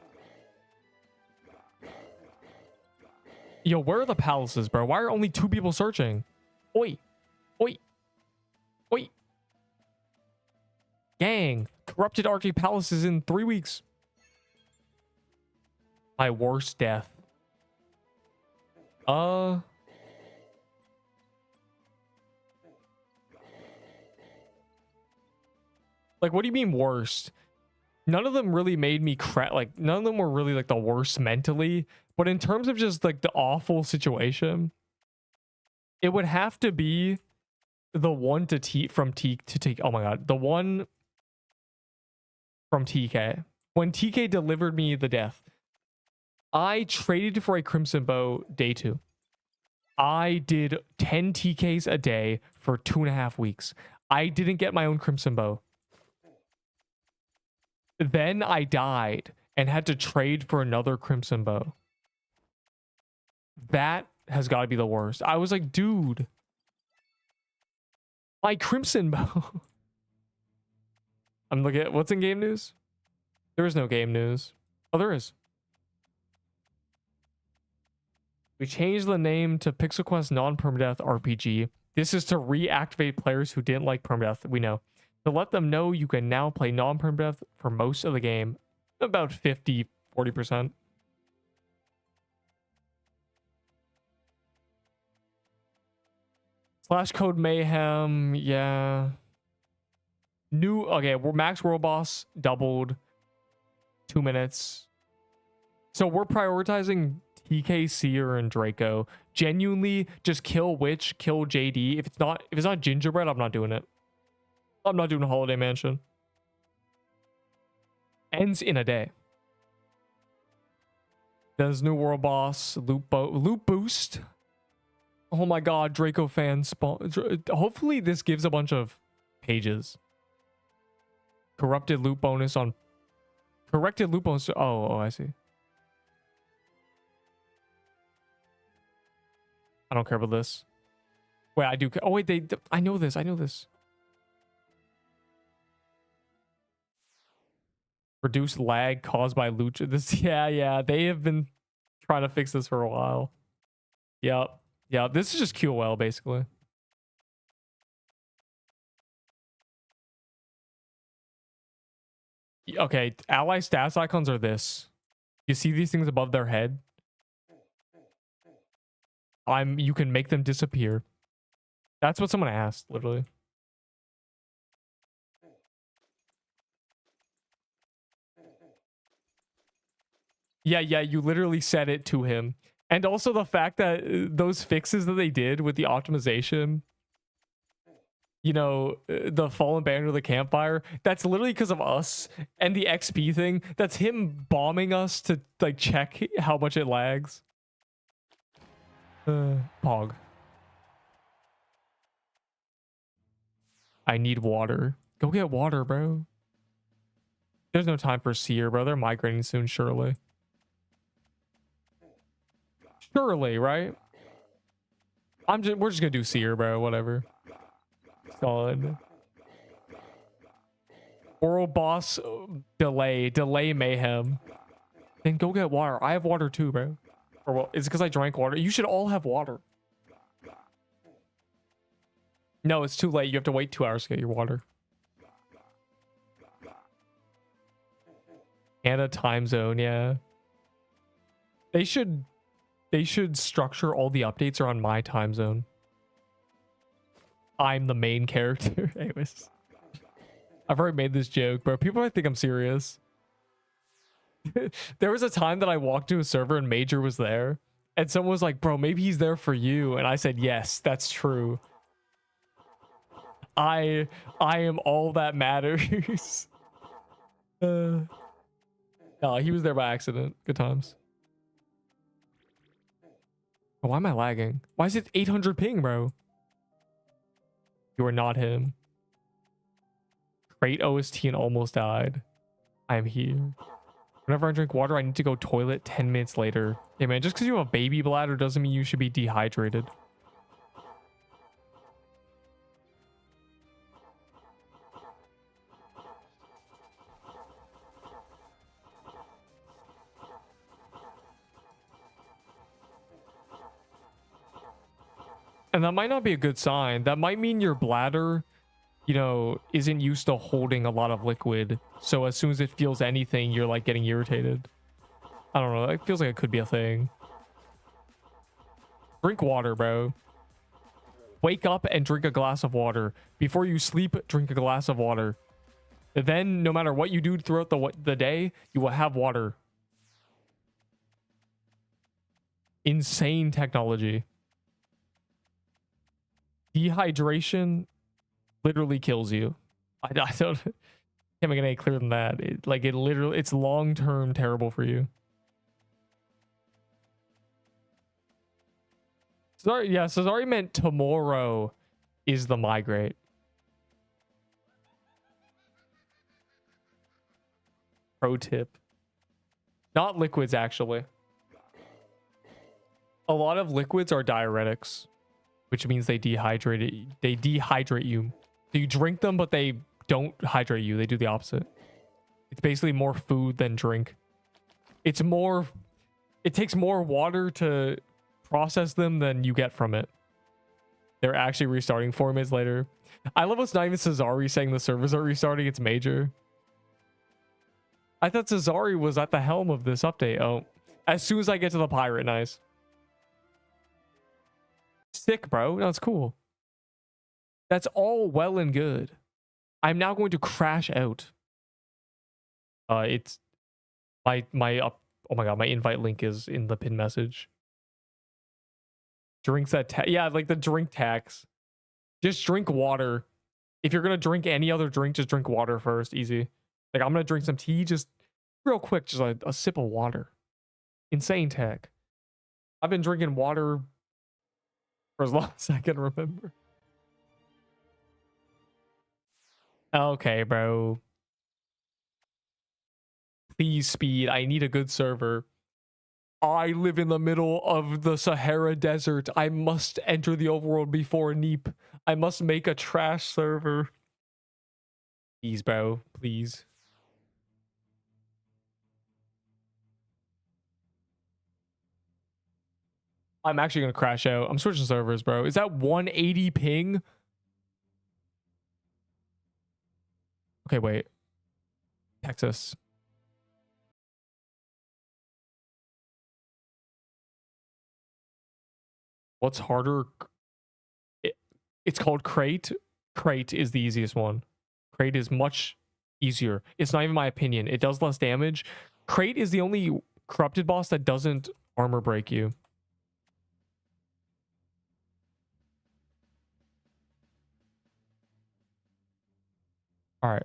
Yo, where are the palaces, bro? Why are only 2 people searching? Oi. Oi. Oi. Gang. Corrupted RJ palaces in 3 weeks. My worst death. Like, what do you mean worst? None of them really made me like, none of them were really like the worst mentally. But in terms of just like the awful situation, it would have to be the one from T to take. Oh my god, the one from TK. When TK delivered me the death, I traded for a Crimson Bow day 2. I did 10 TKs a day for 2.5 weeks. I didn't get my own Crimson Bow. Then I died and had to trade for another Crimson Bow. That has got to be the worst. I was like, dude, my Crimson Bow. I'm looking at what's in game news. There is no game news. Oh, there is. We changed the name to Pixel Quest Non-Permadeath RPG. This is to reactivate players who didn't like permadeath. We know. To let them know you can now play non-permadeath for most of the game. About 40%. Slash code Mayhem. Yeah. New. Okay, we're max world boss doubled. 2 minutes. So we're prioritizing TK, Seer, and Draco. Genuinely, just kill Witch, kill JD. If it's not Gingerbread, I'm not doing it. I'm not doing Holiday Mansion. Ends in a day. There's new world boss, loot boost. Oh my god, Draco fan spawn. Hopefully this gives a bunch of pages. Corrupted loot bonus on. Corrected loot bonus. Oh, I see. I don't care about this. Wait, I do. Oh wait, I know this. I know this. Reduce lag caused by loot. Yeah. They have been trying to fix this for a while. Yep. Yeah, this is just QOL basically. Okay, ally stats icons are this. You see these things above their head? You can make them disappear. That's what someone asked, literally. Yeah, you literally said it to him. And also the fact that those fixes that they did with the optimization, you know, the fallen banner of the campfire, that's literally because of us. And the XP thing, that's him bombing us to like check how much it lags. Pog. I need water. Go get water, bro. There's no time for seer, bro. They're migrating soon, surely. Surely, right? We're just gonna do seer, bro. Whatever. Solid. Oral boss delay mayhem. Then go get water. I have water too, bro. Or well, it's because I drank water. You should all have water. No, it's too late. You have to wait 2 hours to get your water. And a time zone, yeah. They should structure all the updates around my time zone. I'm the main character. Anyways. I've already made this joke, bro. People might think I'm serious. There was a time that I walked to a server and Major was there. And someone was like, bro, maybe he's there for you. And I said, yes, that's true. I am all that matters. No, he was there by accident. Good times. Oh, why am I lagging? Why is it 800 ping, bro? You are not him. Great OST and almost died. I am here. Whenever I drink water, I need to go toilet 10 minutes later. Hey, man, just because you have a baby bladder doesn't mean you should be dehydrated. And that might not be a good sign. That might mean your bladder, you know, isn't used to holding a lot of liquid. So as soon as it feels anything, you're like getting irritated. I don't know. It feels like it could be a thing. Drink water, bro. Wake up and drink a glass of water. Before you sleep, drink a glass of water. Then, no matter what you do throughout the day, you will have water. Insane technology. Dehydration literally kills you. I don't can't make it any clearer than that. It's long-term terrible for you. Sorry, yeah, Cesari meant tomorrow is the migrate. Pro tip. Not liquids, actually. A lot of liquids are diuretics, which means they dehydrate you. So you drink them, but they don't hydrate you. They do the opposite. It's basically more food than drink. It takes more water to process them than you get from it. They're actually restarting 4 minutes later. I love it's not even Cesari saying the servers are restarting. It's Major. I thought Cesari was at the helm of this update. Oh, as soon as I get to the pirate, nice. Sick, bro. No, it's cool. That's all well and good. I'm now going to crash out. It's oh my god, my invite link is in the pin message. Drinks that yeah, like the drink tax. Just drink water. If you're gonna drink any other drink, just drink water first. Easy. Like I'm gonna drink some tea, just real quick, just a sip of water. Insane tech. I've been drinking water for as long as I can remember. Okay, bro. Please speed. I need a good server. I live in the middle of the Sahara Desert. I must enter the overworld before Neep. I must make a trash server. Please, bro. Please. I'm actually going to crash out. I'm switching servers, bro. Is that 180 ping? Okay, wait. Texas. What's harder? It's called Crate. Crate is the easiest one. Crate is much easier. It's not even my opinion. It does less damage. Crate is the only corrupted boss that doesn't armor break you. All right.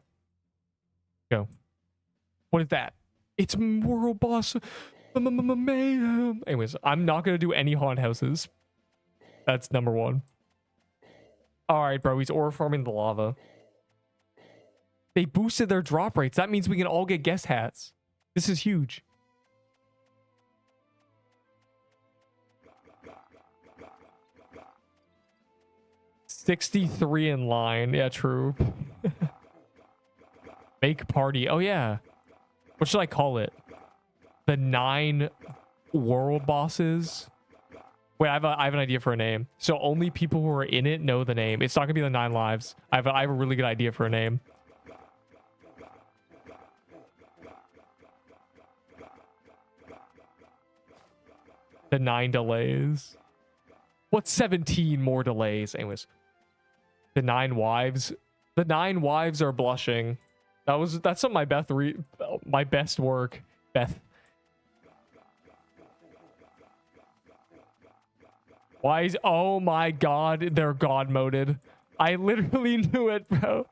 Go. What is that? It's world boss mayhem. Anyways, I'm not going to do any haunt houses. That's number one. All right, bro. He's ore farming the lava. They boosted their drop rates. That means we can all get guest hats. This is huge. $63 in line. Yeah, true. Make party. Oh, yeah. What should I call it? The 9 world bosses. Wait, I have an idea for a name. So only people who are in it know the name. It's not gonna be the 9 lives. I have a really good idea for a name. The 9 delays. What's 17 more delays? Anyways, the 9 wives. The 9 wives are blushing. That's some of my best work, Beth. Why is, oh my god, they're god moded. I literally knew it, bro.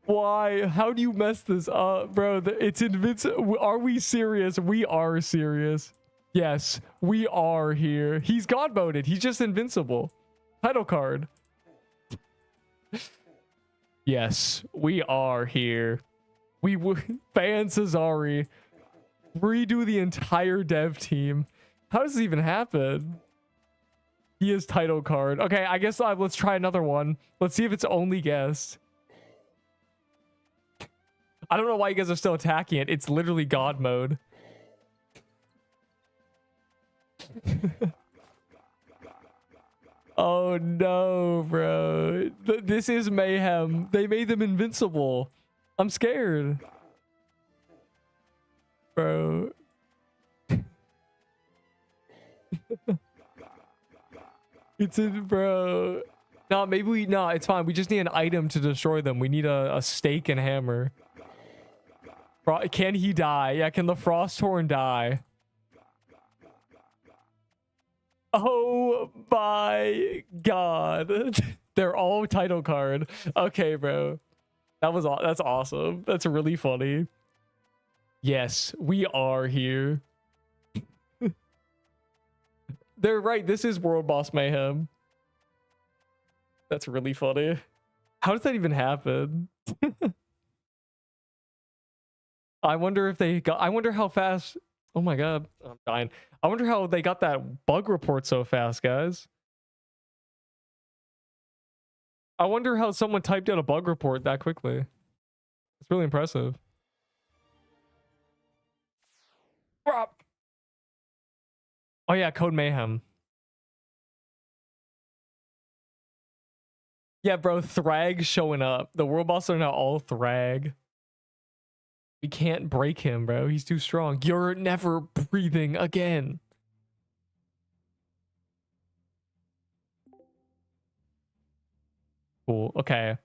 Why? How do you mess this up, bro? It's invincible. Are we serious? We are serious. Yes, we are here. He's god moded. He's just invincible. Title card. Yes, we are here. We ban Cesari. Redo the entire dev team. How does this even happen? He is title card. Okay, I guess let's try another one. Let's see if it's only guessed. I don't know why you guys are still attacking it. It's literally God mode. Oh no, bro. This is Mayhem. They made them invincible. I'm scared. Bro. It's in, bro. No, maybe no, it's fine. We just need an item to destroy them. We need a stake and hammer. Can he die? Yeah, can the Frosthorn die? Oh my god. They're all title card. Okay, bro. That's awesome. That's really funny. Yes, we are here. They're right. This is World Boss Mayhem. That's really funny. How does that even happen? I wonder if they got... I wonder how fast... Oh my god. I'm dying. I wonder how they got that bug report so fast, guys. I wonder how someone typed out a bug report that quickly. It's really impressive. Oh yeah, Code Mayhem. Yeah, bro, Thrag showing up. The world boss are now all Thrag. We can't break him, bro. He's too strong. You're never breathing again. Cool. Okay.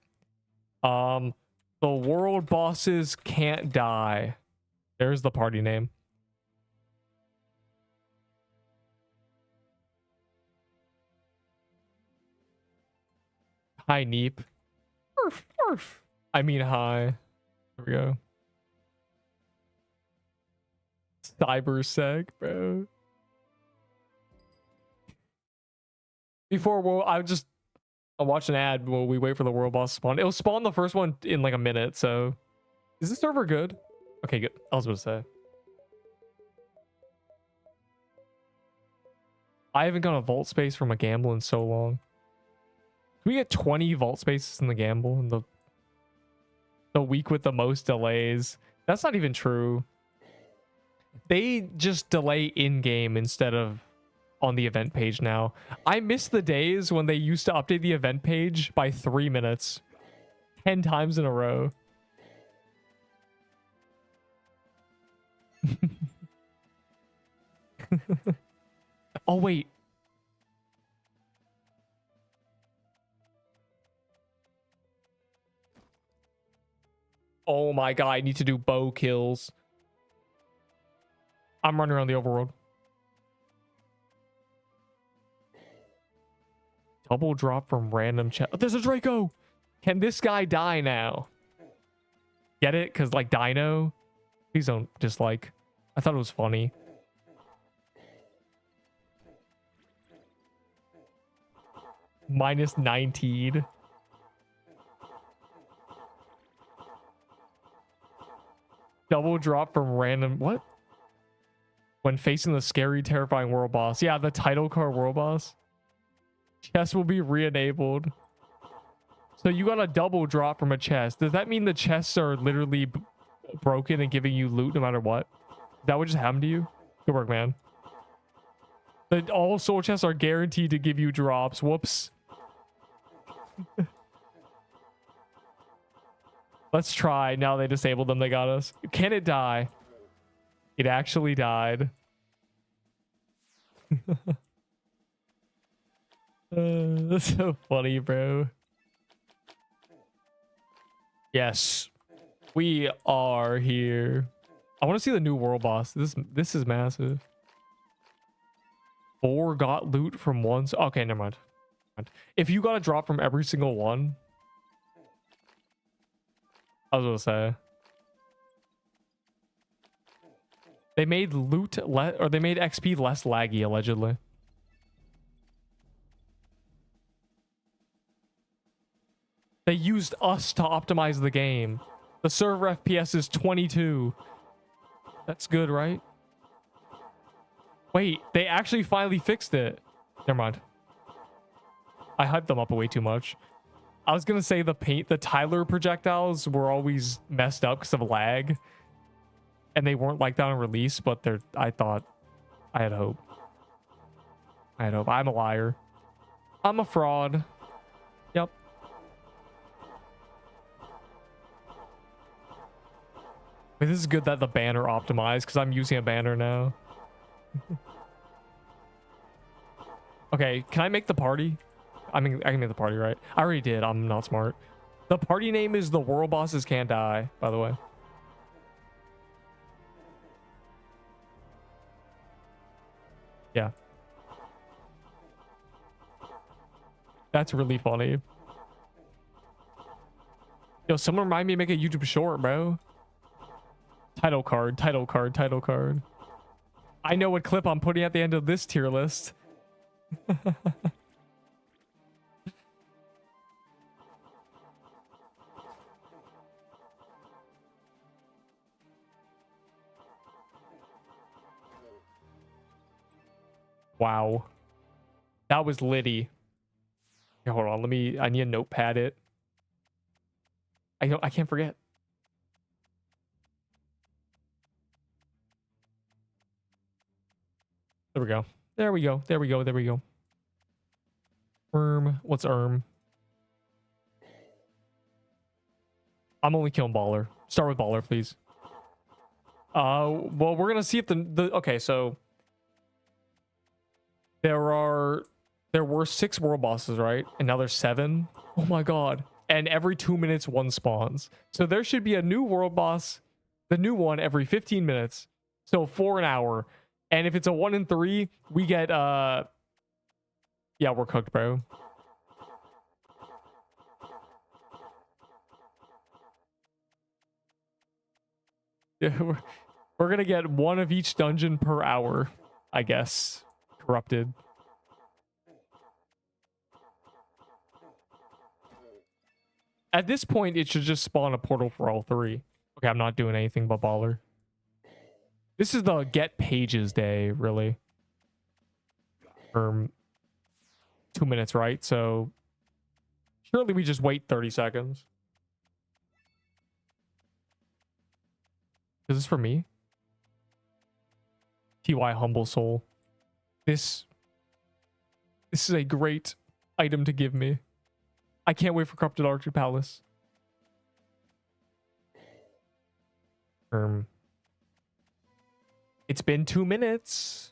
The world bosses can't die. There's the party name. Hi, Neep. Arf, arf. I mean, hi. There we go. Cybersec, bro. Before, I'll watch an ad while we wait for the world boss to spawn. It'll spawn the first one in like a minute, so. Is this server good? Okay, good. I was about to say. I haven't got a vault space from a gamble in so long. Can we get 20 vault spaces in the gamble in the week with the most delays? That's not even true. They just delay in-game instead of on the event page now. I miss the days when they used to update the event page by 3 minutes 10 times in a row. Oh, wait. Oh my god, I need to do bow kills. I'm running around the overworld. Double drop from random chest. Oh, there's a Draco! Can this guy die now? Get it? Because, like, Dino. Please don't dislike. I thought it was funny. Minus 19. Double drop from random... What? When facing the scary, terrifying world boss. Yeah, the title card world boss. Chest will be re-enabled. So you got a double drop from a chest. Does that mean the chests are literally broken and giving you loot no matter what? Is that what just happened to you? Good work, man. All soul chests are guaranteed to give you drops. Whoops. Let's try. Now they disabled them. They got us. Can it die? It actually died. That's so funny, bro. Yes. We are here. I want to see the new world boss. This is massive. 4 got loot from ones. Okay, never mind. If you got a drop from every single one, I was gonna say they made loot or they made XP less laggy, allegedly. They used us to optimize the game. The server FPS is 22. That's good, right? Wait, they actually finally fixed it. Never mind. I hyped them up way too much. I was gonna say the Tyler projectiles were always messed up because of lag, and they weren't like that on release. But I thought I had hope. I had hope. I'm a liar. I'm a fraud. Yep. Wait, this is good that the banner optimized because I'm using a banner now. Okay, can I make the party? I mean, I can make the party, right? I already did. I'm not smart. The party name is The World Bosses Can't Die, by the way. Yeah. That's really funny. Yo, someone remind me to make a YouTube short, bro. Title card, title card, title card. I know what clip I'm putting at the end of this tier list. Wow. That was litty. Here, hold on, I need a notepad it. I can't forget. There we go. There we go. There we go. There we go. What's I'm only killing Baller. Start with Baller, please. Well, we're gonna see if the okay, so there were 6 world bosses, right? And now there's 7. Oh my god. And every 2 minutes one spawns. So there should be a new world boss, the new one every 15 minutes. So 4 an hour. And if it's a 1 in 3, we get yeah, we're cooked, bro. Yeah, we're gonna get 1 of each dungeon per hour, I guess. Corrupted. At this point, it should just spawn a portal for all 3. Okay, I'm not doing anything but Baller. This is the get pages day, really. 2 minutes, right? So surely we just wait 30 seconds. Is this for me? TY Humble Soul. This is a great item to give me. I can't wait for Corrupted Archery Palace. It's been 2 minutes.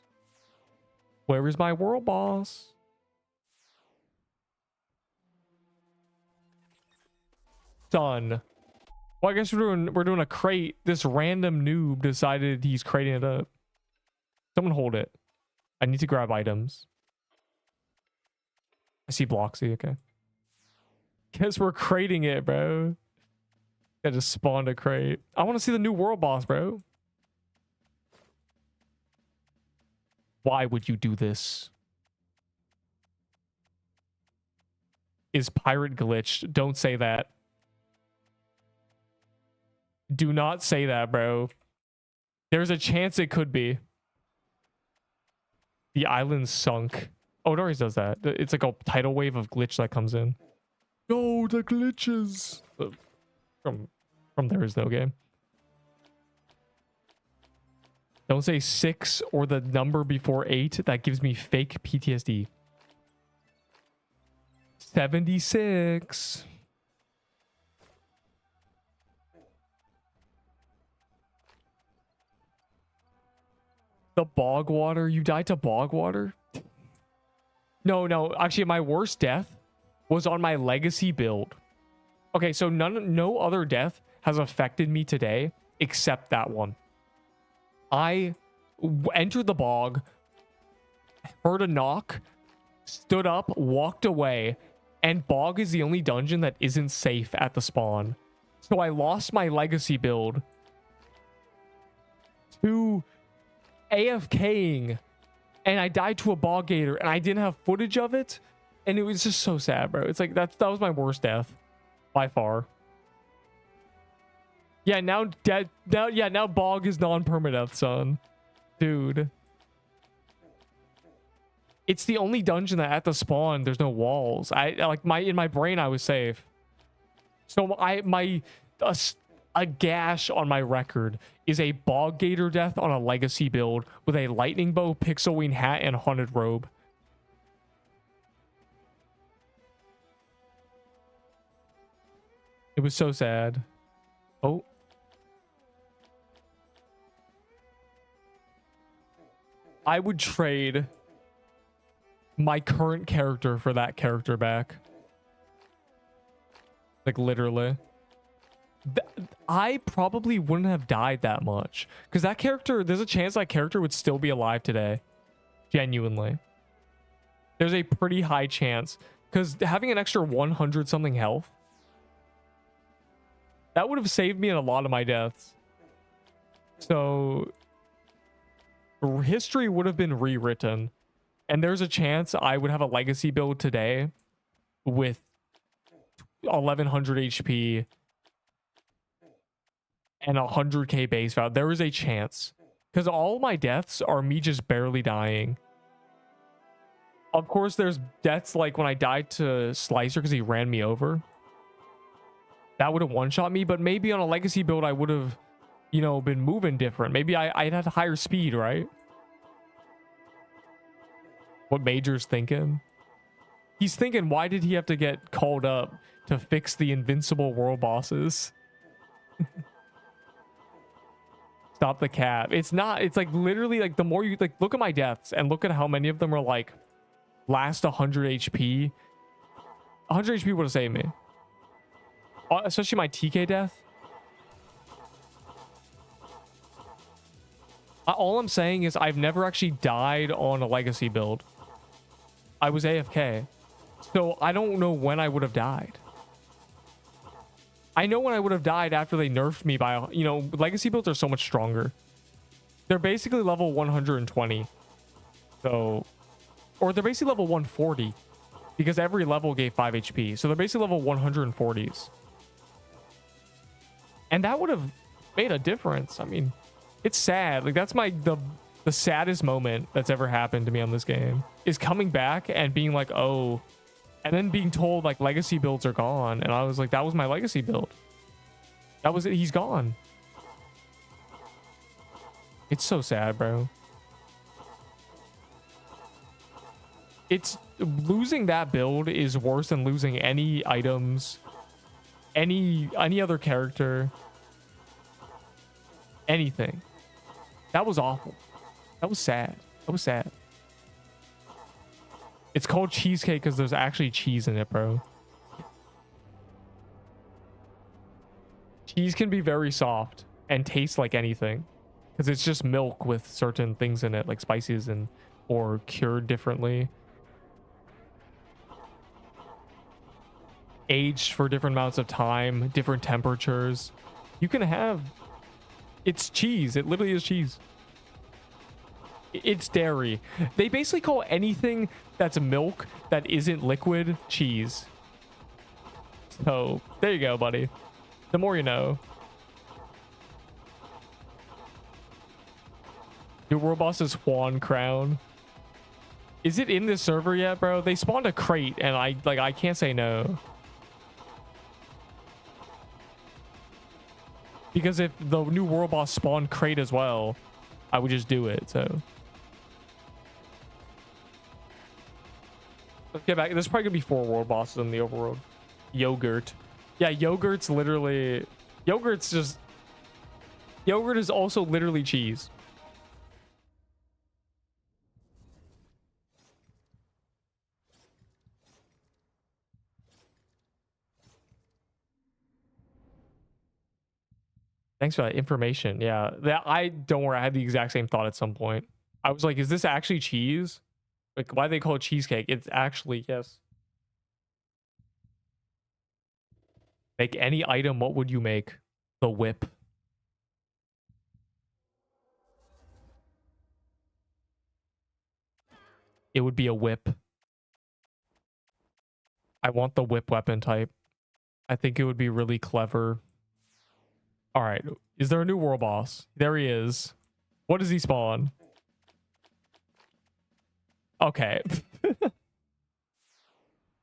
Where is my world boss? Done. Well, I guess we're doing a crate. This random noob decided he's crating it up. Someone hold it. I need to grab items. I see Bloxy. Okay. Guess we're crating it, bro. I just spawned a crate. I want to see the new world boss, bro. Why would you do this? Is pirate glitched? Don't say that. Do not say that, bro. There's a chance it could be. The island sunk. Oh, it always does that. It's like a tidal wave of glitch that comes in. No, the glitches. From There Is No Game. Don't say 6 or the number before 8. That gives me fake PTSD. 76. The bog water. You died to bog water? No. Actually, my worst death was on my legacy build. Okay, so no other death has affected me today except that one. I entered the bog, heard a knock, stood up, walked away, and bog is the only dungeon that isn't safe at the spawn. So I lost my legacy build to AFKing, and I died to a bog gator, and I didn't have footage of it, and it was just so sad, bro. It's like that was my worst death by far. Yeah, now bog is non-permadeath, son. Dude. It's the only dungeon that at the spawn there's no walls. In my brain I was safe. So a gash on my record is a bog gator death on a legacy build with a lightning bow, pixel wing hat, and haunted robe. It was so sad. Oh. I would trade my current character for that character back. Like, literally. I probably wouldn't have died that much. Because that character, there's a chance that character would still be alive today. Genuinely. There's a pretty high chance. Because having an extra 100 something health, that would have saved me in a lot of my deaths. So history would have been rewritten, and there's a chance I would have a legacy build today with 1100 HP and 100k base value. There is a chance, because all my deaths are me just barely dying. Of course, there's deaths like when I died to Slicer because he ran me over. That would have one-shot me, but maybe on a legacy build I would have, you know, been moving different. Maybe I'd had higher speed, right? What Major's thinking? He's thinking, why did he have to get called up to fix the invincible world bosses? Stop the cap. It's not, it's like literally like the more you like look at my deaths and look at how many of them are like last 100 HP. 100 HP would have saved me. Especially my TK death. All I'm saying is I've never actually died on a legacy build. I was AFK. So I don't know when I would have died. I know when I would have died after they nerfed me by, you know, legacy builds are so much stronger. They're basically level 120. So, or they're basically level 140 because every level gave 5 HP. So they're basically level 140s. And that would have made a difference. I mean, it's sad. Like, that's the saddest moment that's ever happened to me on this game is coming back and being like, oh, and then being told like legacy builds are gone. And I was like, that was my legacy build. That was it. He's gone. It's so sad, bro. It's losing that build is worse than losing any items, any other character, anything. That was awful. That was sad. That was sad. It's called cheesecake because there's actually cheese in it, bro. Cheese can be very soft and taste like anything because it's just milk with certain things in it, like spices and or cured differently, aged for different amounts of time, different temperatures. You can have, it's cheese. It literally is cheese. It's dairy. They basically call anything that's milk that isn't liquid cheese. So there you go, buddy. The more you know. Your world boss is Juan Crown. Is it in this server yet, bro? They spawned a crate and I can't say no. Because if the new world boss spawned crate as well, I would just do it, so. Let's get back. There's probably gonna be 4 world bosses in the overworld. Yogurt. Yeah, yogurt's literally... Yogurt's just... Yogurt is also literally cheese. Thanks for that information. Yeah, don't worry. I had the exact same thought at some point. I was like, is this actually cheese? Like, why do they call it cheesecake? It's actually, yes. Make any item. What would you make? The whip. It would be a whip. I want the whip weapon type. I think it would be really clever. All right. Is there a new world boss? There he is. What does he spawn? Okay.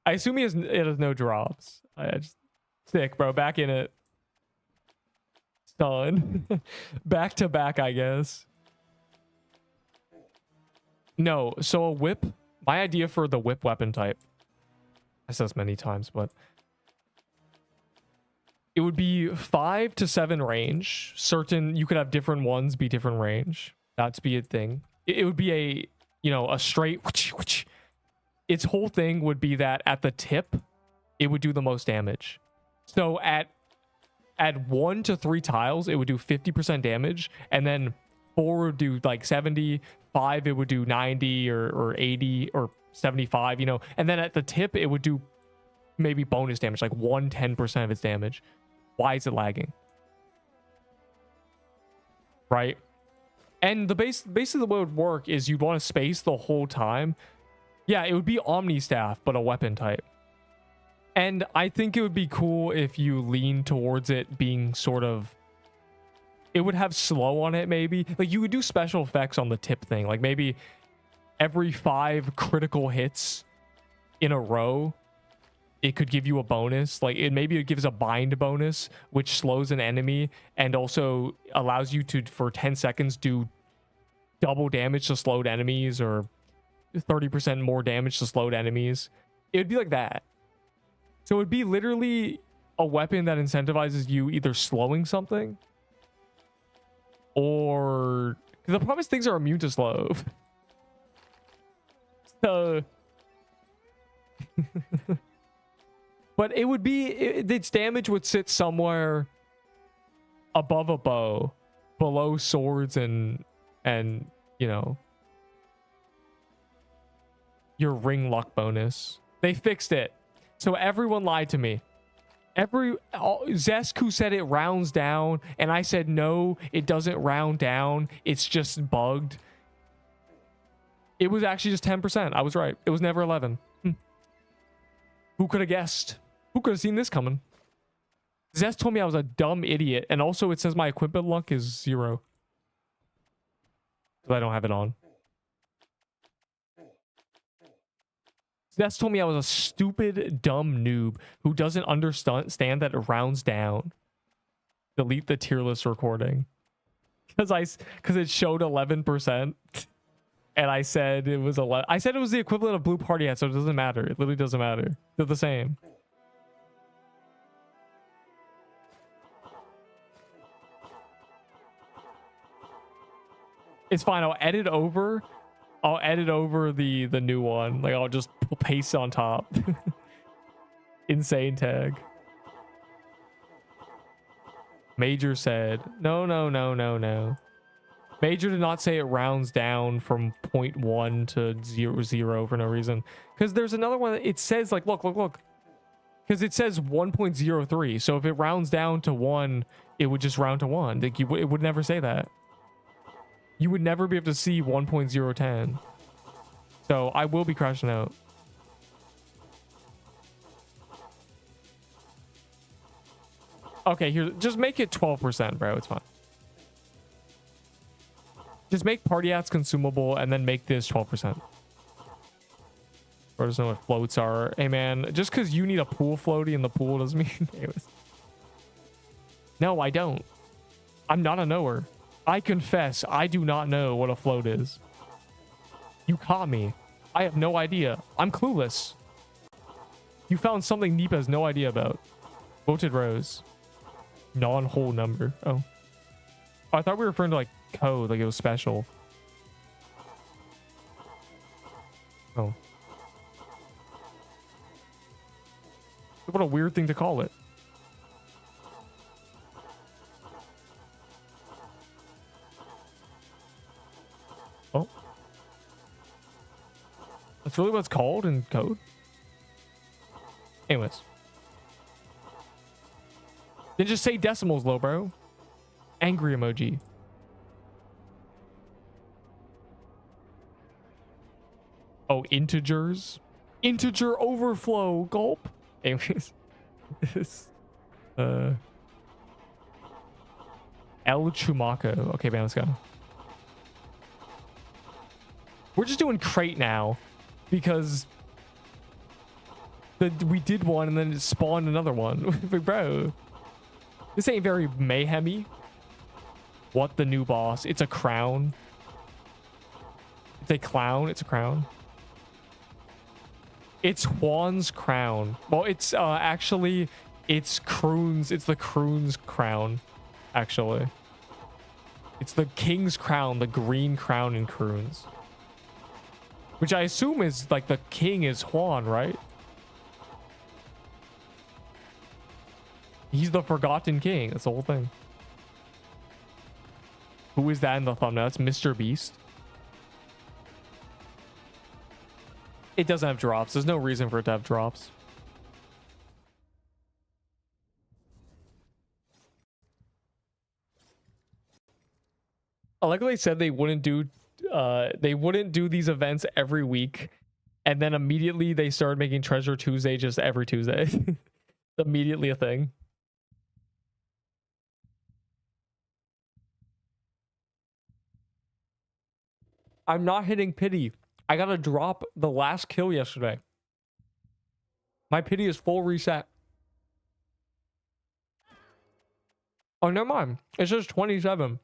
I assume it has no drops. I just sick, bro. Back in it. Done. Back to back, I guess. No, so a whip. My idea for the whip weapon type. I said this many times, but it would be 5 to 7 range. Certain, you could have different ones be different range. That's be a thing. It would be a, you know, a straight. Its whole thing would be that at the tip, it would do the most damage. So at 1 to 3 tiles, it would do 50% damage, and then 4 would do like 70, 5 it would do 90 or 80 or 75, you know, and then at the tip it would do maybe bonus damage, like 110% of its damage. Why is it lagging? Right? And the basically the way it would work is you'd want to space the whole time. Yeah, it would be Omni Staff, but a weapon type. And I think it would be cool if you lean towards it being sort of... It would have slow on it, maybe. Like, you would do special effects on the tip thing. Like, maybe every 5 critical hits in a row, it could give you a bonus. Like, maybe it gives a bind bonus, which slows an enemy and also allows you to, for 10 seconds, do double damage to slowed enemies or 30% more damage to slowed enemies. It would be like that. So it would be literally a weapon that incentivizes you either slowing something or... The problem is things are immune to slow. So... But it would be... its damage would sit somewhere above a bow, below swords and you know, your ring luck bonus. They fixed it. So everyone lied to me. Zesku said it rounds down, and I said no, it doesn't round down. It's just bugged. It was actually just 10%. I was right. It was never 11. Who could have guessed? Who could have seen this coming? Zest told me I was a dumb idiot, and also it says my equipment luck is 0. Because I don't have it on. Zest told me I was a stupid, dumb noob who doesn't understand that it rounds down. Delete the tier list recording. Because it showed 11%. And I said it was 11. I said it was the equivalent of Blue Party hat, so it doesn't matter. It literally doesn't matter. They're the same. It's fine. I'll edit over I'll edit over the new one. Like I'll just paste on top. Insane tag. Major said, no, no, no, no, no. Major did not say it rounds down from 0.1 to 0, 0 for no reason. Because there's another one. It says like, look. Because it says 1.03. So if it rounds down to 1, it would just round to 1. Like it would never say that. You would never be able to see 1.010. So I will be crashing out. Okay, here, just make it 12%, bro. It's fine. Just make party hats consumable and then make this 12%. Or doesn't know what floats are. Hey, man, just because you need a pool floaty in the pool doesn't mean... Anyways. No, I don't. I'm not a knower. I confess, I do not know what a float is. You caught me. I have no idea. I'm clueless. You found something Neep has no idea about. Voted Rose. Non-whole number. Oh. I thought we were referring to like code, like it was special. Oh. What a weird thing to call it. Oh. That's really what it's called in code? Anyways. Then just say decimals, low, bro. Angry emoji. Oh, integers. Integer overflow. Gulp. Anyways. This. El Chumaco. Okay, man, let's go. We're just doing crate now. Because... we did one and then it spawned another one. But bro... This ain't very mayhem-y. What the new boss? It's a crown. It's a clown. It's a crown. It's Juan's crown. Well, it's actually it's Kroon's. It's the Kroon's crown. Actually, it's the king's crown, the green crown in Kroon's, which I assume is like the king is Juan, right? He's the forgotten king. That's the whole thing. Who is that in the thumbnail? That's Mr. Beast. It doesn't have drops. There's no reason for it to have drops. I like how they said they wouldn't do these events every week, and then immediately they started making Treasure Tuesday just every Tuesday. Immediately a thing. I'm not hitting pity. I gotta drop the last kill yesterday. My pity is full reset. Oh, never mind. It's just 27.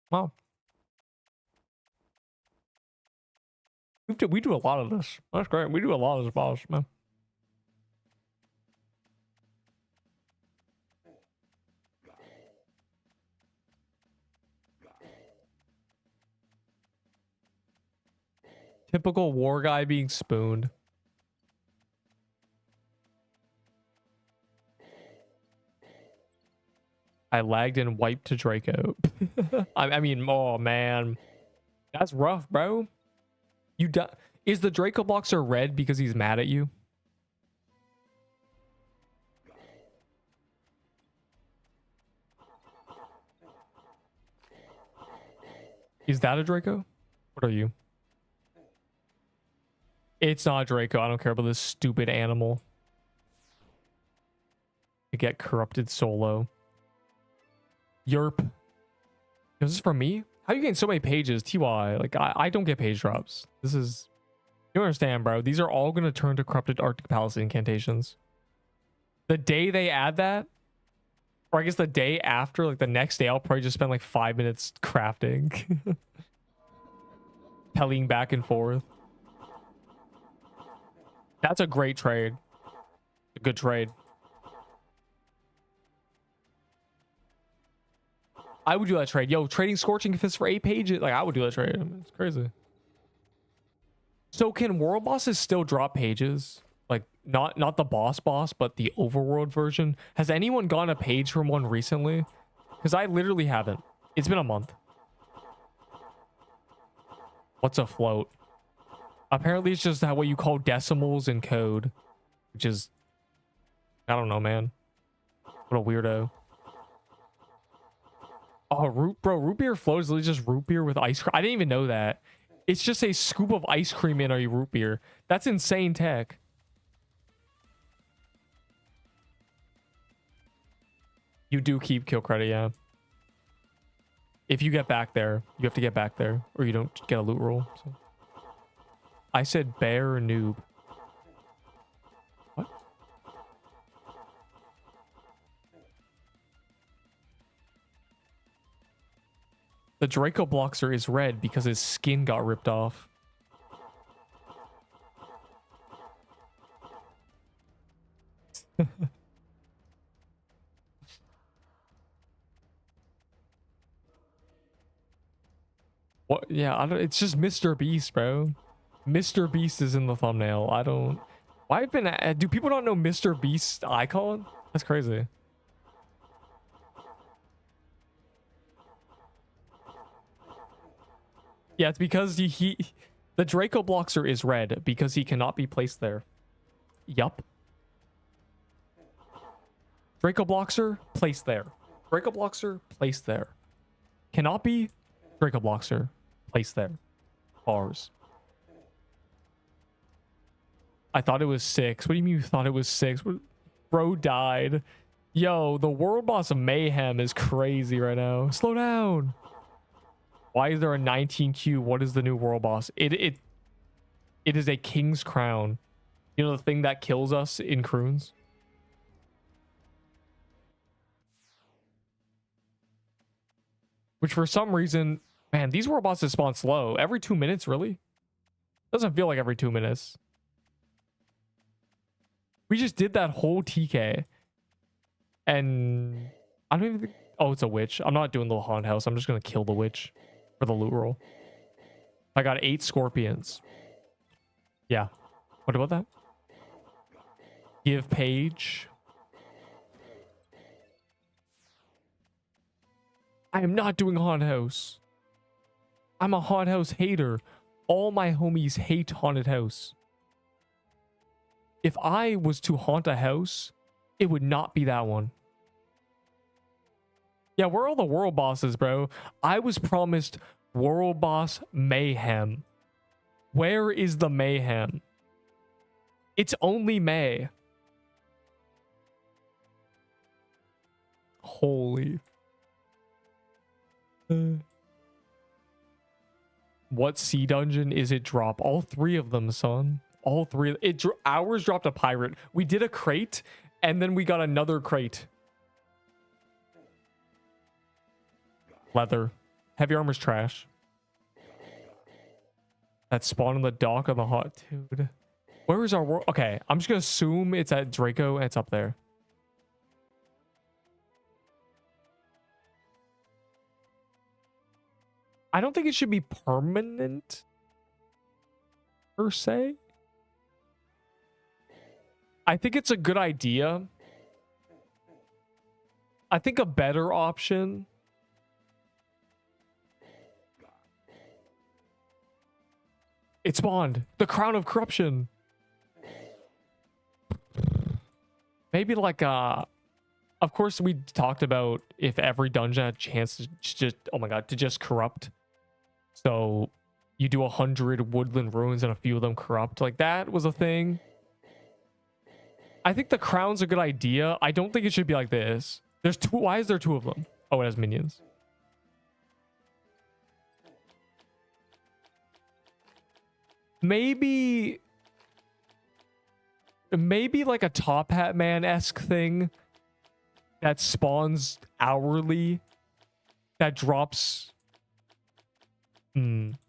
Wow. We do a lot of this. That's great. We do a lot of this boss, man. Typical war guy being spooned. I lagged and wiped to Draco. I mean, oh man. That's rough, bro. Is the Draco Boxer red because he's mad at you? Is that a Draco? What are you? It's not Draco. I don't care about this stupid animal. To get corrupted solo. Yerp. Is this from me? How are you getting so many pages? TY. Like, I don't get page drops. This is... You don't understand, bro. These are all going to turn to corrupted Arctic Palace incantations. The day they add that, or I guess the day after, like the next day, I'll probably just spend like 5 minutes crafting. Pelling back and forth. That's a great trade. A good trade. I would do that trade. Yo, trading Scorching Fist for 8 pages. Like, I would do that trade. It's crazy. So can world bosses still drop pages? Like not the boss, but the overworld version? Has anyone gotten a page from one recently? Because I literally haven't. It's been a month. What's a float? Apparently it's just what you call decimals in code. Which is... I don't know, man. What a weirdo. Oh, root beer float is literally just root beer with ice cream. I didn't even know that. It's just a scoop of ice cream in a root beer. That's insane tech. You do keep kill credit, yeah. If you get back there, you have to get back there, or you don't get a loot roll. So. I said bear noob. What? The Draco Bloxer is red because his skin got ripped off. What? Yeah, I don't. It's just Mr. Beast, bro. Mr. Beast is in the thumbnail. I don't. Why have been? Do people not know Mr. Beast's icon? That's crazy. Yeah, it's because the Draco Bloxer is red because he cannot be placed there. Yup. Draco Bloxer, placed there. Draco Bloxer, placed there. Cannot be Draco Bloxer, placed there. Bars. I thought it was 6. What do you mean you thought it was 6? Bro died. Yo, the world boss of Mayhem is crazy right now. Slow down. Why is there a 19Q? What is the new world boss? It is a king's crown. You know the thing that kills us in Croons? Which for some reason, man, these world bosses spawn slow. Every 2 minutes, really? Doesn't feel like every 2 minutes. We just did that whole TK. And I don't even think... Oh, it's a witch. I'm not doing the haunt house. I'm just going to kill the witch for the loot roll. I got 8 scorpions. Yeah. What about that? Give page. I am not doing haunt house. I'm a haunt house hater. All my homies hate haunted house. If I was to haunt a house, it would not be that one. Yeah, where are all the world bosses, bro? I was promised world boss Mayhem. Where is the Mayhem? It's only May. Holy. What sea dungeon is it drop? All 3 of them, son. All 3. Ours dropped a pirate. We did a crate, and then we got another crate. Leather. Heavy armor's trash. That spawn on the dock of the hot dude. Where is our world? Okay, I'm just gonna assume it's at Draco and it's up there. I don't think it should be permanent per se. I think it's a good idea. I think a better option it spawned the Crown of Corruption. Maybe like of course we talked about if every dungeon had a chance to just oh my god to just corrupt. So you do 100 woodland ruins and a few of them corrupt. Like that was a thing. I think the crown's a good idea. I don't think it should be like this. There's 2. Why is there 2 of them? Oh, it has minions. Maybe like a Top Hat Man-esque thing that spawns hourly that drops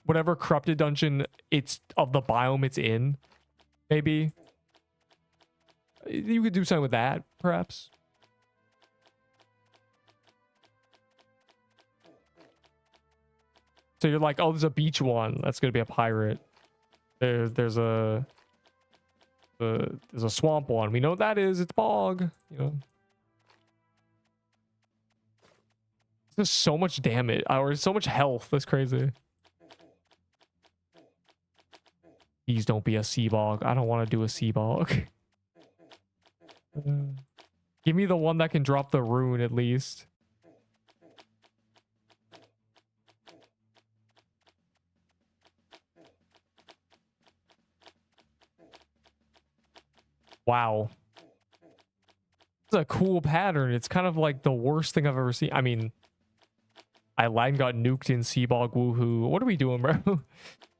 whatever corrupted dungeon it's of the biome it's in. Maybe you could do something with that, perhaps. So you're like, oh, there's a beach one. That's gonna be a pirate. There's a swamp one. We know what that is. It's bog. You know. There's so much damage or so much health. That's crazy. Please don't be a sea bog. I don't want to do a sea bog. Give me the one that can drop the rune at least. Wow. It's a cool pattern. It's kind of like the worst thing I've ever seen. I mean, I lag got nuked in Seabog. Woohoo. What are we doing, bro?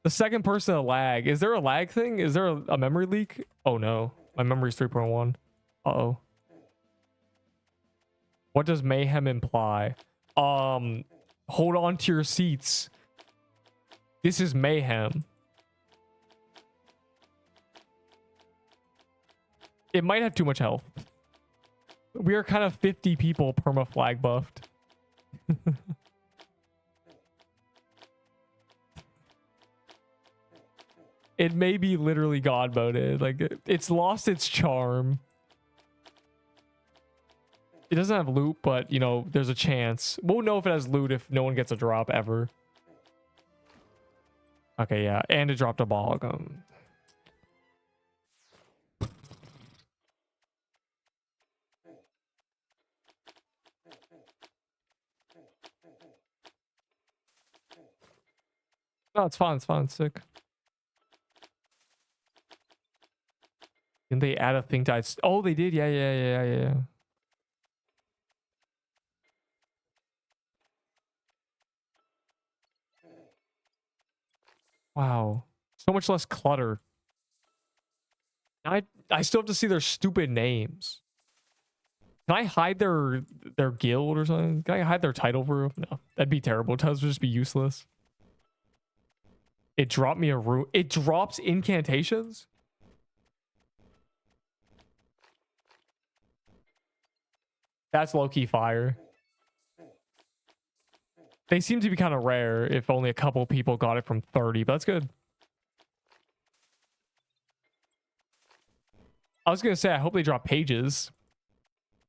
The second person to lag. Is there a lag thing? Is there a memory leak? Oh no. My memory's 3.1. Uh-oh. What does mayhem imply? Hold on to your seats. This is mayhem. It might have too much health. We are kind of 50 people perma flag buffed. It may be literally god moded. Like it's lost its charm. It doesn't have loot, but you know, there's a chance. We'll know if it has loot if no one gets a drop ever. Okay, yeah, and it dropped a bog. No, it's fine. It's fine. It's sick. Didn't they add a thing to? Oh, they did. Yeah. Wow, so much less clutter. I still have to see their stupid names. Can I hide their guild or something? Can I hide their title for? No, that'd be terrible. Titles would just be useless. It dropped me a rune. It drops incantations? That's low-key fire. They seem to be kind of rare if only a couple people got it from 30, but that's good. I was going to say, I hope they drop pages.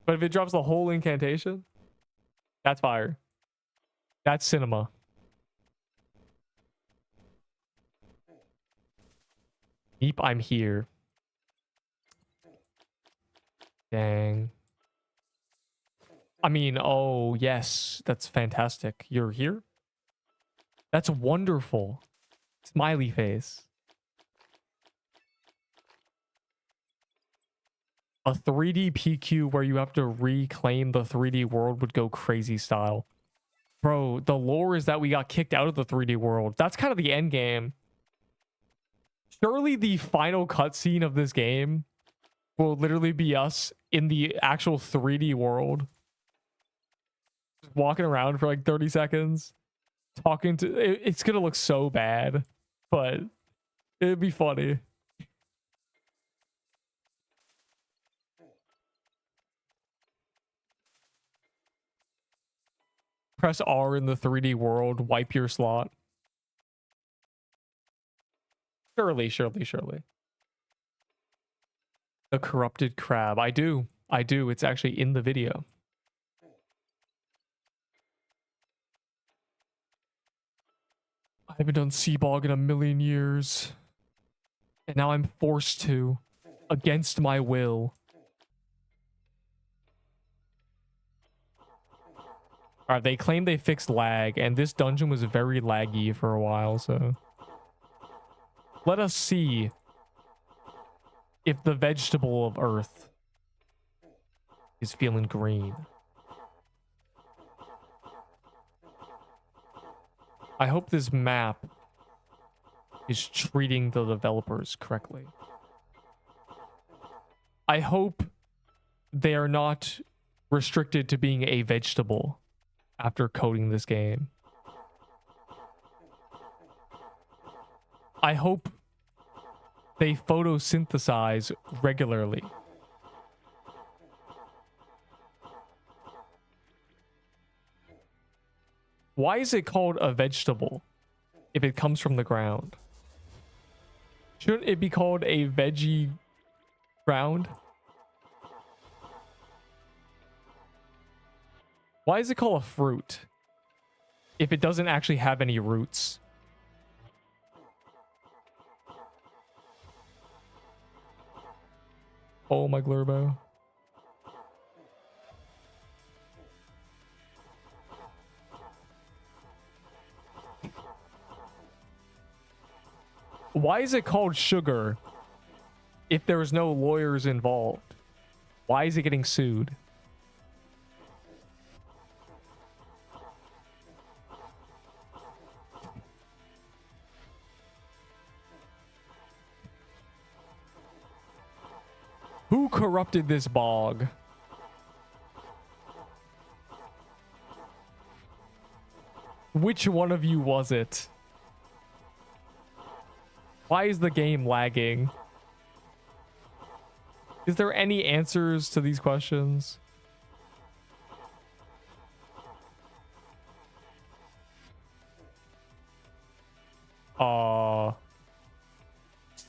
But if it drops the whole incantation, that's fire. That's cinema. Deep, I'm here. Dang. I mean, oh, yes. That's fantastic. You're here? That's wonderful. Smiley face. A 3D PQ where you have to reclaim the 3D world would go crazy style. Bro, the lore is that we got kicked out of the 3D world. That's kind of the end game. Surely the final cutscene of this game will literally be us in the actual 3D world. Just walking around for like 30 seconds. Talking to... It's gonna look so bad. But it'd be funny. Press R in the 3D world. Wipe your slot. Surely. The corrupted crab. I do. It's actually in the video. I haven't done Seabog in a million years. And now I'm forced to. Against my will. Alright, they claim they fixed lag, and this dungeon was very laggy for a while, so... Let us see if the vegetable of Earth is feeling green. I hope this map is treating the developers correctly. I hope they are not restricted to being a vegetable after coding this game. I hope they photosynthesize regularly. Why is it called a vegetable if it comes from the ground? Shouldn't it be called a veggie ground? Why is it called a fruit if it doesn't actually have any roots? Oh, my Glurbo. Why is it called sugar if there was no lawyers involved? Why is it getting sued? Who corrupted this bog? Which one of you was it? Why is the game lagging? Is there any answers to these questions?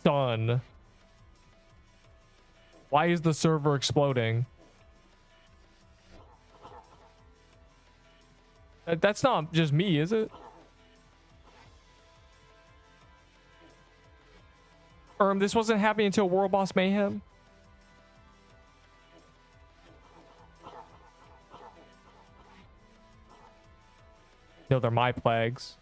Son. Why is the server exploding? That's not just me, is it? This wasn't happening until World Boss Mayhem? No, they're my plagues.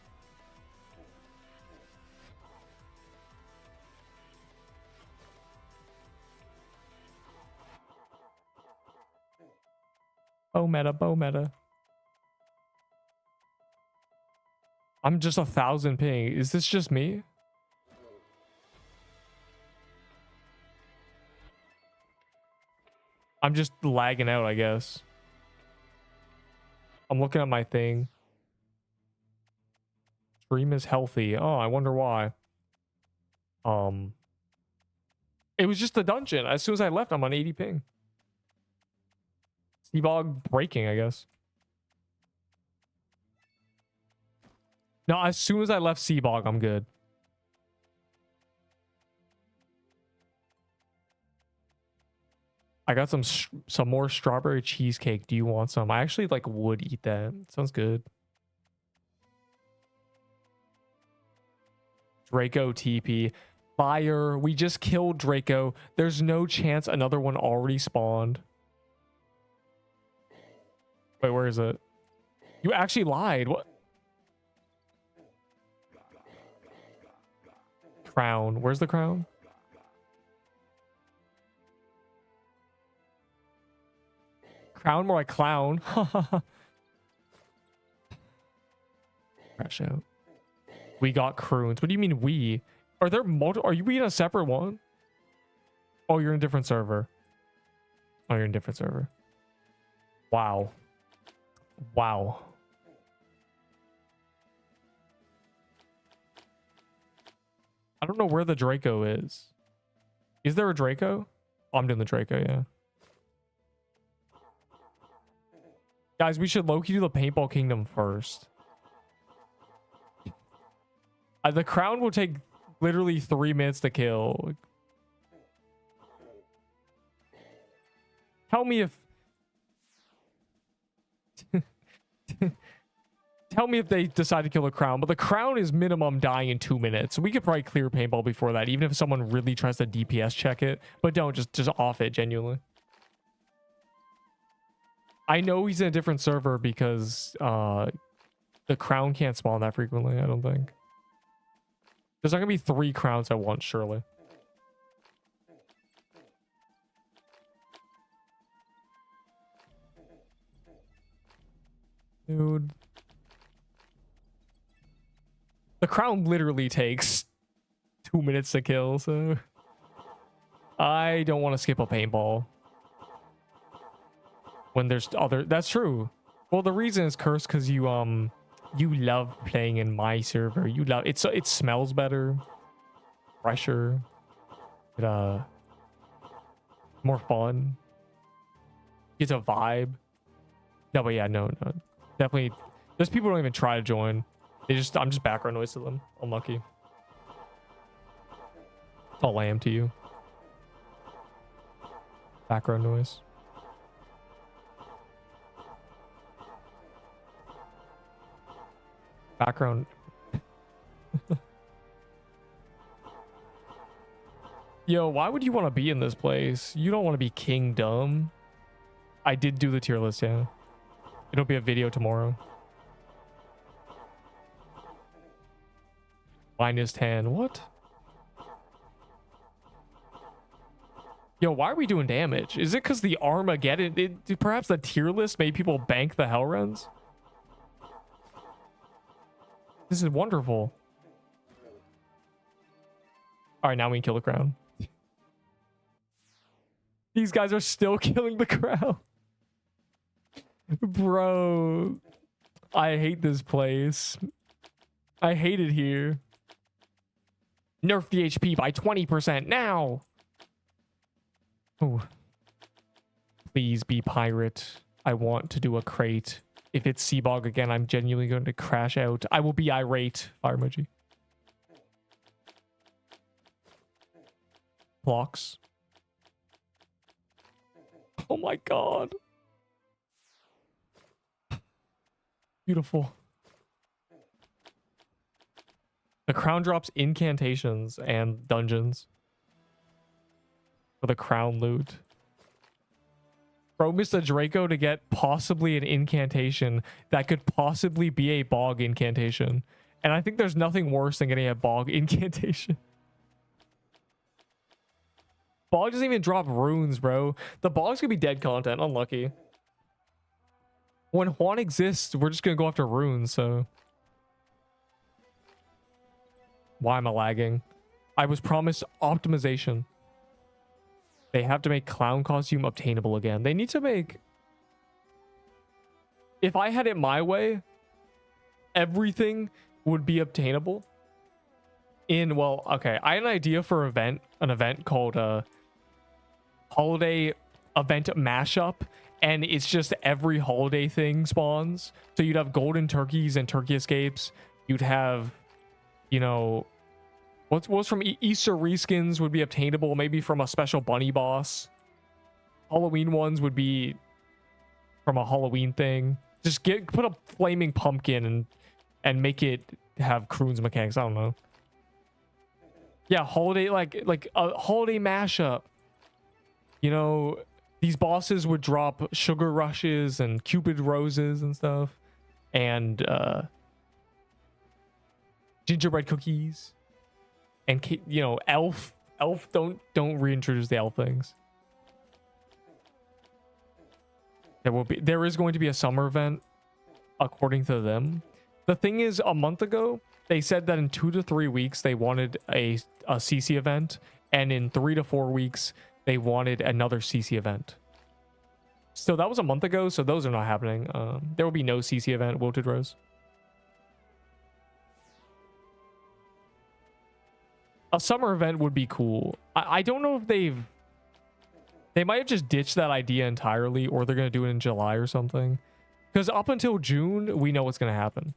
Bow meta, bow meta. I'm just 1,000 ping. Is this just me? I'm just lagging out, I guess. I'm looking at my thing. Stream is healthy. Oh, I wonder why. It was just the dungeon. As soon as I left, I'm on 80 ping. Seabog breaking, I guess. No, as soon as I left Seabog, I'm good. I got some more strawberry cheesecake. Do you want some? I actually would eat that. Sounds good. Draco TP. Fire. We just killed Draco. There's no chance another one already spawned. Wait, where is it? You actually lied. What? Crown. Where's the crown? Crown, more like clown. Crash out. We got croons. What do you mean we? Are there multiple? Are you in a separate one? Oh, you're in a different server. Oh, you're in a different server. Wow. Wow. I don't know where the Draco is. Is there a Draco? Oh, I'm doing the Draco, yeah. Guys, we should low-key do the Paintball Kingdom first. The crown will take literally 3 minutes to kill. Tell me if... Tell me if they decide to kill the crown. But the crown is minimum dying in 2 minutes. We could probably clear paintball before that, even if someone really tries to DPS check it. But don't, just off it, genuinely. I know he's in a different server because the crown can't spawn that frequently, I don't think. There's not gonna be 3 crowns at once, surely. Dude. The crown literally takes 2 minutes to kill, so... I don't want to skip a paintball. When there's other... That's true. Well, the reason is cursed because you love playing in my server. You love... It smells better. Fresher. More fun. It's a vibe. No, but yeah, no. Definitely. There's people who don't even try to join. I'm just background noise to them. Unlucky. All I am to you. Background noise. Background. Yo, why would you want to be in this place? You don't want to be kingdom. I did do the tier list, yeah. It'll be a video tomorrow. -10. What? Yo, why are we doing damage? Is it because the Armageddon? Perhaps the tier list made people bank the hell runs? This is wonderful. All right, now we can kill the crown. These guys are still killing the crown. Bro, I hate this place. I hate it here. Nerf the HP by 20% now. Oh, please be pirate. I want to do a crate. If it's Seabog again, I'm genuinely going to crash out. I will be irate. Fire emoji. Blocks. Oh my god. Beautiful. The crown drops incantations and dungeons for the crown loot. Bro missed a Draco to get possibly an incantation that could possibly be a bog incantation. And I think there's nothing worse than getting a bog incantation. Bog doesn't even drop runes, bro. The bog's gonna be dead content. Unlucky. When Juan exists, we're just gonna go after runes, so. Why am I lagging? I was promised optimization. They have to make clown costume obtainable again. They need to make... If I had it my way, everything would be obtainable. Well, okay. I had an idea for an event called Holiday Event Mashup. And it's just every holiday thing spawns. So you'd have golden turkeys and turkey escapes. You'd have, you know... What's from Easter reskins would be obtainable, maybe from a special bunny boss. Halloween ones would be from a Halloween thing. Just put a flaming pumpkin and make it have croons mechanics. I don't know. Yeah, holiday like a holiday mashup. You know, these bosses would drop sugar rushes and cupid roses and stuff, and gingerbread cookies. And you know, elf don't reintroduce the elf things. There is going to be a summer event according to them. The thing is, a month ago they said that in 2 to 3 weeks they wanted a CC event, and in 3 to 4 weeks they wanted another CC event. So that was a month ago, so those are not happening. There will be no CC event. Wilted Rose. A summer event would be cool. I don't know if they might have just ditched that idea entirely, or they're going to do it in July or something. Because up until June, we know what's going to happen.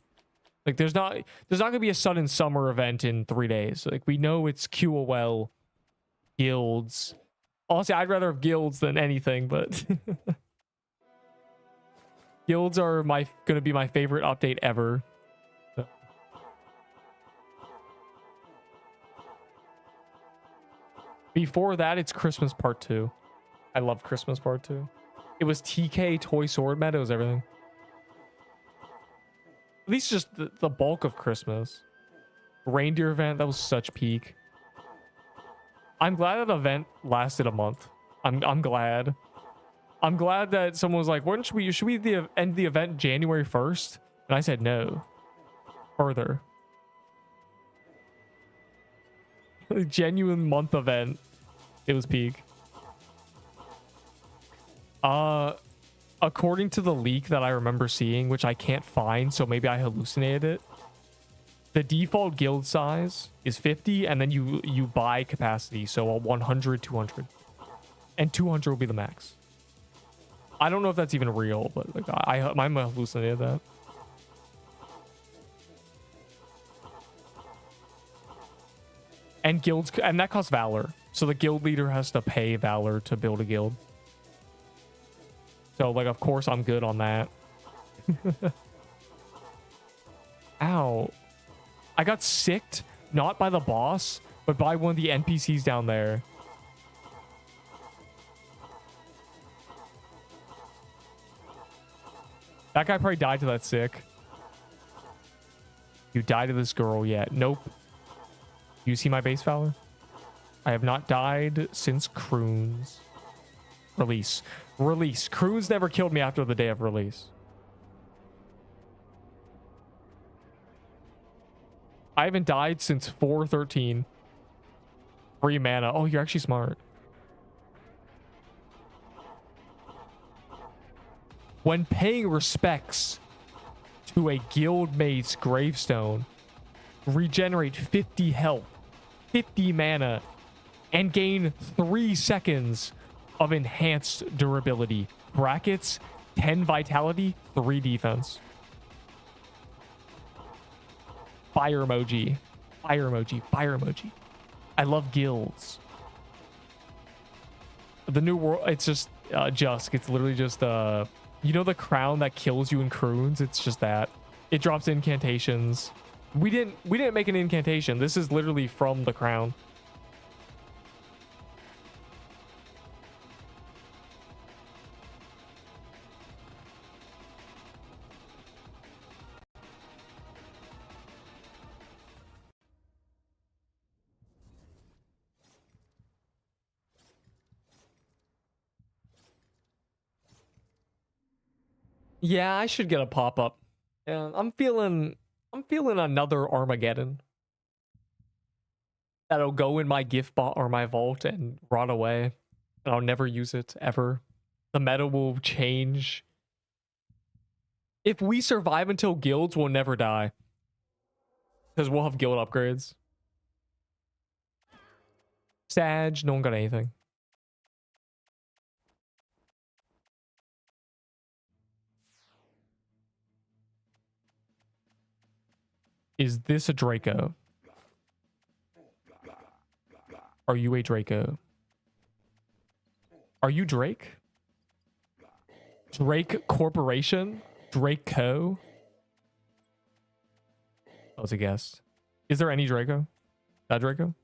Like, there's not going to be a sudden summer event in 3 days. Like, we know it's QOL, guilds. Honestly, I'd rather have guilds than anything, but... Guilds are going to be my favorite update ever. Before that, it's Christmas Part 2. I love Christmas Part 2. It was TK, Toy Sword Meta, it was everything. At least just the bulk of Christmas. Reindeer event, that was such peak. I'm glad that event lasted a month. I'm glad. I'm glad that someone was like, should we end the event January 1st? And I said no. Further. Genuine month event. It was peak. According to the leak that I remember seeing, which I can't find, so maybe I hallucinated it, the default guild size is 50, and then you buy capacity, so a 100, 200, and 200 will be the max. I don't know if that's even real, but like I hallucinated that. And guilds, and that costs valor. So the guild leader has to pay valor to build a guild. So, like, of course I'm good on that. Ow. I got sicked, not by the boss, but by one of the NPCs down there. That guy probably died to that sick. You died to this girl yet? Nope. You see my base valor? I have not died since Croon's release. Release. Croon's never killed me after the day of release. I haven't died since 413. Free mana. Oh, you're actually smart. When paying respects to a guildmate's gravestone, regenerate 50 health, 50 mana, and gain 3 seconds of enhanced durability. Brackets, 10 vitality, 3 defense. Fire emoji. Fire emoji. Fire emoji. I love guilds. The new world, it's just Jusk. It's literally just you know the crown that kills you in Croons? It's just that. It drops incantations. We didn't make an incantation. This is literally from the crown. Yeah, I should get a pop-up. Yeah, I'm feeling another Armageddon. That'll go in my gift bot or my vault and rot away. And I'll never use it ever. The meta will change. If we survive until guilds, we'll never die. Because we'll have guild upgrades. Sag, no one got anything. Is this a Draco? Are you a Draco? Are you Drake? Drake Corporation? Draco? That was a guess. Is there any Draco? That Draco?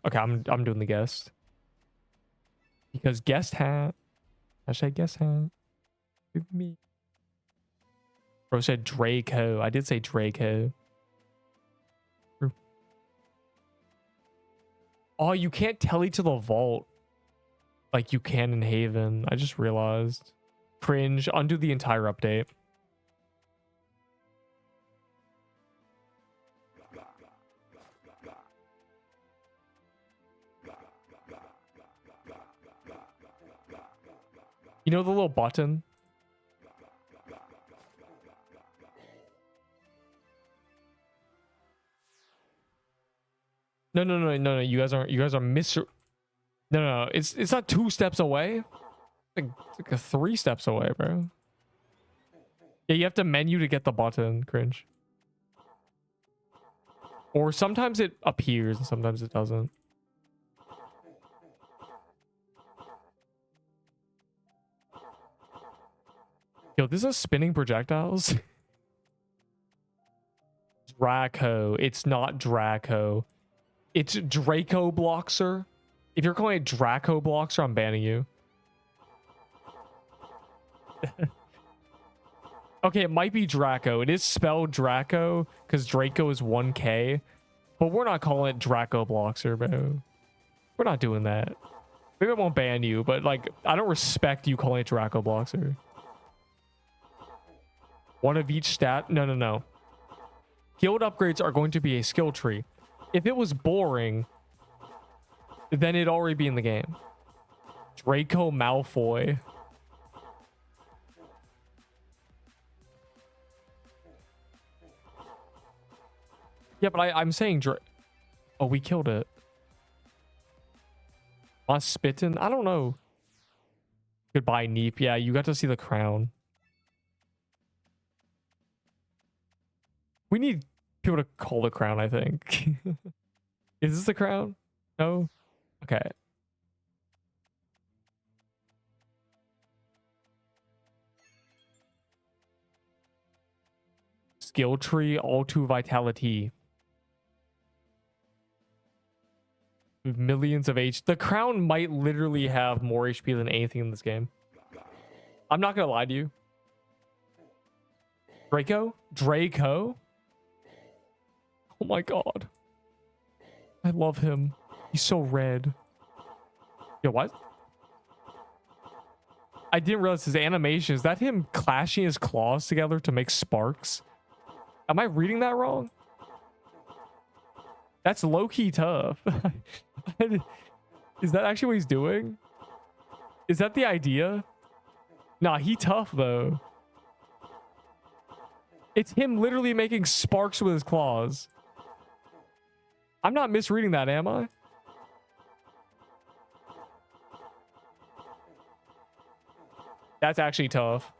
Okay, I'm doing the guest. Because guest hat. Hashtag guest hat. Give me. Bro said Draco. I did say Draco. Oh, you can't tele to the vault like you can in Haven. I just realized. Cringe. Undo the entire update. You know the little button? No. You guys are No. It's not 2 steps away. It's like a 3 steps away, bro. Yeah, you have to menu to get the button. Cringe. Or sometimes it appears and sometimes it doesn't. Yo, this is spinning projectiles. Draco. It's not Draco. It's Draco Bloxer. If you're calling it Draco Bloxer, I'm banning you. Okay, it might be Draco. It is spelled Draco because Draco is 1K. But we're not calling it Draco Bloxer, bro. We're not doing that. Maybe I won't ban you, but like, I don't respect you calling it Draco Bloxer. One of each stat? No. Guild upgrades are going to be a skill tree. If it was boring, then it'd already be in the game. Draco Malfoy. Yeah, but I'm saying oh, we killed it. Was spitting? I don't know. Goodbye, Neep. Yeah, you got to see the crown. We need people to call the crown, I think. Is this the crown? No? Okay. Skill tree, all to vitality. Millions of H. The crown might literally have more HP than anything in this game. I'm not gonna lie to you. Draco? Draco? Oh my god. I love him. He's so red. Yo, what? I didn't realize his animation. Is that him clashing his claws together to make sparks? Am I reading that wrong? That's low-key tough. Is that actually what he's doing? Is that the idea? Nah, he tough though. It's him literally making sparks with his claws. I'm not misreading that, am I? That's actually tough.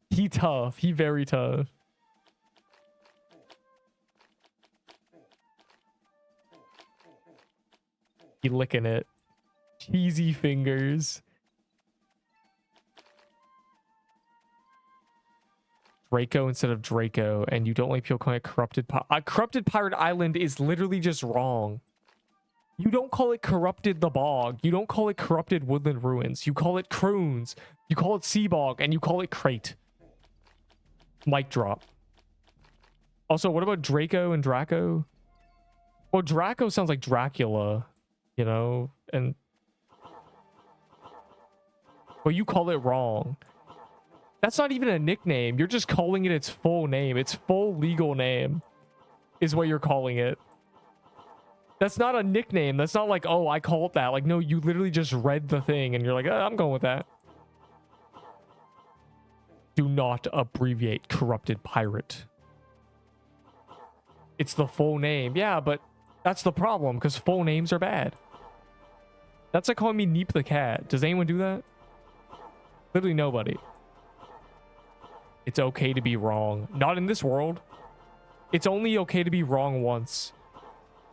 He tough. He very tough. He licking it. Cheesy fingers. Draco instead of Draco, and you don't like people calling it corrupted. Corrupted Pirate Island is literally just wrong. You don't call it Corrupted the Bog. You don't call it Corrupted Woodland Ruins. You call it Croons. You call it Sea Bog, and you call it Crate. Mic drop. Also, what about Draco and Draco? Well, Draco sounds like Dracula, you know, and well, you call it wrong. That's not even a nickname. You're just calling it its full name. Its full legal name is what you're calling it. That's not a nickname. That's not like, oh, I call it that. Like, no, you literally just read the thing and you're like, I'm going with that. Do not abbreviate Corrupted Pirate. It's the full name. Yeah, but that's the problem because full names are bad. That's like calling me Neep the Cat. Does anyone do that? Literally nobody. It's okay to be wrong. Not in this world. It's only okay to be wrong once.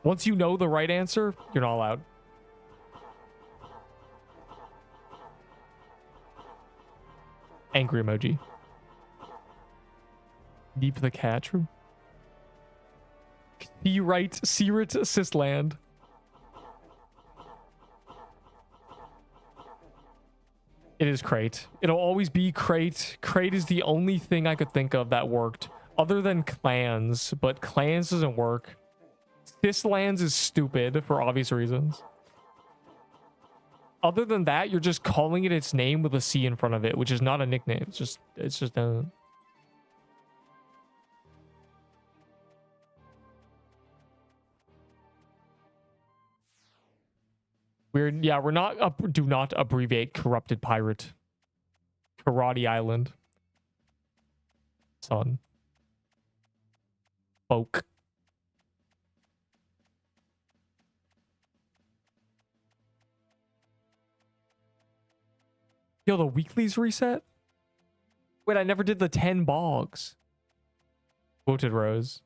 Once you know the right answer, you're not allowed. Angry emoji. Deep the cat, true. Be right, Sirit Sisland. It is Crate. It'll always be Crate. Crate is the only thing I could think of that worked. Other than Clans, but Clans doesn't work. Sislands is stupid for obvious reasons. Other than that, you're just calling it its name with a C in front of it, which is not a nickname. It's just weird. Yeah, we're not do not abbreviate Corrupted Pirate. Karate Island. Son. Folk. Yo, the weeklies reset? Wait, I never did the 10 bogs. Quoted Rose.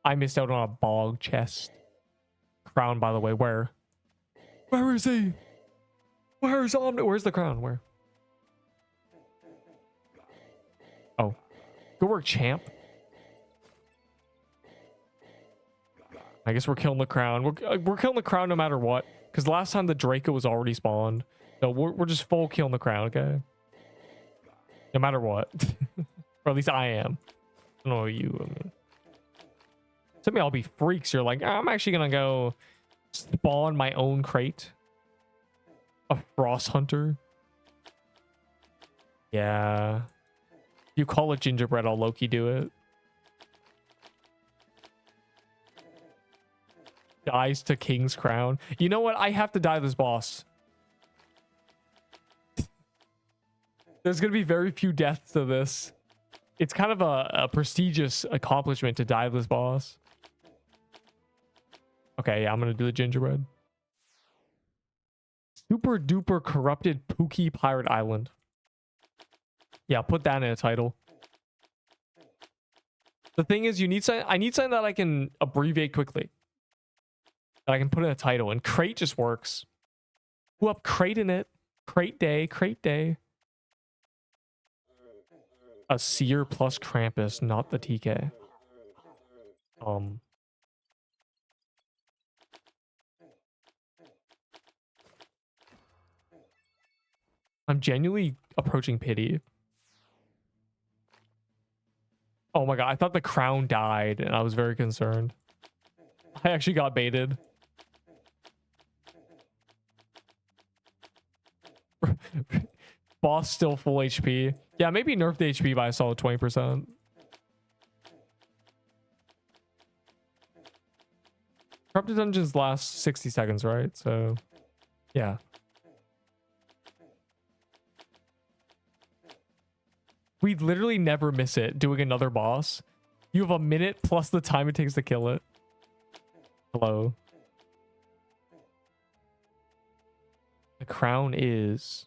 I missed out on a bog chest. Crown, by the way. Where? Where is he? Where's Omni? Where's the crown? Where? Oh. Good work, champ. I guess we're killing the crown. We're killing the crown no matter what. Because last time the Draco was already spawned. So we're just full killing the crown, okay? No matter what. Or at least I am. I don't know you. I mean, some of y'all be freaks. You're like, I'm actually gonna go spawn my own crate. A frost hunter. Yeah. You call it gingerbread, I'll Loki do it. Dies to King's Crown. You know what? I have to die this boss. There's going to be very few deaths to this. It's kind of a prestigious accomplishment to die this boss. Okay, yeah, I'm going to do the gingerbread. Super duper corrupted Pookie Pirate Island. Yeah, put that in a title. The thing is, you need something. I need something that I can abbreviate quickly. That I can put in a title, and crate just works. Who up crate in it? Crate day, crate day. A seer plus Krampus, not the TK. I'm genuinely approaching pity. Oh my god, I thought the crown died and I was very concerned. I actually got baited. Boss still full HP. Yeah, maybe nerfed the HP by a solid 20%. Corrupted dungeons last 60 seconds, right? So, yeah. We'd literally never miss it doing another boss. You have a minute plus the time it takes to kill it. Hello. The crown is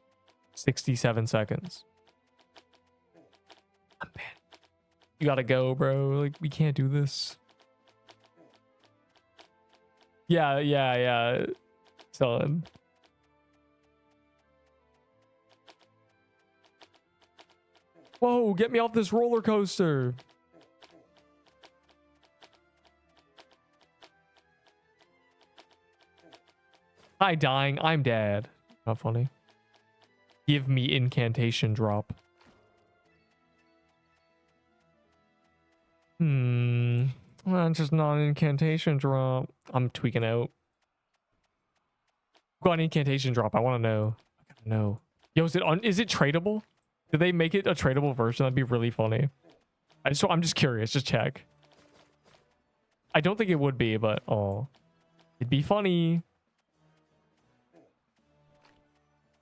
67 seconds. Oh, man. You gotta go, bro. Like, we can't do this. Yeah. Son. Whoa, get me off this roller coaster. Hi, dying. I'm dead. Not funny. Give me incantation drop. Well, just not an incantation drop. I'm tweaking out. Got an incantation drop. I want to know. I gotta know. Yo, is it tradable? Did they make it a tradable version? That'd be really funny. I'm just curious. Just check. I don't think it would be, but oh, it'd be funny.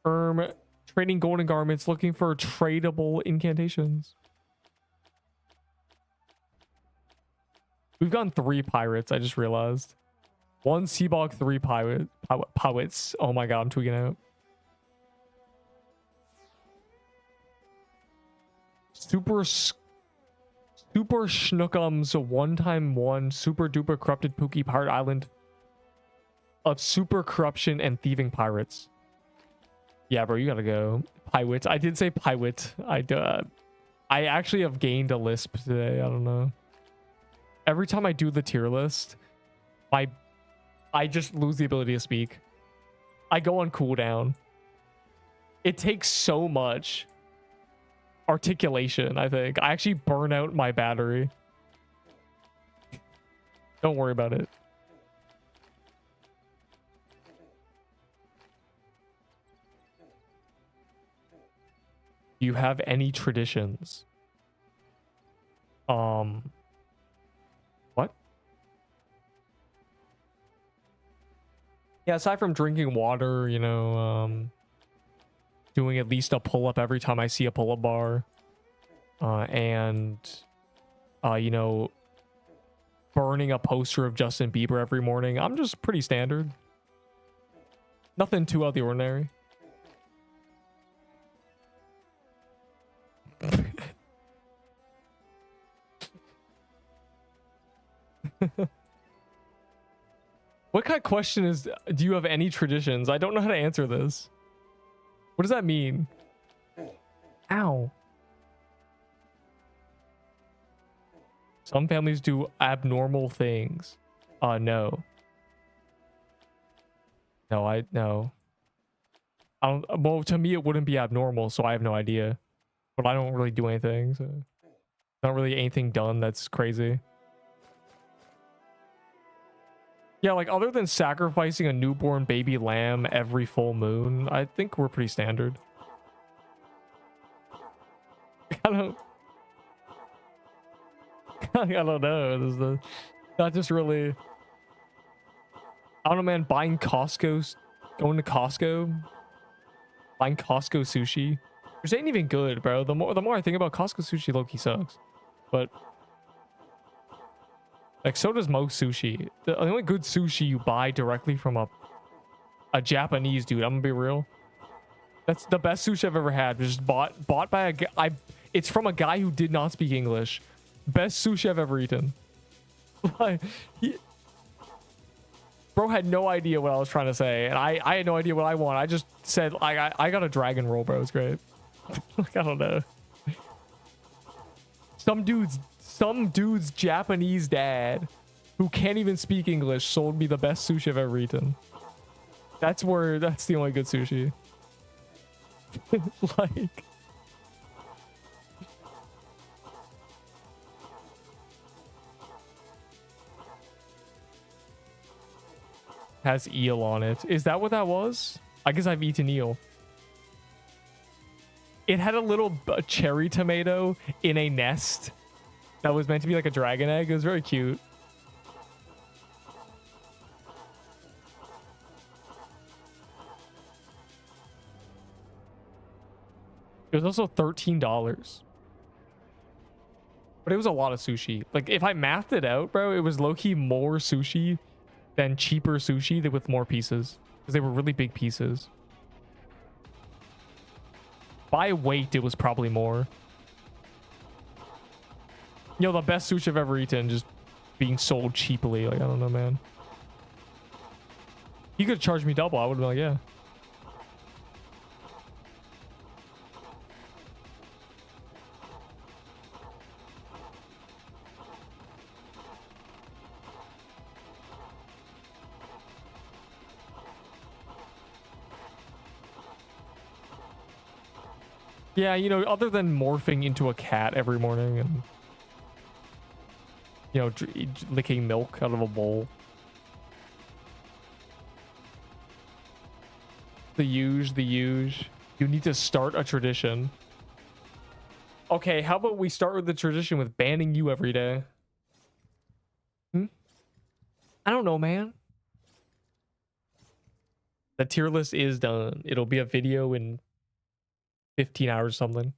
Trading golden garments, looking for tradable incantations. We've gotten 3 pirates. I just realized 1 Seabog, 3 pirates. Oh my god, I'm tweaking out. Super Schnookums 1x1 super duper corrupted Pookie Pirate Island of super corruption and thieving pirates. Yeah, bro, you gotta go. Pirates. I did say pirate. I actually have gained a lisp today. I don't know. Every time I do the tier list, I just lose the ability to speak. I go on cooldown. It takes so much articulation, I think. I actually burn out my battery. Don't worry about it. Do you have any traditions? What? Yeah, aside from drinking water, you know, doing at least a pull-up every time I see a pull-up bar, and you know, burning a poster of Justin Bieber every morning. I'm just pretty standard. Nothing too out of the ordinary. What kind of question is, do you have any traditions? I don't know how to answer this. What does that mean? Ow. Some families do abnormal things. No. No. Well, to me, it wouldn't be abnormal, so I have no idea. But I don't really do anything, so not really anything done that's crazy. Yeah, like other than sacrificing a newborn baby lamb every full moon, I think we're pretty standard. I don't know. This is not just really. I don't know, man. Going to Costco, buying Costco sushi. Which ain't even good, bro. The more I think about Costco sushi, low-key sucks. But like, so does most sushi. The only good sushi you buy directly from a Japanese dude. I'm gonna be real. That's the best sushi I've ever had. Just bought by a guy. It's from a guy who did not speak English. Best sushi I've ever eaten. Like, bro had no idea what I was trying to say, and I had no idea what I want. I just said I got a dragon roll, bro. It's great. Like, I don't know. Some dude's Japanese dad who can't even speak English sold me the best sushi I've ever eaten. That's the only good sushi. Like, has eel on it. Is that what that was? I guess I've eaten eel. It had a little cherry tomato in a nest that was meant to be like a dragon egg. It was very cute. It was also $13. But it was a lot of sushi. Like, if I mathed it out, bro, it was low-key more sushi than cheaper sushi with more pieces. Because they were really big pieces. By weight, it was probably more. Yo, the best sushi I've ever eaten, just being sold cheaply. Like, I don't know, man. He could have charged me double. I would have been like, yeah. Yeah, you know, other than morphing into a cat every morning and, you know, licking milk out of a bowl. The huge. You need to start a tradition. Okay, how about we start with the tradition with banning you every day? I don't know, man. The tier list is done. It'll be a video in 15 hours or something.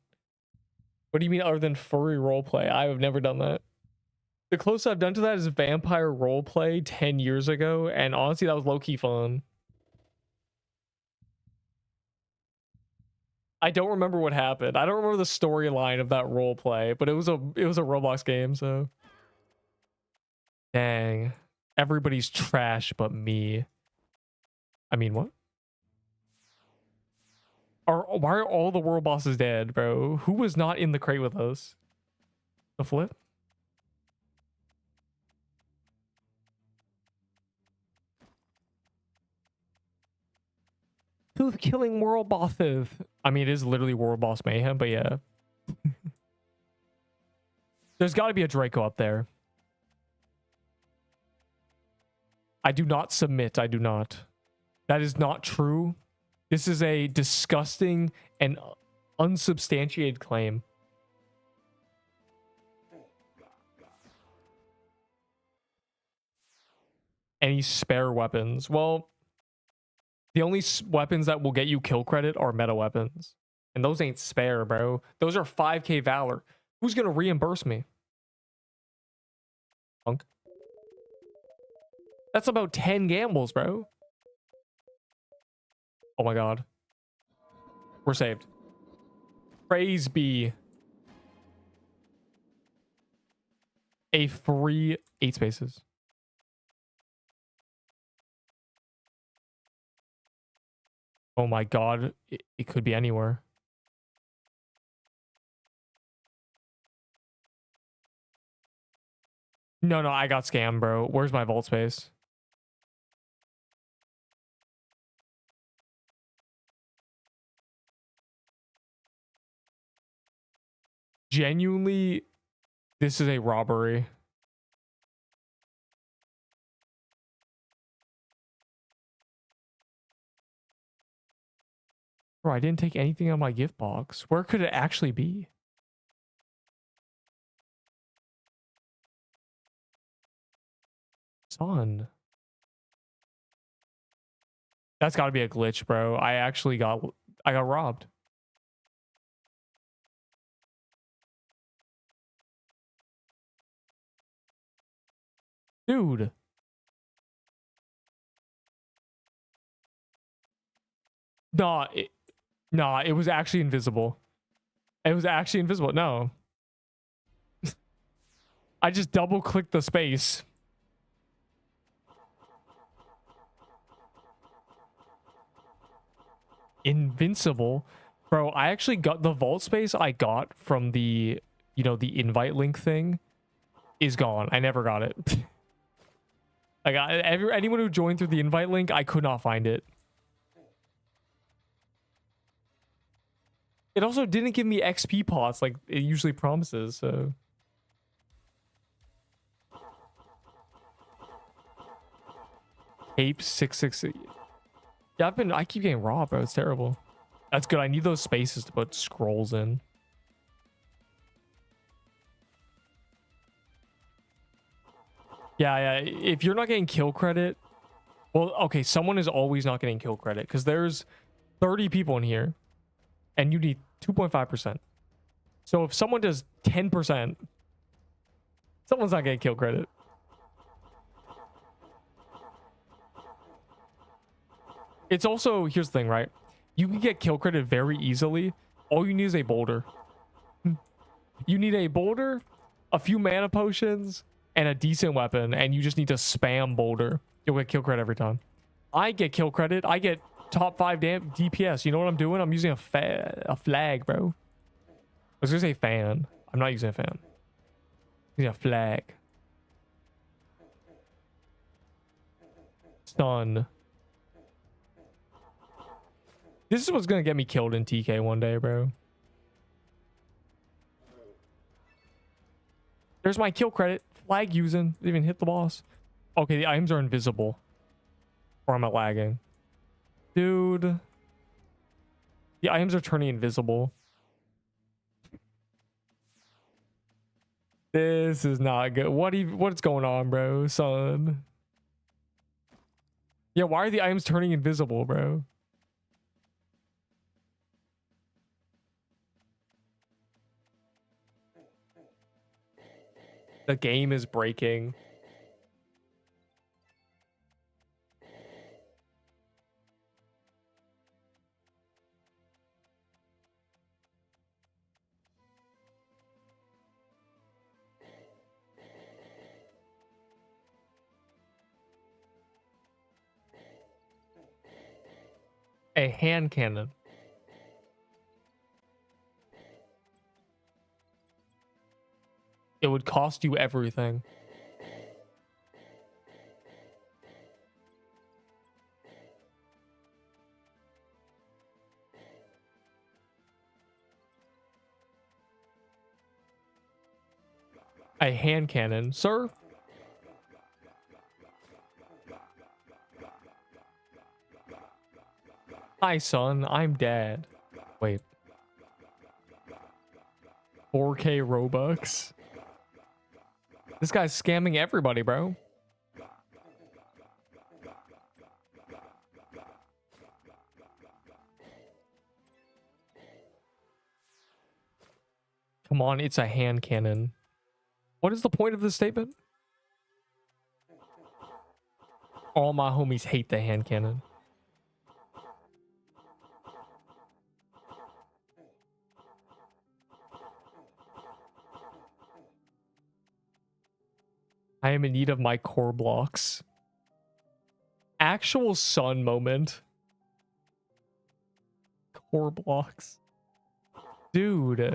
What do you mean other than furry roleplay? I have never done that. The closest I've done to that is vampire roleplay 10 years ago, and honestly, that was low-key fun. I don't remember what happened. I don't remember the storyline of that roleplay, but it was a Roblox game, so. Dang. Everybody's trash but me. I mean, what? Why are all the world bosses dead, bro? Who was not in the crate with us? The flip? Who's killing world bosses? I mean, it is literally world boss Mayhem, but yeah. There's got to be a Draco up there. I do not submit. I do not. That is not true. This is a disgusting and unsubstantiated claim. Any spare weapons? Well, the only weapons that will get you kill credit are meta weapons. And those ain't spare, bro. Those are 5k Valor. Who's going to reimburse me? Punk. That's about 10 gambles, bro. Oh my god. We're saved. Praise be. A free 8 spaces. Oh my god. It could be anywhere. No, I got scammed, bro. Where's my vault space? Genuinely, this is a robbery. Bro, I didn't take anything on my gift box. Where could it actually be? Son. That's got to be a glitch, bro. I got robbed. Dude. Nah, it was actually invisible. It was actually invisible. No. I just double clicked the space. Invincible. Bro, I actually got the vault space I got from the, you know, the invite link thing is gone. I never got it. Like, anyone who joined through the invite link, I could not find it. It also didn't give me XP pots like it usually promises, so. Cape 666. Yeah, I keep getting raw, bro. It's terrible. That's good. I need those spaces to put scrolls in. Yeah. If you're not getting kill credit, well, okay, someone is always not getting kill credit because there's 30 people in here and you need 2.5%. So if someone does 10%, someone's not getting kill credit. It's also, here's the thing, right? You can get kill credit very easily. All you need is a boulder. You need a boulder, a few mana potions, and a decent weapon, and you just need to spam boulder. You'll get kill credit every time. I get kill credit. I get top 5 DPS. You know what I'm doing? I'm using a flag, bro. I was gonna say fan. I'm not using a fan. I'm using a flag. Stun. This is what's gonna get me killed in TK one day, bro. There's my kill credit. Flag using. Didn't even hit the boss. Okay, the items are invisible. Or am I lagging? Dude. The items are turning invisible. This is not good. What's going on, bro, son? Yeah, why are the items turning invisible, bro? The game is breaking. A hand cannon. It would cost you everything. A hand cannon, sir? Hi, son. I'm dad. Wait. 4K Robux? This guy's scamming everybody, bro. Come on, it's a hand cannon. What is the point of this statement? All my homies hate the hand cannon. I am in need of my core blocks. Actual sun moment. Core blocks. Dude.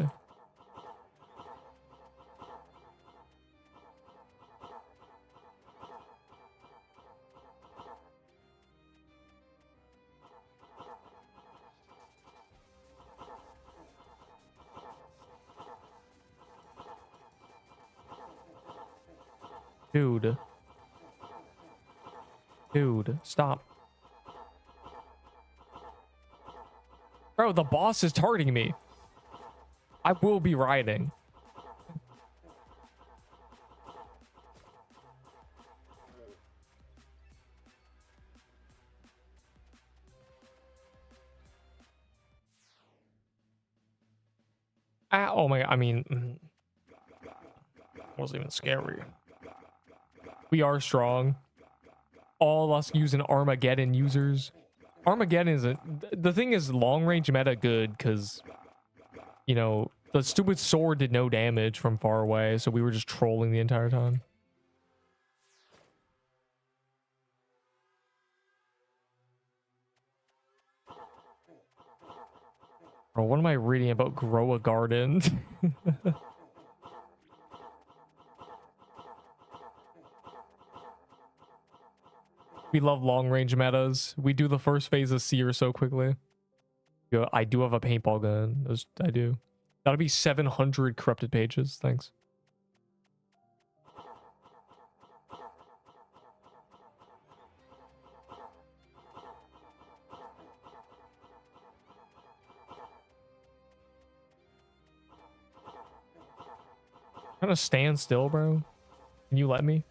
Dude, stop. Bro, the boss is targeting me. I will be rioting. Oh my, I mean, wasn't even scary. We are strong. All us using Armageddon users. Armageddon is the thing is long range meta good because, you know, The stupid sword did no damage from far away, so we were just trolling the entire time. Bro, what am I reading about grow a garden? We love long range metas. We do the first phase of Seer so quickly. Yo, I do have a paintball gun. I do. That'll be 700 corrupted pages. Thanks. Kind of stand still, bro. Can you let me?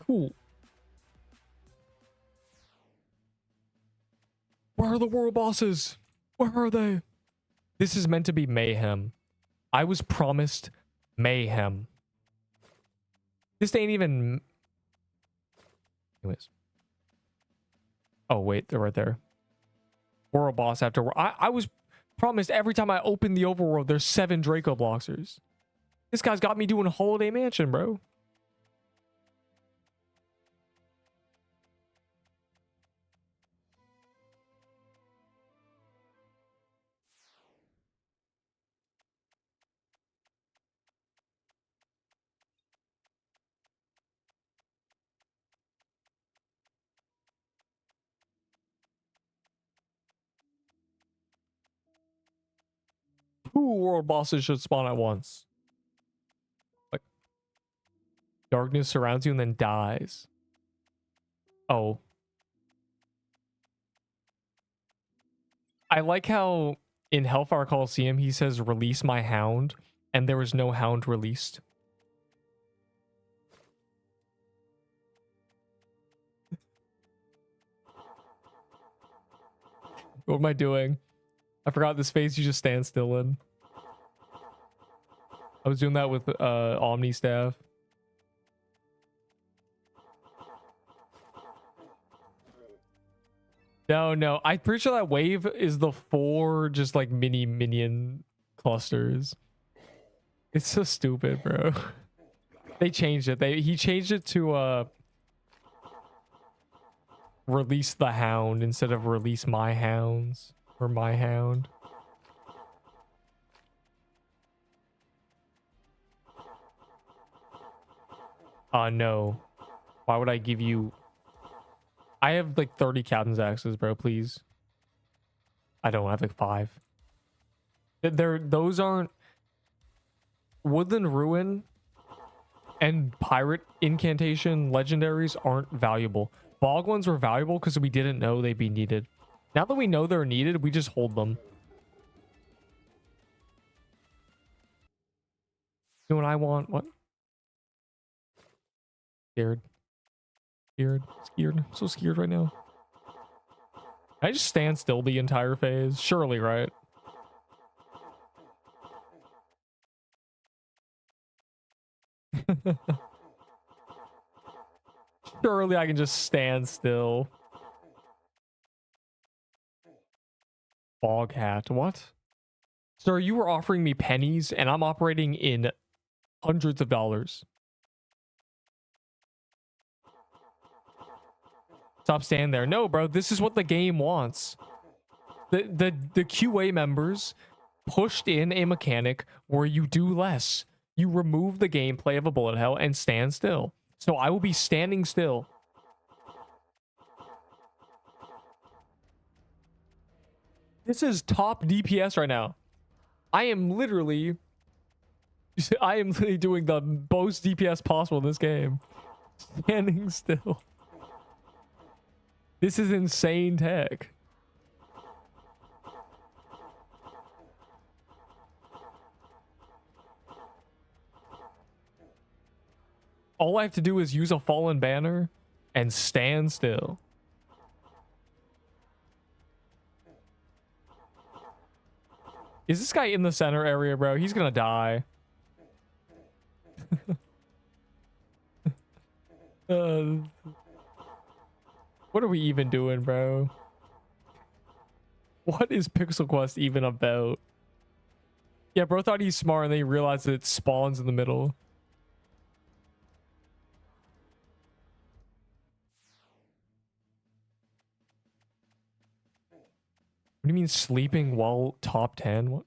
Cool. Where are the world bosses? Where are they? This is meant to be mayhem. I was promised mayhem. This ain't even... Anyways. Oh, wait. They're right there. World boss after... I was promised every time I open the overworld, there's 7 Draco Bloxers. This guy's got me doing Holiday Mansion, bro. Two world bosses should spawn at once. Like, darkness surrounds you and then dies. Oh. I like how in Hellfire Coliseum he says release my hound, and there was no hound released. What am I doing? I forgot this phase you just stand still in. I was doing that with Omni Staff. No. I'm pretty sure that wave is the 4 just like mini minion clusters. It's so stupid, bro. They changed it. He changed it to release the hound instead of release my hounds or my hound. No. Why would I give you... I have like 30 captain's axes, bro, please. I don't have like 5. Those aren't... Woodland Ruin and Pirate Incantation legendaries aren't valuable. Bog ones were valuable because we didn't know they'd be needed. Now that we know they're needed, we just hold them. You know what I want? What? Scared. Scared. I'm so scared right now. I just stand still the entire phase. Surely, right? Surely I can just stand still. Bog hat. What? Sir, you were offering me pennies and I'm operating in hundreds of dollars. Stop standing there. No, bro, this is what the game wants. The QA members pushed in a mechanic where you do less. You remove the gameplay of a bullet hell and stand still. So I will be standing still. This is top DPS right now. I am literally doing the most DPS possible in this game. Standing still. This is insane tech. All I have to do is use a fallen banner and stand still. Is this guy in the center area, bro? He's gonna die. What are we even doing, bro? What is Pixel Quest even about? Yeah, bro thought he's smart and then he realized that it spawns in the middle. What do you mean sleeping while top 10? What?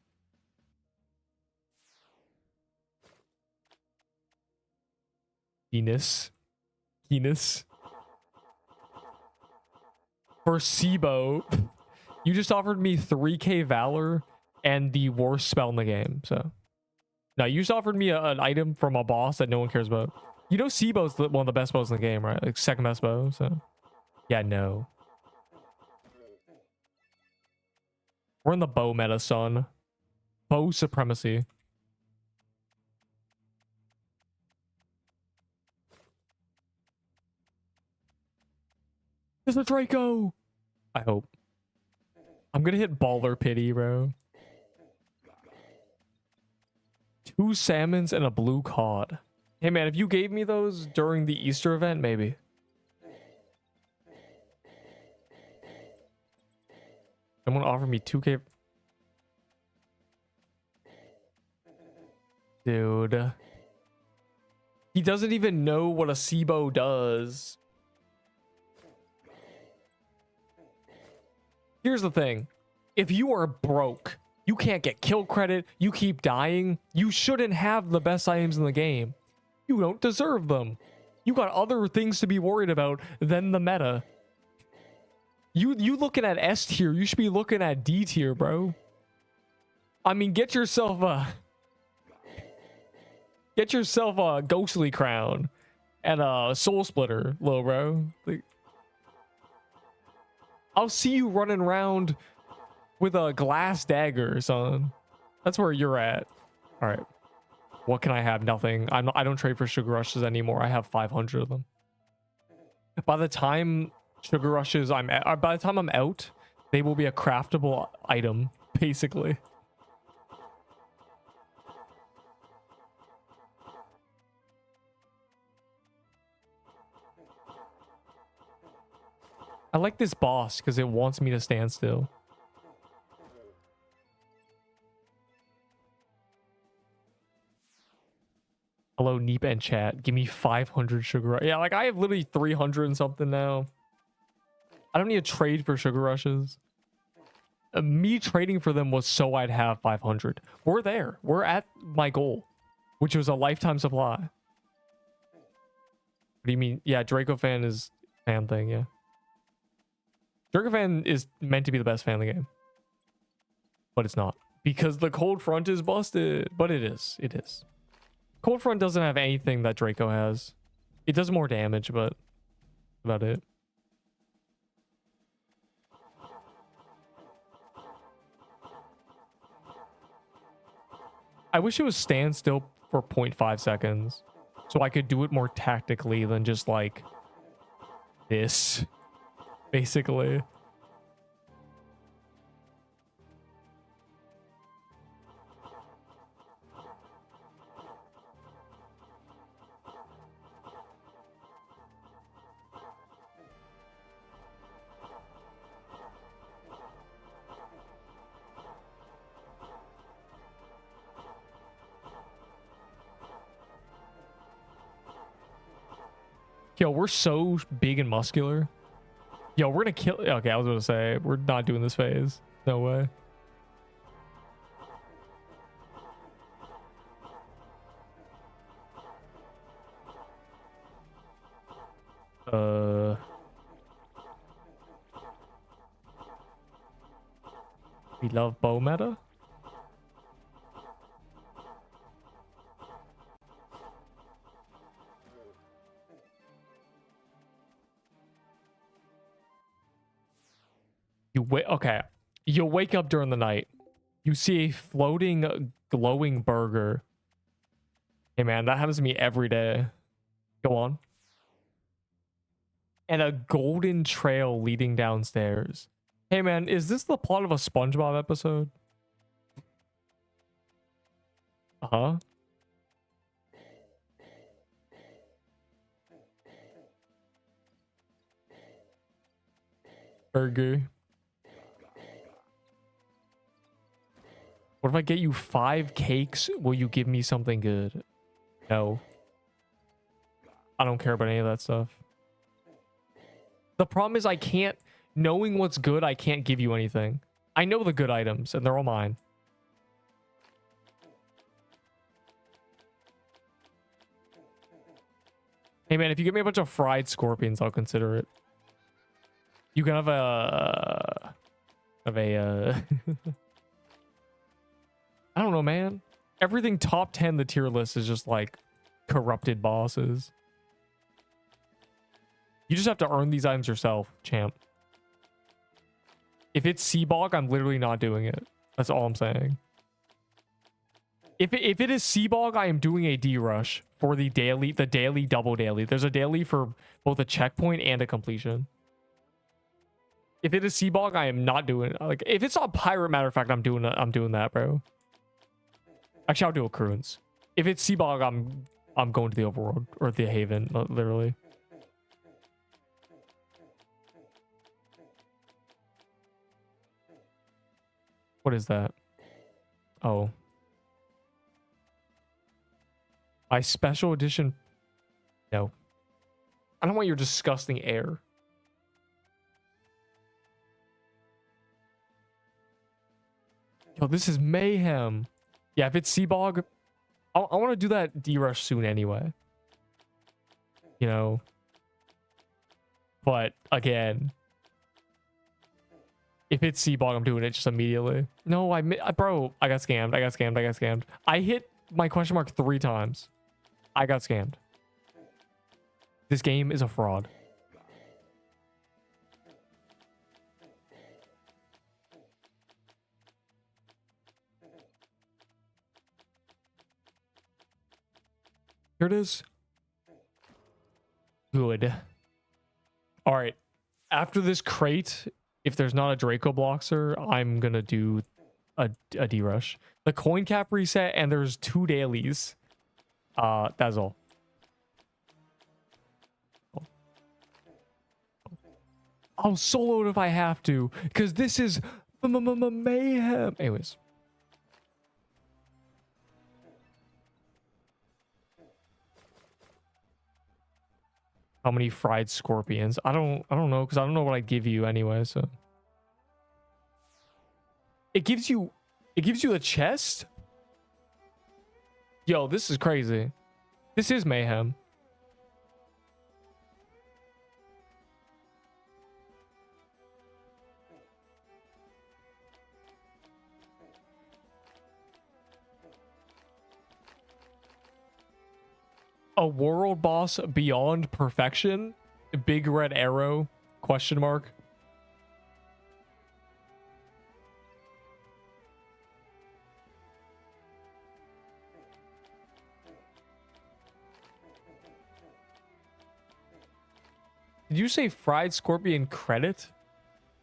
Penis. For SIBO, you just offered me 3k Valor and the worst spell in the game. So, no, you just offered me an item from a boss that no one cares about. You know SIBO's one of the best bows in the game, right? Like second best bow. So, yeah, no. We're in the bow meta, son. Bow supremacy. There's a Draco. I hope. I'm gonna hit baller pity, bro. 2 salmons and a blue cod. Hey man, if you gave me those during the Easter event, maybe. Someone offered me 2k. Dude. He doesn't even know what a SIBO does. Here's the thing. If you are broke, you can't get kill credit, you keep dying, you shouldn't have the best items in the game. You don't deserve them. You got other things to be worried about than the meta. You looking at S tier, you should be looking at D tier, bro. I mean, get yourself a ghostly crown and a soul splitter, little bro. Like, I'll see you running around with a glass dagger, son. That's where you're at. All right. What can I have? Nothing. I don't trade for sugar rushes anymore. I have 500 of them. By the time sugar rushes by the time I'm out, they will be a craftable item, basically. I like this boss because it wants me to stand still. Hello, Neep and chat. Give me 500 sugar. Yeah, like I have literally 300 and something now. I don't need to trade for sugar rushes. Me trading for them was so I'd have 500. We're there. We're at my goal, which was a lifetime supply. What do you mean? Yeah, Draco fan is fan thing, yeah. Draco fan is meant to be the best fan in the game. But it's not. Because the cold front is busted. But it is. It is. Cold front doesn't have anything that Draco has. It does more damage, but about it. I wish it was stand still for 0.5 seconds. So I could do it more tactically than just like this. Basically. Yo, we're so big and muscular. Yo, we're gonna kill. Okay, I was gonna say we're not doing this phase. No way. We love bow meta. Okay, you wake up during the night. You see a floating, glowing burger. Hey man, that happens to me every day. Go on. and a golden trail leading downstairs. Hey man, is this the plot of a SpongeBob episode? Uh-huh. Burger. What if I get you 5 cakes? Will you give me something good? No. I don't care about any of that stuff. The problem is I can't, knowing what's good, I can't give you anything. I know the good items and they're all mine. Hey man, if you give me a bunch of fried scorpions, I'll consider it. You can have a... I don't know, man. Everything top 10 the tier list is just like corrupted bosses. You just have to earn these items yourself, champ. If it's Seabog, I'm literally not doing it. That's all I'm saying. If it is Seabog, I am doing a D-rush for the daily double daily. There's a daily for both a checkpoint and a completion. If it is Seabog, I am not doing it. Like if it's on pirate, matter of fact, I'm doing that, bro. Actually, I'll do a Cruins. If it's Seabog, I'm going to the overworld or the Haven, literally. What is that? Oh. My special edition. No. I don't want your disgusting air. Yo, this is mayhem. Yeah, if it's Seabog, I want to do that D-rush soon anyway. You know. But again, if it's Seabog, I'm doing it just immediately. No, bro, I got scammed. I hit my question mark 3 times. I got scammed. This game is a fraud. Here it is. Good. All right. After this crate, if there's not a Draco Bloxer, I'm going to do a D-rush. The coin cap reset, and there's 2 dailies. That's all. I'll solo it if I have to, because this is mayhem. Anyways. How many fried scorpions? I don't know, because I don't know what I'd give you anyway, so. It gives you a chest? Yo, this is crazy. This is mayhem. A world boss beyond perfection? Big red arrow? Question mark. Did you say fried scorpion credit?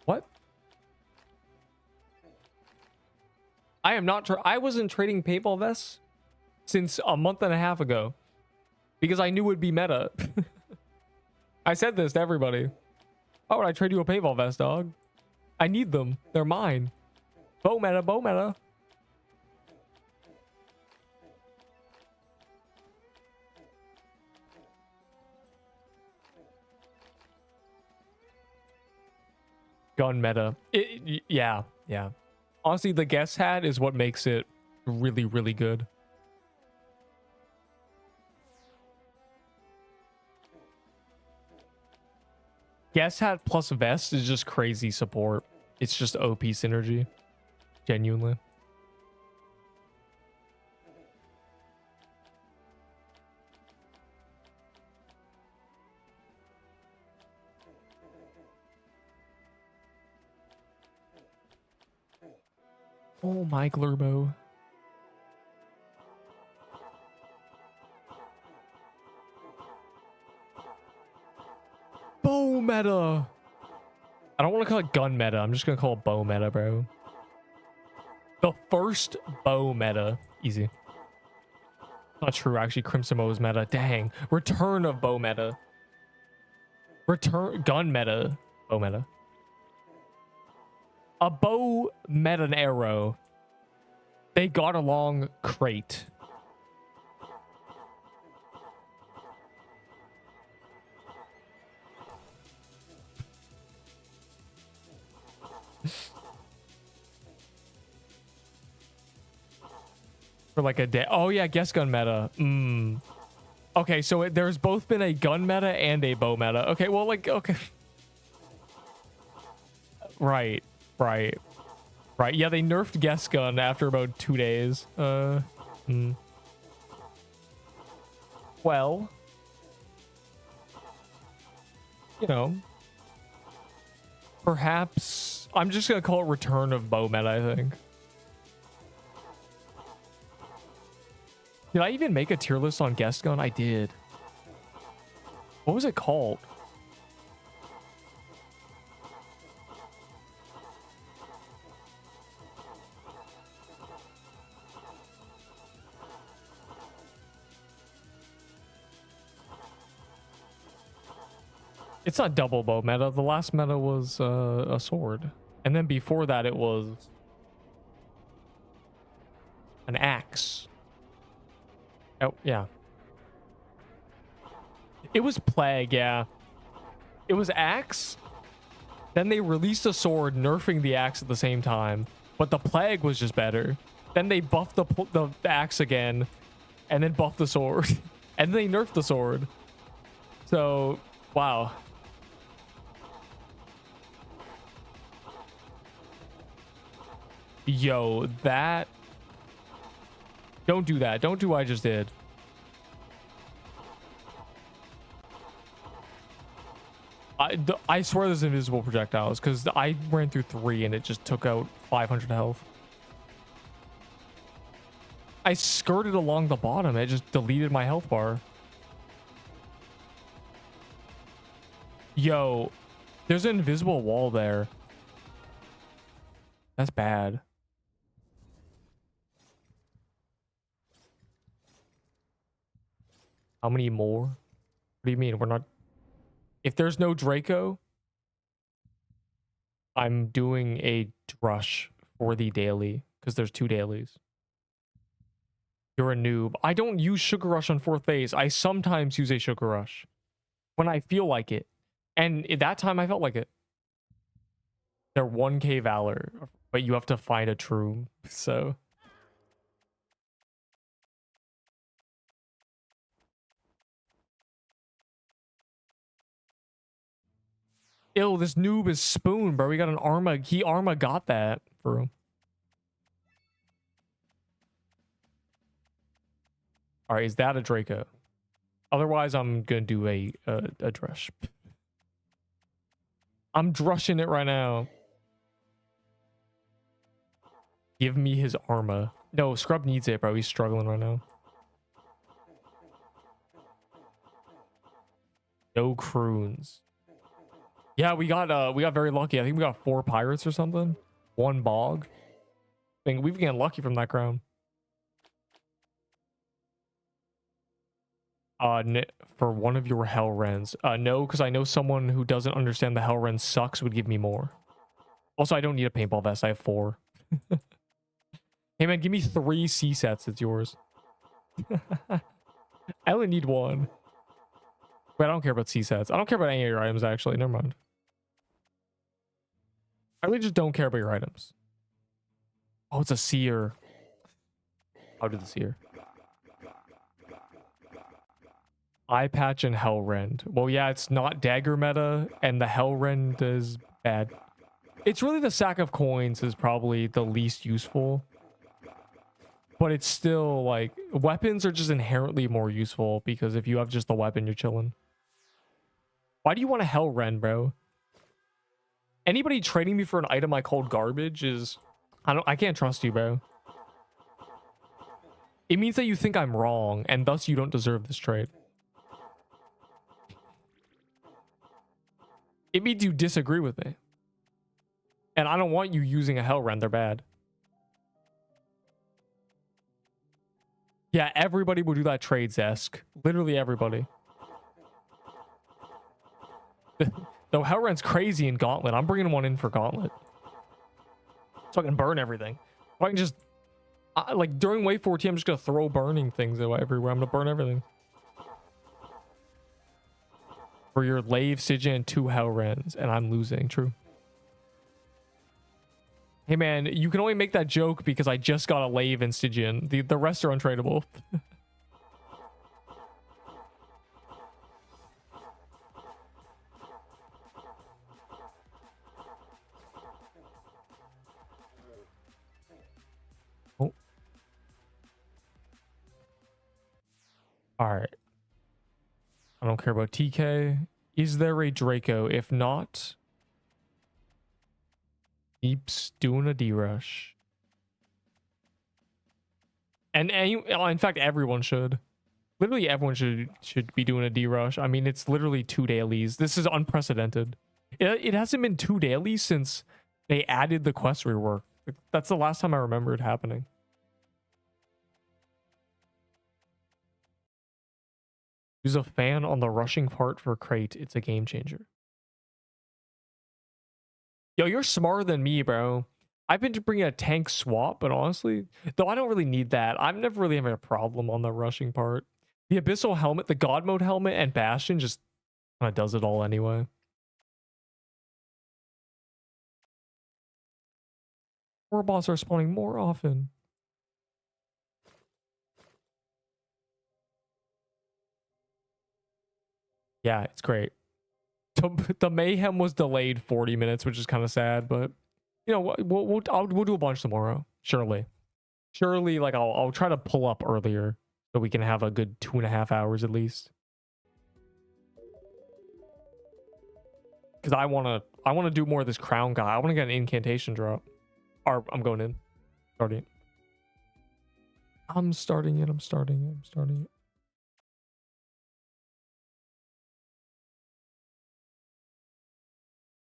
What? I am not. I wasn't trading paintball vests since a month and a half ago because I knew it would be meta. I said this to everybody. Why would I trade you a paintball vest, dog? I need them. They're mine. Bow meta, bow meta. Gun meta. Yeah. Honestly, the guest hat is what makes it really, really good. Guest hat plus vest is just crazy support. It's just OP synergy. Genuinely. Oh my Glurbo. bow meta. I don't want to call it gun meta. I'm just going to call it bow meta, bro. The first bow meta. Easy. Not true, actually. Crimson Bow is meta. Dang. Return of bow meta. Return gun meta. Bow meta. A bow meta an arrow. They got along crate. For like a day. Oh yeah, guess gun meta. Okay, so there's both been a gun meta and a bow meta. Okay, well, like, okay. Right. Yeah, they nerfed guess gun after about 2 days. Well, you know, perhaps I'm just gonna call it return of bow meta, I think. Did I even make a tier list on guest gun? I did. What was it called? It's not double bow meta. The last meta was a sword. And then before that it was an axe. Oh, yeah. It was plague, yeah. It was axe. Then they released a sword, nerfing the axe at the same time. But the plague was just better. Then they buffed the axe again. And then buffed the sword. And then they nerfed the sword. So, wow. Yo, that... Don't do that. Don't do what I just did. I swear there's invisible projectiles because I ran through 3 and it just took out 500 health. I skirted along the bottom. It just deleted my health bar. Yo, there's an invisible wall there. That's bad. How many more? What do you mean? We're not... If there's no Draco, I'm doing a drush for the daily because there's 2 dailies. You're a noob. I don't use Sugar Rush on 4th phase. I sometimes use a Sugar Rush when I feel like it. And at that time, I felt like it. They're 1k Valor, but you have to find a true, so... Ew, this noob is Spoon, bro. We got an Arma. He Arma got that for him. All right, is that a Draco? Otherwise, I'm gonna do a drush. I'm drushing it right now. Give me his Arma. No, Scrub needs it, bro. He's struggling right now. No croons. Yeah, we got very lucky. I think we got 4 pirates or something. 1 bog. I think we've been getting lucky from that crown. For one of your hell wrens. No, because I know someone who doesn't understand the hell wren sucks would give me more. Also, I don't need a paintball vest. I have 4. Hey man, give me 3 C sets. It's yours. I only need 1. Wait, I don't care about C sets. I don't care about any of your items actually. Never mind. I really just don't care about your items. Oh, it's a seer. I'll do the seer. Eye patch and Hellrend. Well, yeah, it's not dagger meta, and the Hellrend is bad. It's really the sack of coins is probably the least useful. But it's still like weapons are just inherently more useful because if you have just the weapon, you're chilling. Why do you want a Hellrend, bro? Anybody trading me for an item I called garbage is... I can't trust you, bro. It means that you think I'm wrong, and thus you don't deserve this trade. It means you disagree with me. And I don't want you using a Hellrend. They're bad. Yeah, everybody will do that trades-esque. Literally everybody. Though Hellrend's crazy in Gauntlet. I'm bringing one in for Gauntlet. So I can burn everything. If I can just... like, during Wave 14, I'm just going to throw burning things everywhere. I'm going to burn everything. For your Lave, Stygian, 2 Hellrends. And I'm losing. True. Hey, man, you can only make that joke because I just got a Lave and Stygian. The rest are untradeable. Oh. All right. I don't care about TK. Is there a Draco? If not... Deep's doing a D-rush. And in fact, everyone should. Literally everyone should be doing a D-rush. I mean, it's literally 2 dailies. This is unprecedented. It hasn't been 2 dailies since they added the quest rework. That's the last time I remember it happening. Use a fan on the rushing part for crate. It's a game changer. Yo, you're smarter than me, bro. I've been bringing a tank swap, but honestly, though I don't really need that. I'm never really having a problem on the rushing part. The Abyssal helmet, the God mode helmet, and Bastion just kind of does it all anyway. More boss are spawning more often. Yeah, it's great. The Mayhem was delayed 40 minutes, which is kind of sad, but you know, we'll do a bunch tomorrow. Surely, like I'll try to pull up earlier so we can have a good 2.5 hours at least. Because I wanna do more of this crown guy. I want to get an incantation drop. Or I'm going in. I'm starting it. I'm starting it.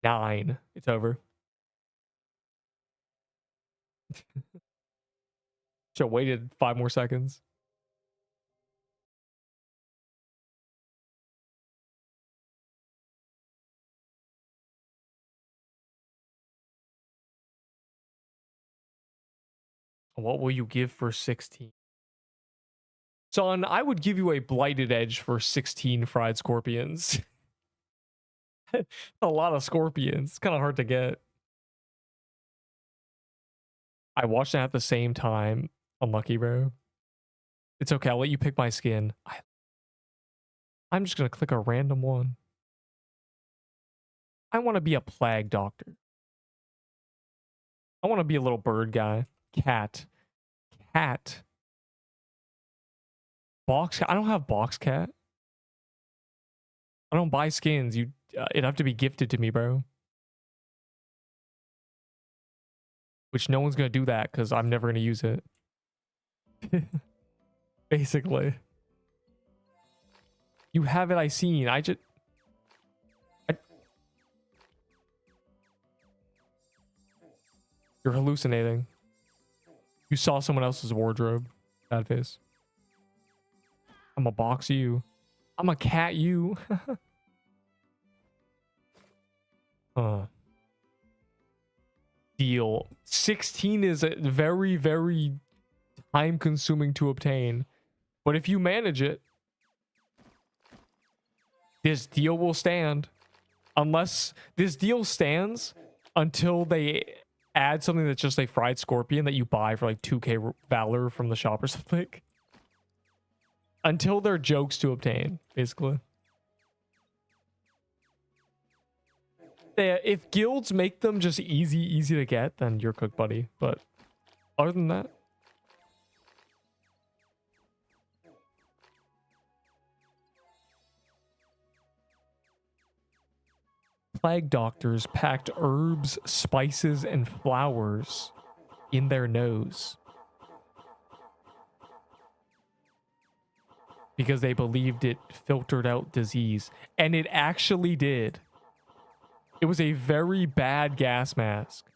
Nine. It's over. Should have waited 5 more seconds. What will you give for 16? Son, I would give you a blighted edge for 16 fried scorpions. A lot of scorpions. It's kind of hard to get. I watched it at the same time. Unlucky, bro. It's okay. I'll let you pick my skin. I'm just going to click a random one. I want to be a plague doctor. I want to be a little bird guy. Cat. Box. I don't have box cat. I don't buy skins. It'd have to be gifted to me, bro. Which no one's going to do that because I'm never going to use it. Basically. You have it, I seen. You're hallucinating. You saw someone else's wardrobe. Bad face. I'm a box you. I'm a cat you. Deal. 16 is very, very time consuming to obtain. But if you manage it, this deal will stand. Unless this deal stands until they add something that's just a fried scorpion that you buy for like 2k valor from the shop or something. Until they're jokes to obtain, basically. If guilds make them just easy to get, then you're cooked, buddy. But other than that, plague doctors packed herbs, spices, and flowers in their nose because they believed it filtered out disease, and it actually did. It was a very bad gas mask,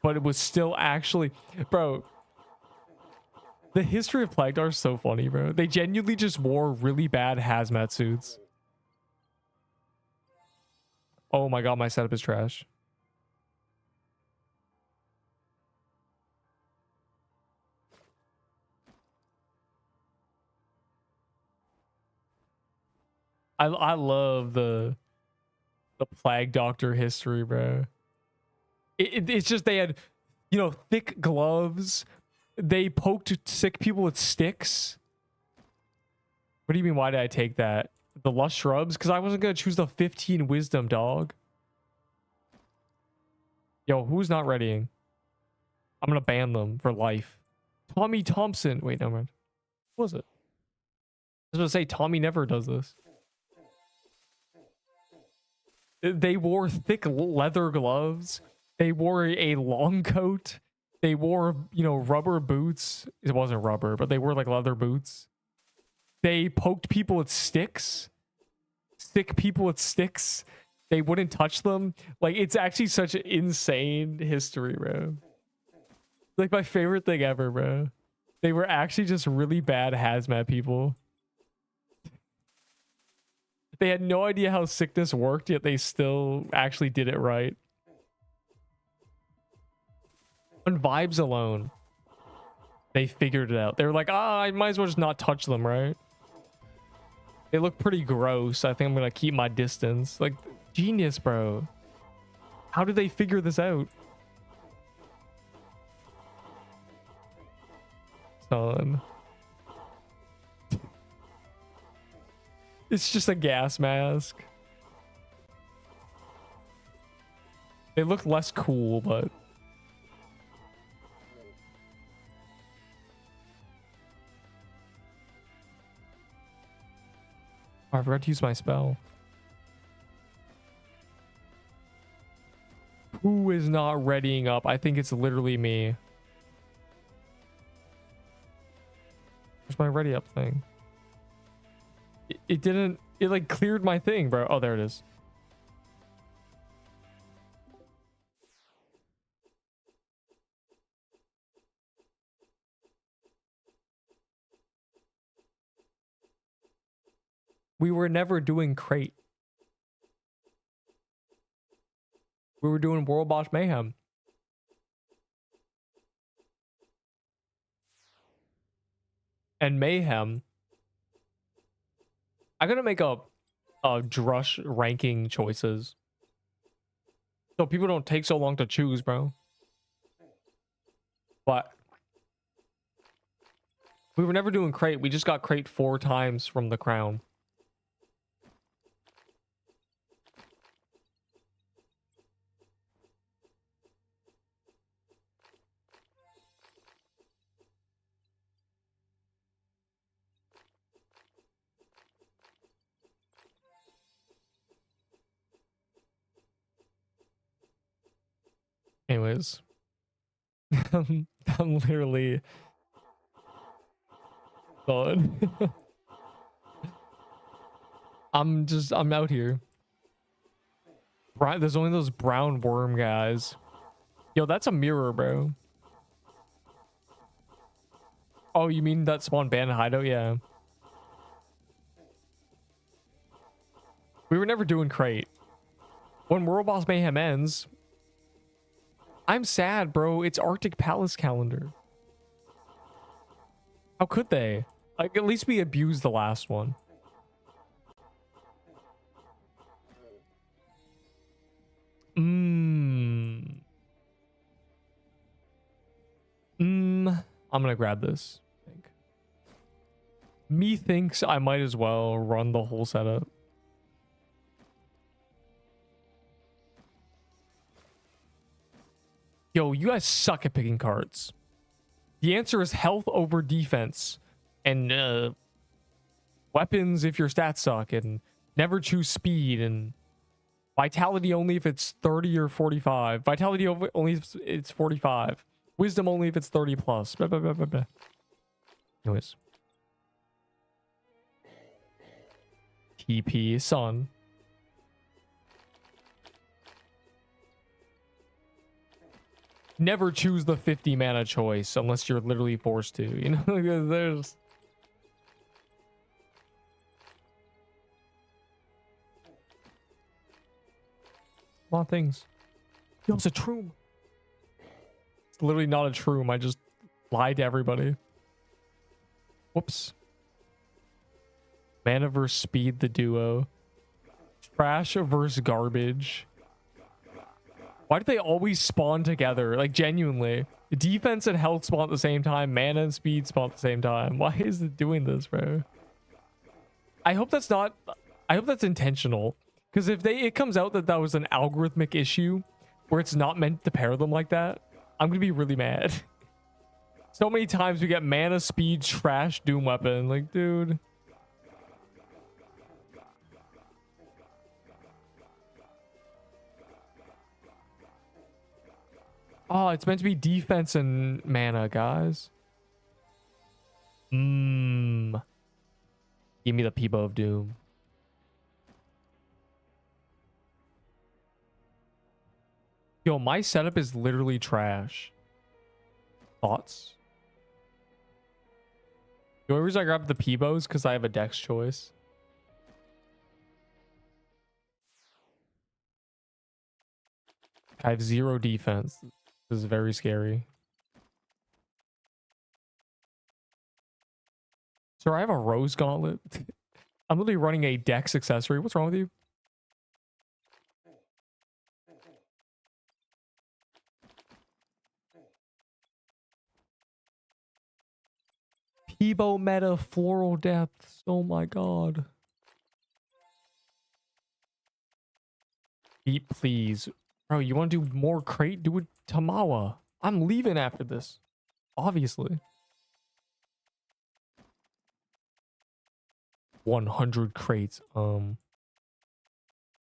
but it was still actually, bro. The history of Plague Dart is so funny, bro. They genuinely just wore really bad hazmat suits. Oh my god, my setup is trash. I love the Plague Doctor history, bro. It's just they had, you know, thick gloves. They poked sick people with sticks. What do you mean, why did I take that? The lush shrubs? Because I wasn't going to choose the 15 wisdom, dog. Yo, who's not readying? I'm going to ban them for life. Tommy Thompson. Wait, never mind. What was it? I was going to say, Tommy never does this. They wore thick leather gloves. They wore a long coat. They wore, you know, rubber boots. It wasn't rubber, but they wore like leather boots. They poked people with sticks. Sick people with sticks. They wouldn't touch them. Like, it's actually such an insane history, bro. Like, my favorite thing ever, bro. They were actually just really bad hazmat people. They had no idea how sickness worked, yet they still actually did it right. On vibes alone, they figured it out. They were like, I might as well just not touch them, right? They look pretty gross. I think I'm gonna keep my distance. Like, genius, bro. How did they figure this out? Son. It's just a gas mask. They look less cool, but... Oh, I forgot to use my spell. Who is not readying up? I think it's literally me. Where's my ready up thing? It didn't... It like cleared my thing, bro. Oh, there it is. We were never doing crate. We were doing Roblox Mayhem. And Mayhem... I'm gonna make a drush ranking choices, so people don't take so long to choose, bro. But we were never doing crate. We just got crate 4 times from the crown. Anyways, I'm literally done. I'm out here. There's only those brown worm guys. Yo, that's a mirror, bro. Oh, you mean that spawn bandit hideout? Yeah. We were never doing crate. When World Boss Mayhem ends... I'm sad, bro. It's Arctic Palace calendar. How could they? Like, at least we abused the last one. I'm gonna grab this, I think. Methinks I might as well run the whole setup. Yo, you guys suck at picking cards. The answer is health over defense. And weapons if your stats suck. And never choose speed. And vitality only if it's 30 or 45. Vitality only if it's 45. Wisdom only if it's 30 plus. Blah, blah, blah, blah, blah. Anyways. TP, son. never choose the 50 mana choice unless you're literally forced to, you know. There's a lot of things. Yo, it's a troom. It's literally not a troom. I just lied to everybody. Whoops. Mana versus speed, the duo. Trash versus garbage. Why do they always spawn together? Like, genuinely. Defense and health spawn at the same time. Mana and speed spawn at the same time. Why is it doing this, bro? I hope that's not... I hope that's intentional. Because if it comes out that that was an algorithmic issue where it's not meant to pair them like that, I'm going to be really mad. So many times we get mana, speed, trash, doom weapon. Like, dude. Oh, it's meant to be defense and mana, guys. Give me the Peebo of Doom. Yo, my setup is literally trash. Thoughts? The only reason I grabbed the Peebo is because I have a dex choice. I have 0 defense. This is very scary. Sir, I have a rose gauntlet. I'm literally running a dex accessory. What's wrong with you? Peebo meta floral depths. Oh my god. Eat, please. Bro, you want to do more crate? Do it Tamawa. I'm leaving after this. Obviously. 100 crates.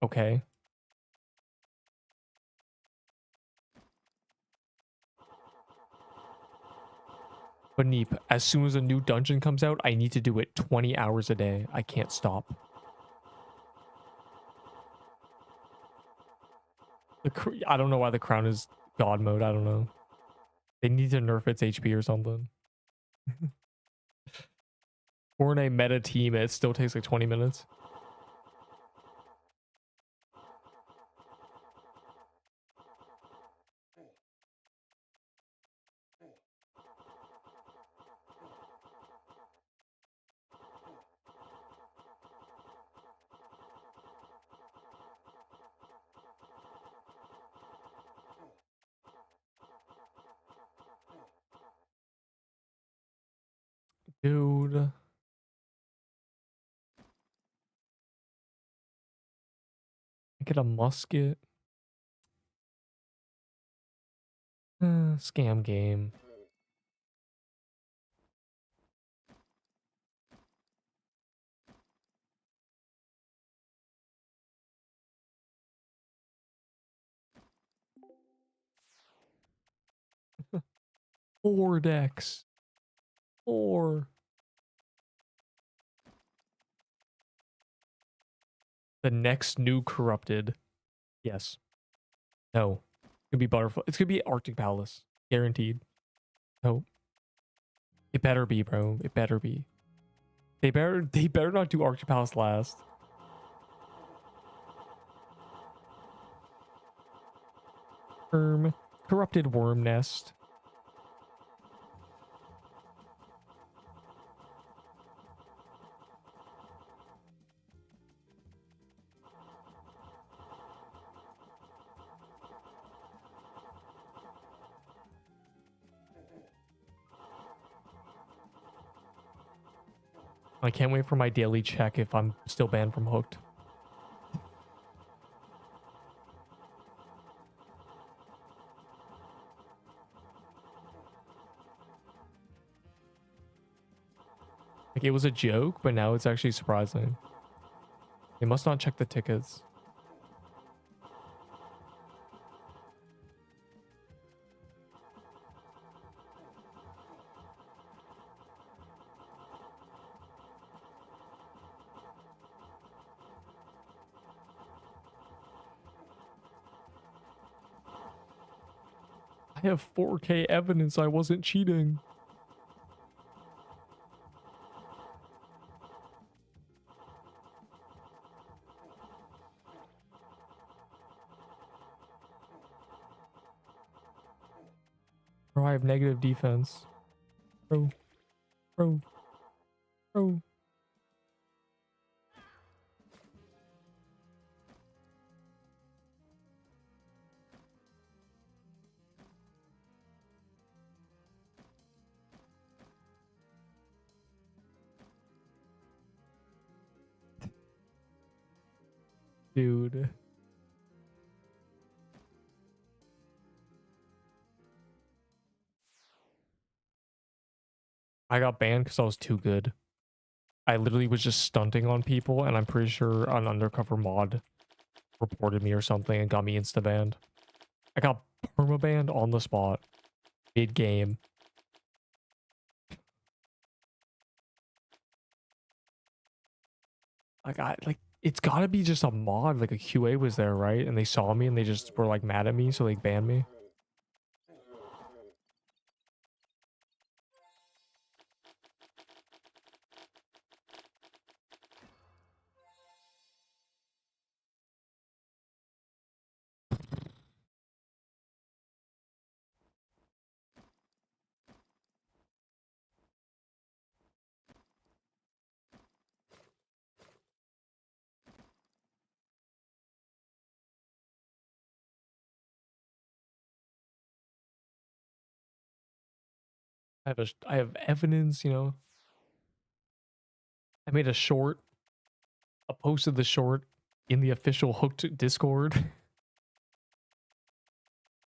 Okay. But Neep, as soon as a new dungeon comes out, I need to do it 20 hours a day. I can't stop. I don't know why the crown is god mode. I don't know. They need to nerf its HP or something. We're in a meta team. It still takes like 20 minutes. Dude. Get a musket. Scam game. Four decks. 4. The next new corrupted. Yes. No. It's gonna be Butterfly. It's gonna be Arctic Palace. Guaranteed. No. It better be, bro. It better be. They better not do Arctic Palace last. Corrupted worm nest. I can't wait for my daily check if I'm still banned from Hooked. Like, it was a joke, but now it's actually surprising. They must not check the tickets. I have 4K evidence I wasn't cheating. Bro, I have negative defense. Bro, bro, bro. Dude. I got banned because I was too good. I literally was just stunting on people, and I'm pretty sure an undercover mod reported me or something and got me insta-banned. I got perma-banned on the spot. Mid-game. Like, it's gotta be just a mod, like a QA was there, right? And they saw me and they just were like mad at me, so they banned me. I have evidence, you know. I made a short. I posted the short in the official Hooked Discord.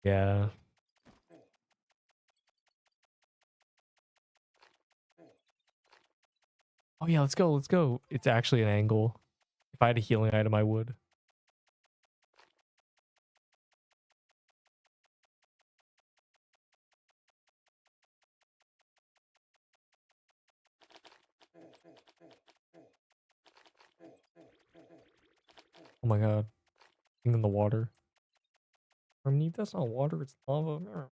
Yeah. Oh yeah, let's go, let's go. It's actually an angle. If I had a healing item, I would. Oh my god. Thing in the water. I mean, that's not water, it's lava.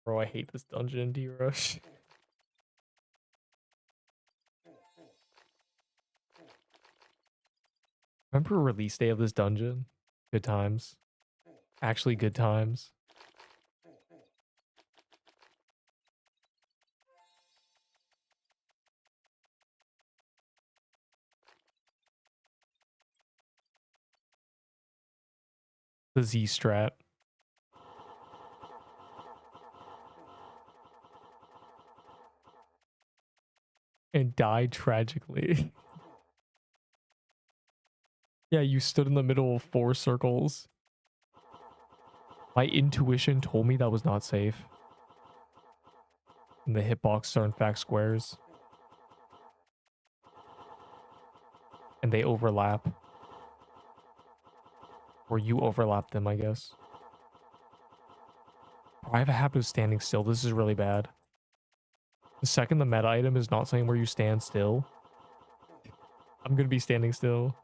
Bro, I hate this dungeon in D-Rush. Remember release day of this dungeon? Good times. Actually good times. The Z strat. And died tragically. Yeah, you stood in the middle of 4 circles. My intuition told me that was not safe. And the hitboxes are in fact squares. And they overlap. Or you overlap them, I guess. I have a habit of standing still. This is really bad. The second the meta item is not something where you stand still, I'm gonna be standing still.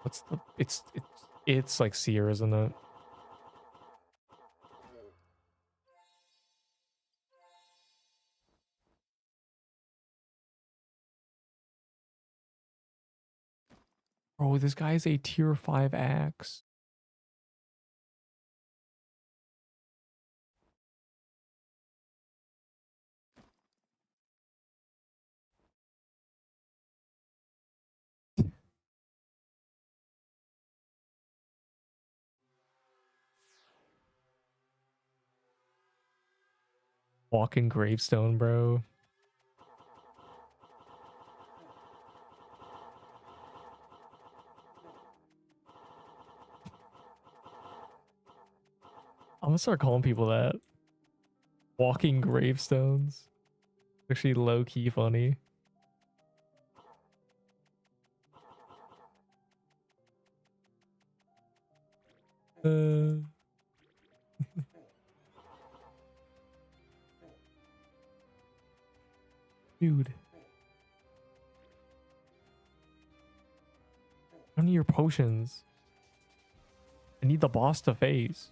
What's the... It's like Seer, isn't it? Bro, this guy is a tier 5 axe. Walking gravestone, bro. I'm gonna start calling people that. Walking gravestones. Actually low-key funny. Uh, dude. I need your potions. I need the boss to phase.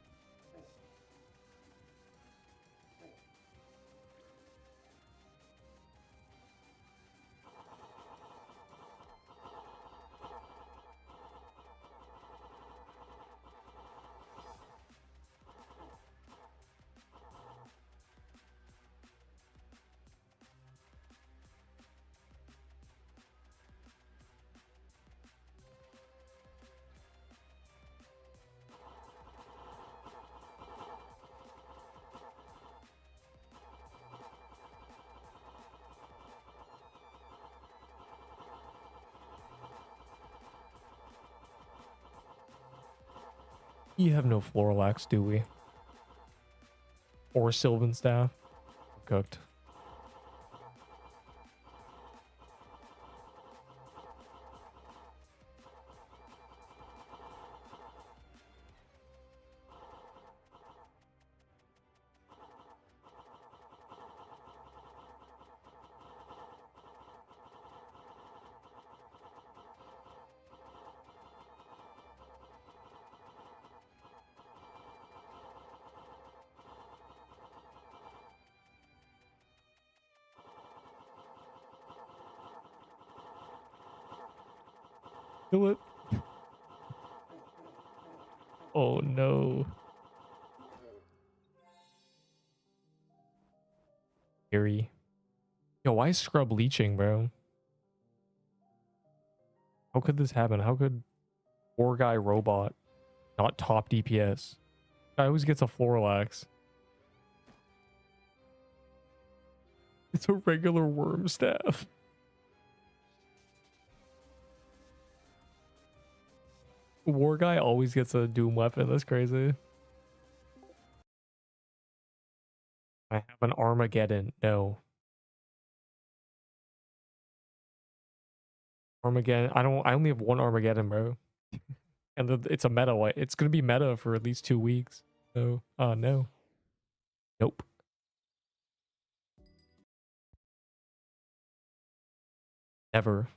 You have no floral axe, do we? Or Sylvan staff? Cooked. Kill it. Oh no. Scary. Yo, why is Scrub leeching, bro? How could this happen? How could poor guy robot not top DPS? Guy always gets a floral axe. It's a regular worm staff. War guy always gets a doom weapon. That's crazy. I have an Armageddon. No. Armageddon. I only have one Armageddon, bro. And it's a meta. It's gonna be meta for at least 2 weeks. So, no. Nope. Never.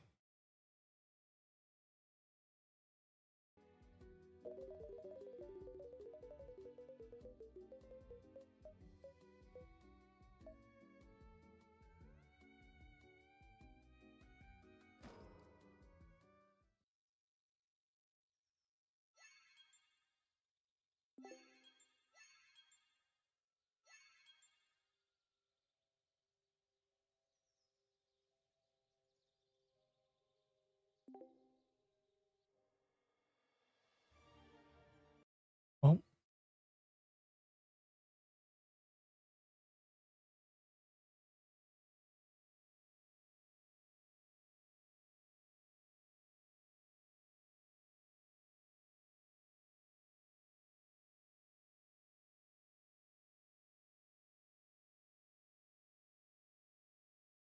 Oh,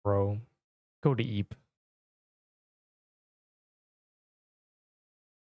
bro. Go to Eep.